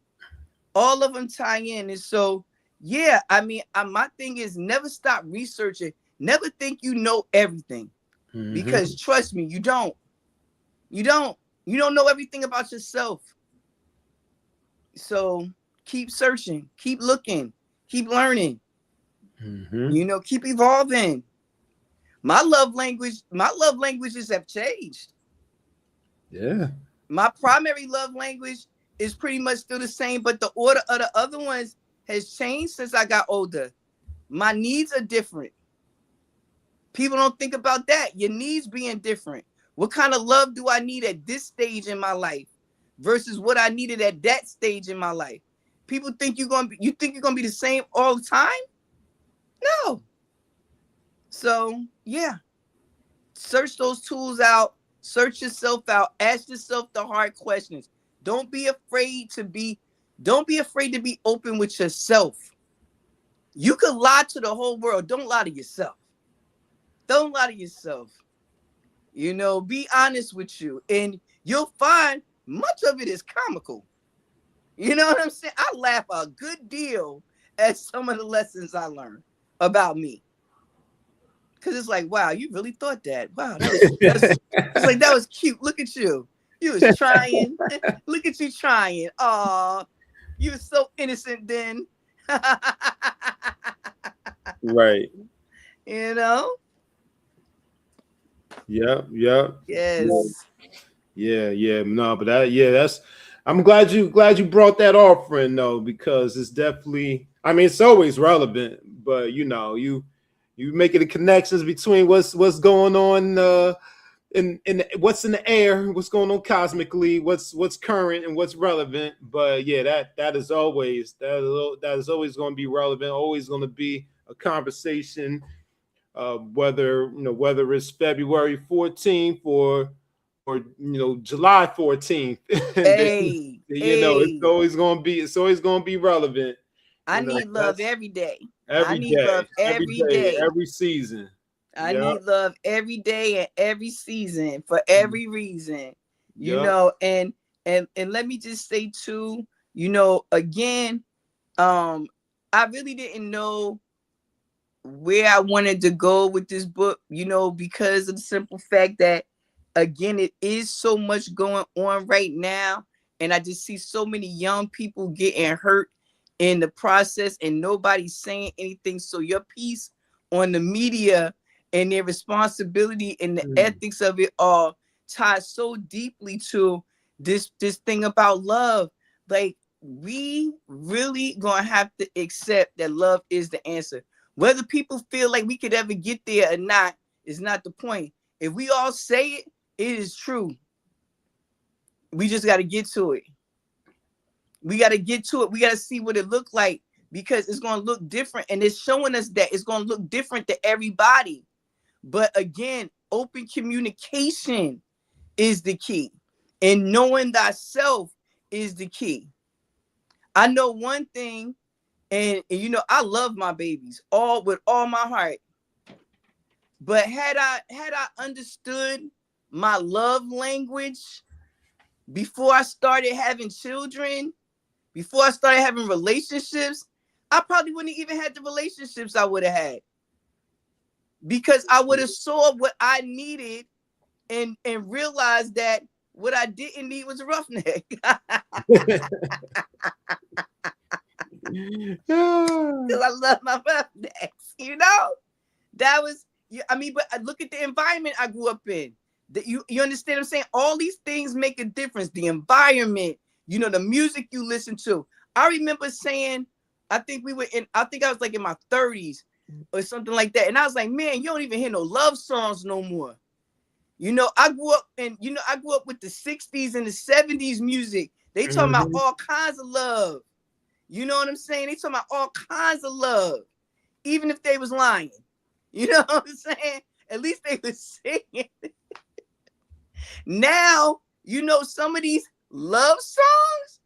All of them tie in. And so, yeah, I mean, my thing is never stop researching. Never think you know everything. Because trust me, you don't. You don't know everything about yourself. So keep searching, keep looking, keep learning. Keep evolving. My love languages have changed. Yeah. My primary love language is pretty much still the same, but the order of the other ones has changed since I got older. My needs are different. People don't think about that. Your needs being different. What kind of love do I need at this stage in my life versus what I needed at that stage in my life? People think you're gonna be the same all the time? No. So yeah, search those tools out, search yourself out, ask yourself the hard questions. Don't be afraid to be open with yourself. You could lie to the whole world. Don't lie to yourself. Don't lie to yourself. Be honest with you, and you'll find much of it is comical. You know what I'm saying? I laugh a good deal at some of the lessons I learned about me. Because it's like, wow, you really thought that. Wow, that was cute. Look at you. You was trying. Look at you trying. Aw, you were so innocent then. Right. Yep. Yes. Yeah. No, but that's. I'm glad you brought that offering though, because it's definitely. I mean, it's always relevant, but you making the connections between what's going on in what's in the air, what's going on cosmically, what's current and what's relevant. But yeah, that is always going to be relevant. Always going to be a conversation. Whether it's February 14th or July 14th. Hey, it's always going to be relevant. I need love every day. Every day, every season. I need love every day and every season for every reason. And let me just say too, again, I really didn't know where I wanted to go with this book, because of the simple fact that, again, it is so much going on right now. And I just see so many young people getting hurt in the process and nobody's saying anything. So your piece on the media and their responsibility and the ethics of it all ties so deeply to this thing about love. Like, we really gonna have to accept that love is the answer. Whether people feel like we could ever get there or not is not the point. If we all say it, it is true. We just got to get to it. We got to get to it. We got to see what it looked like, because it's going to look different. And it's showing us that it's going to look different to everybody. But again, open communication is the key. And knowing thyself is the key. I know one thing, and I love my babies with all my heart. But had I understood my love language before I started having children, before I started having relationships, I probably wouldn't even had the relationships I would have had, because I would have saw what I needed and realized that what I didn't need was a roughneck. Because I love my roughnecks, that was, but look at the environment I grew up in. You understand what I'm saying? All these things make a difference. The environment, the music you listen to. I remember saying, I think I was like in my 30s or something like that. And I was like, man, you don't even hear no love songs no more. I grew up with the 60s and the 70s music They talking about all kinds of love. You know what I'm saying? They talking about all kinds of love, even if they was lying. You know what I'm saying? At least they was saying. Now, you know, some of these love songs,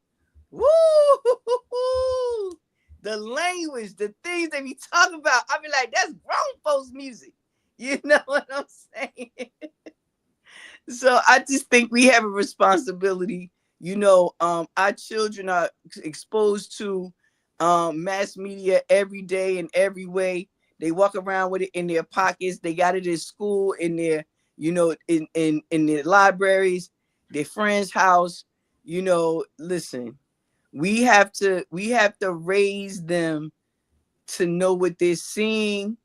woo, the language, the things they be talking about, I be like, that's grown folks music. You know what I'm saying? So I just think we have a responsibility. You know, our children are exposed to mass media every day in every way. They walk around with it in their pockets. They got it in school, in their, you know, in their libraries, their friend's house. You know, listen, we have to raise them to know what they're seeing.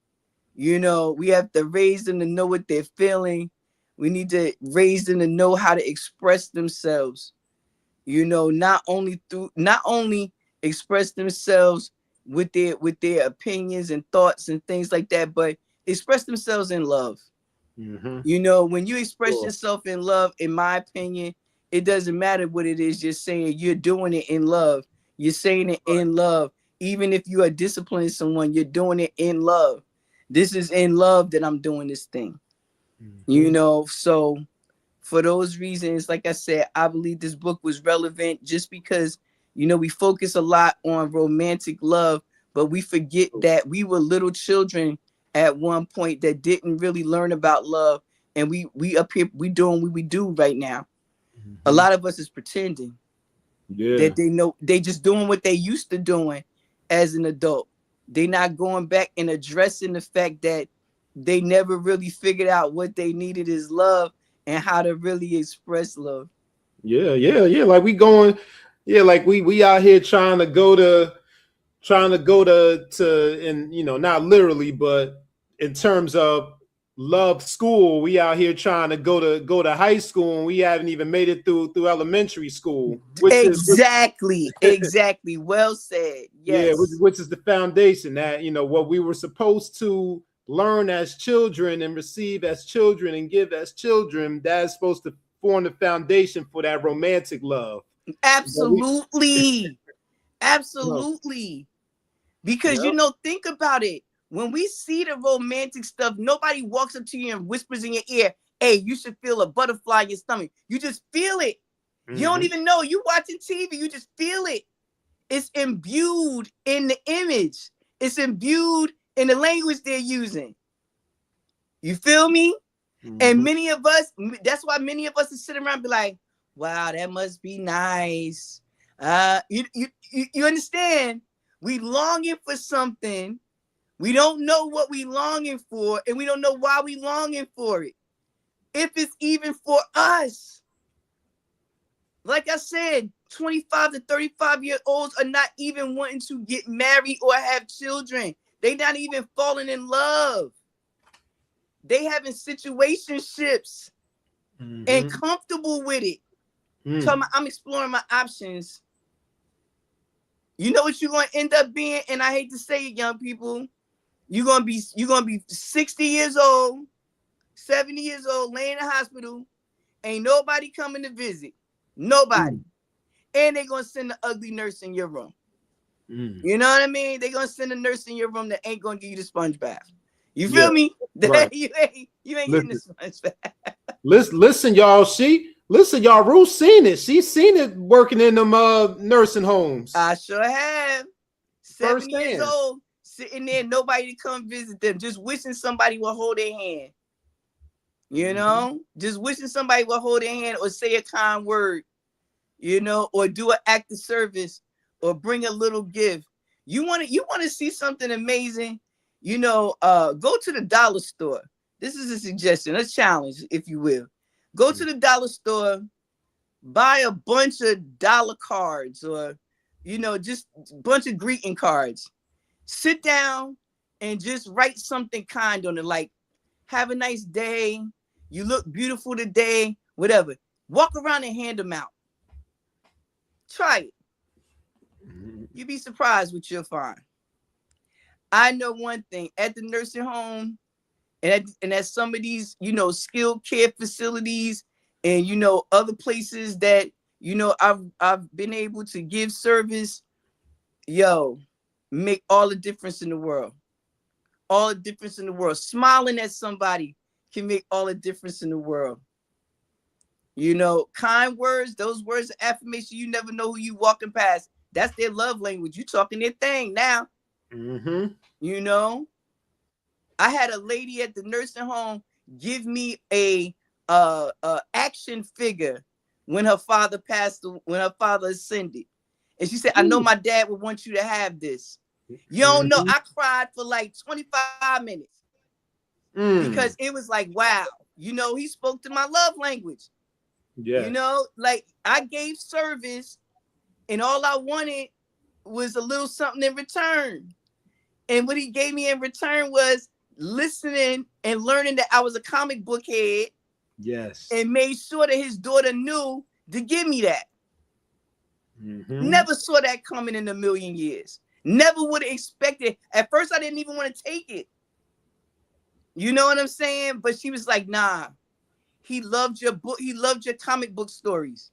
You know, we have to raise them to know what they're feeling. We need to raise them to know how to express themselves. You know, not only express themselves with their opinions and thoughts and things like that, but express themselves in love. You know, when you express yourself in love, in my opinion, it doesn't matter what it is you're saying. You're doing it in love. You're saying it in love. Even if you are disciplining someone, you're doing it in love. This is in love that I'm doing this thing. You know, so for those reasons, like I said, I believe this book was relevant just because, you know, we focus a lot on romantic love, but we forget that we were little children at one point that didn't really learn about love. And we up here, we doing what we do right now. A lot of us is pretending that they know, they just doing what they used to doing as an adult. They not going back and addressing the fact that they never really figured out what they needed is love and how to really express love. Yeah. Like we going, like we out here trying to go to, and you know, not literally, but in terms of love school, we out here trying to go to high school, and we haven't even made it through elementary school, Exactly. Well said. Yes. which is the foundation that, you know, what we were supposed to learn as children and receive as children and give as children, that's supposed to form the foundation for that romantic love. Absolutely. Absolutely. Because, you know, think about it. When we see the romantic stuff, nobody walks up to you and whispers in your ear, hey, you should feel a butterfly in your stomach. You just feel it. You don't even know. You watching TV, you just feel it. It's imbued in the image. It's imbued in the language they're using. You feel me? And many of us, that's why many of us are sitting around and be like, wow, that must be nice. You understand? We longing for something. We don't know what we longing for, and we don't know why we longing for it. If it's even for us. Like I said, 25 to 35-year-olds are not even wanting to get married or have children. They're not even falling in love. They having situationships and comfortable with it. I'm exploring my options. You know what you're gonna end up being, and I hate to say it, young people. You're gonna be 60 years old, 70 years old, laying in the hospital, ain't nobody coming to visit. Nobody. And they're gonna send the ugly nurse in your room. You know what I mean? They're gonna send a nurse in your room that ain't gonna give you the sponge bath. You feel me? Right. you ain't getting the sponge bath. Listen, y'all. Listen, y'all. Ruth seen it. She's seen it working in them nursing homes. I sure have. 70 years old, sitting there, nobody to come visit them, just wishing somebody would hold their hand. You know, just wishing somebody would hold their hand or say a kind word, you know, or do an act of service or bring a little gift. You want to see something amazing, you know, go to the dollar store. This is a suggestion, a challenge, if you will. Go to the dollar store, buy a bunch of dollar cards or, you know, just a bunch of greeting cards. Sit down and just write something kind on it, like, have a nice day. You look beautiful today, whatever. Walk around and hand them out. Try it. You'd be surprised what you'll find. I know one thing, at the nursing home and at some of these, you know, skilled care facilities and, you know, other places that, You know, I've been able to give service, make all the difference in the world. All the difference in the world. Smiling at somebody can make all the difference in the world. You know, kind words, those words of affirmation, you never know who you walking past. That's their love language. You talking their thing now. Mm-hmm. You know, I had a lady at the nursing home give me a action figure when her father ascended. And she said, I know my dad would want you to have this. You don't know. I cried for like 25 minutes because it was like, wow, you know, he spoke to my love language. Yeah. You know, like I gave service and all I wanted was a little something in return. And what he gave me in return was listening and learning that I was a comic book head. Yes. And made sure that his daughter knew to give me that. Mm-hmm. Never saw that coming in a million years. Never would have expected. At first, I didn't even want to take it. You know what I'm saying? But she was like, nah, he loved your book. He loved your comic book stories.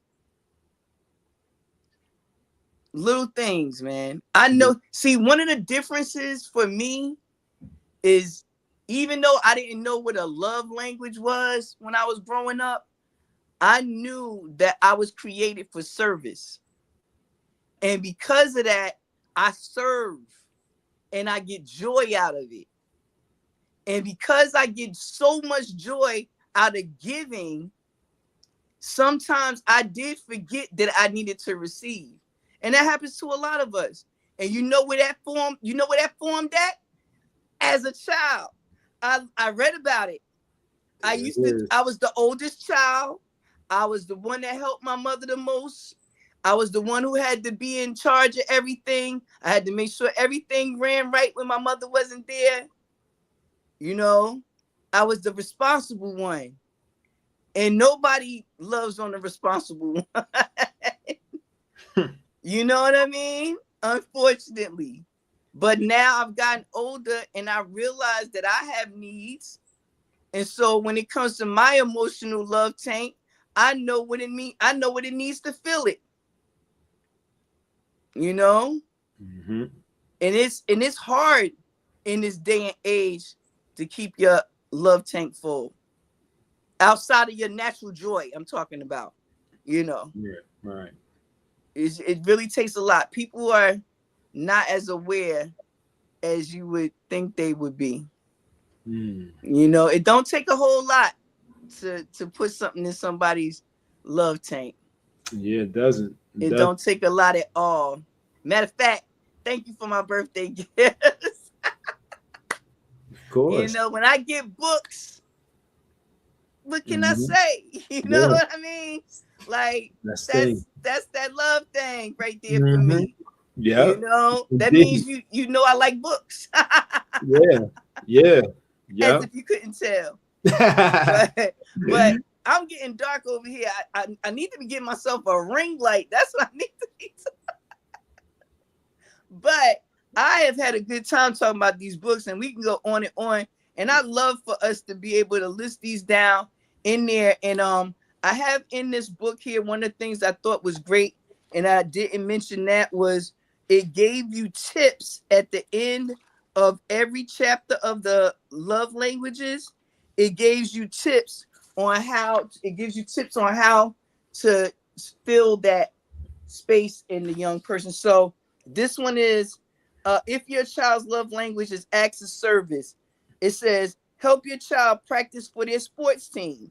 Little things, man. I know. See, one of the differences for me is even though I didn't know what a love language was when I was growing up, I knew that I was created for service. And because of that, I serve and I get joy out of it. And because I get so much joy out of giving, sometimes I did forget that I needed to receive. And that happens to a lot of us. And you know where that formed at? As a child. I read about it. I was the oldest child. I was the one that helped my mother the most. I was the one who had to be in charge of everything. I had to make sure everything ran right when my mother wasn't there. You know, I was the responsible one. And nobody loves on the responsible one. You know what I mean? Unfortunately. But now I've gotten older and I realize that I have needs. And so when it comes to my emotional love tank, I know what it means. I know what it needs to fill it. You know? Mm-hmm. And it's hard in this day and age to keep your love tank full. Outside of your natural joy, I'm talking about. You know. Yeah, right. It really takes a lot. People are not as aware as you would think they would be. You know, it don't take a whole lot to put something in somebody's love tank. Yeah, it doesn't. It don't take a lot at all. Matter of fact, thank you for my birthday gifts. Of course. You know, when I get books, what can I say? You know what I mean? Like that's that love thing right there for me. Yeah. You know, that means you know I like books. Yeah. As if you couldn't tell. but I'm getting dark over here. I need to be getting myself a ring light. That's what I need to be. But I have had a good time talking about these books, and we can go on and on. And I love for us to be able to list these down in there. And I have in this book here, one of the things I thought was great, and I didn't mention that, was it gave you tips at the end of every chapter of the love languages. It gives you tips on how to fill that space in the young person. So this one is, if your child's love language is acts of service, it says, help your child practice for their sports team.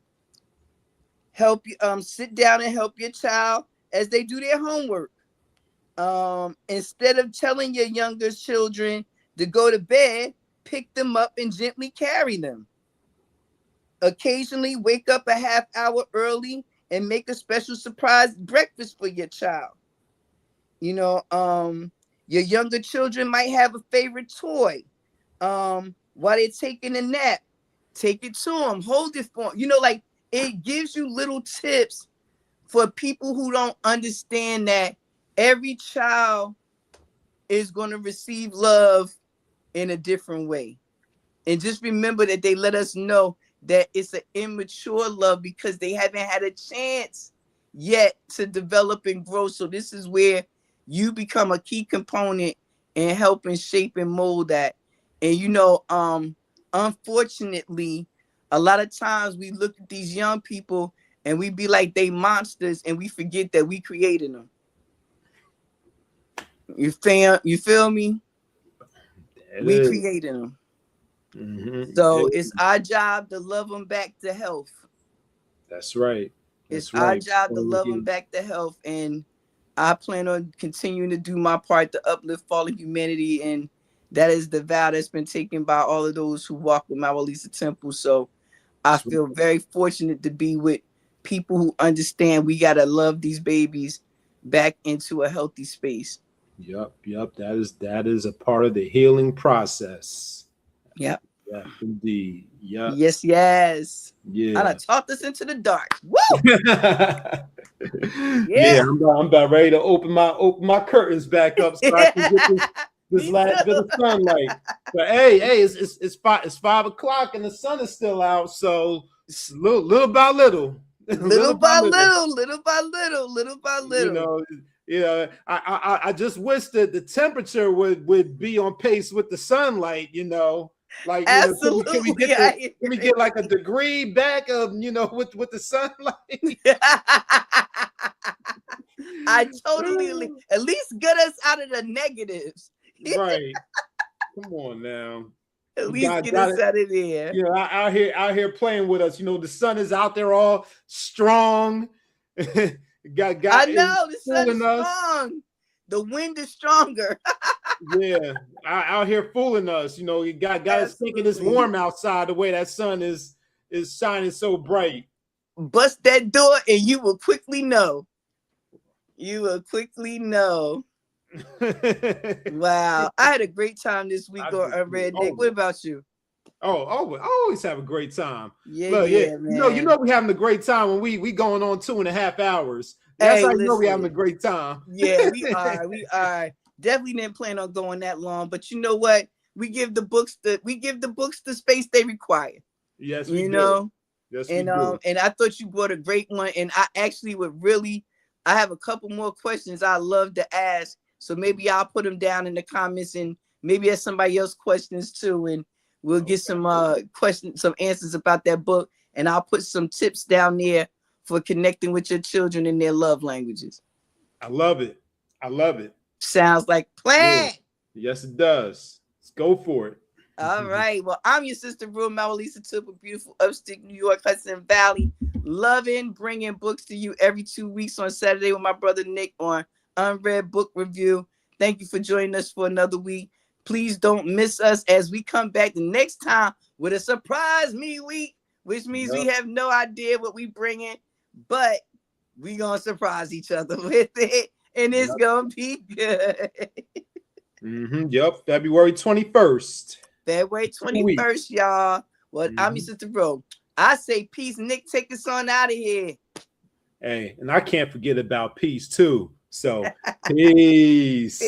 Help you sit down and help your child as they do their homework. Instead of telling your younger children to go to bed, pick them up and gently carry them. Occasionally wake up a half hour early and make a special surprise breakfast for your child. You know, your younger children might have a favorite toy. While they're taking a nap, take it to them, hold it for them. You know, like it gives you little tips for people who don't understand that every child is going to receive love in a different way. And just remember that they let us know that it's an immature love because they haven't had a chance yet to develop and grow. So this is where you become a key component in helping shape and mold that. And unfortunately, a lot of times we look at these young people and we be like they monsters, and we forget that we created them. You feel me? We created them. Mm-hmm. So it's our job to love them back to health. That's right. It's our job to love them back to health. And I plan on continuing to do my part to uplift fallen humanity. And that is the vow that's been taken by all of those who walk with MaWu Lisa Temple. So I feel very fortunate to be with people who understand we got to love these babies back into a healthy space. Yep. That is a part of the healing process. Yep. Yeah, indeed. Yep. Yes. Yeah. I done talked this into the dark. Woo! Yeah, I'm about ready to open my curtains back up so I can get this last bit of sunlight. But hey, it's 5 o'clock and the sun is still out, so little by little. Little by little. I just wish that the temperature would be on pace with the sunlight, Like, absolutely. Can we get like a degree back of, with the sunlight? I totally at least get us out of the negatives. Right. Come on now. At least get us out of there. Out here playing with us. The sun is out there all strong. I know the sun is strong. The wind is stronger. Yeah, out here fooling us. You got us thinking it's warm outside the way that sun is shining so bright. Bust that door and you will quickly know. Wow, I had a great time this week on UnRead. Nick, what about you? Oh, I always have a great time. Yeah, man. You know we're having a great time when we going on 2.5 hours. That's how you know we're having a great time. Yeah, we are. Definitely didn't plan on going that long, but you know what? We give the books the space they require. Yes, we do. Yes, we do. And I thought you brought a great one, and I actually I have a couple more questions I love to ask. So maybe I'll put them down in the comments, and maybe there's somebody else questions too, and we'll get some some answers about that book, and I'll put some tips down there for connecting with your children in their love languages. I love it. Sounds like plan. Yeah. Yes, it does. Let's go for it. All right. Well, I'm your sister, MaWu Lisa Temple, beautiful upstate New York, Hudson Valley. Loving bringing books to you every 2 weeks on Saturday with my brother Nick on UnRead Book Review. Thank you for joining us for another week. Please don't miss us as we come back the next time with a surprise me week, which means we have no idea what we bring in, but we gonna surprise each other with it, and it's gonna be good. Yep, February 21st. February 21st, y'all. Well, I'm your sister Roo. I say peace. Nick, take us on out of here. Hey, and I can't forget about peace too. So peace.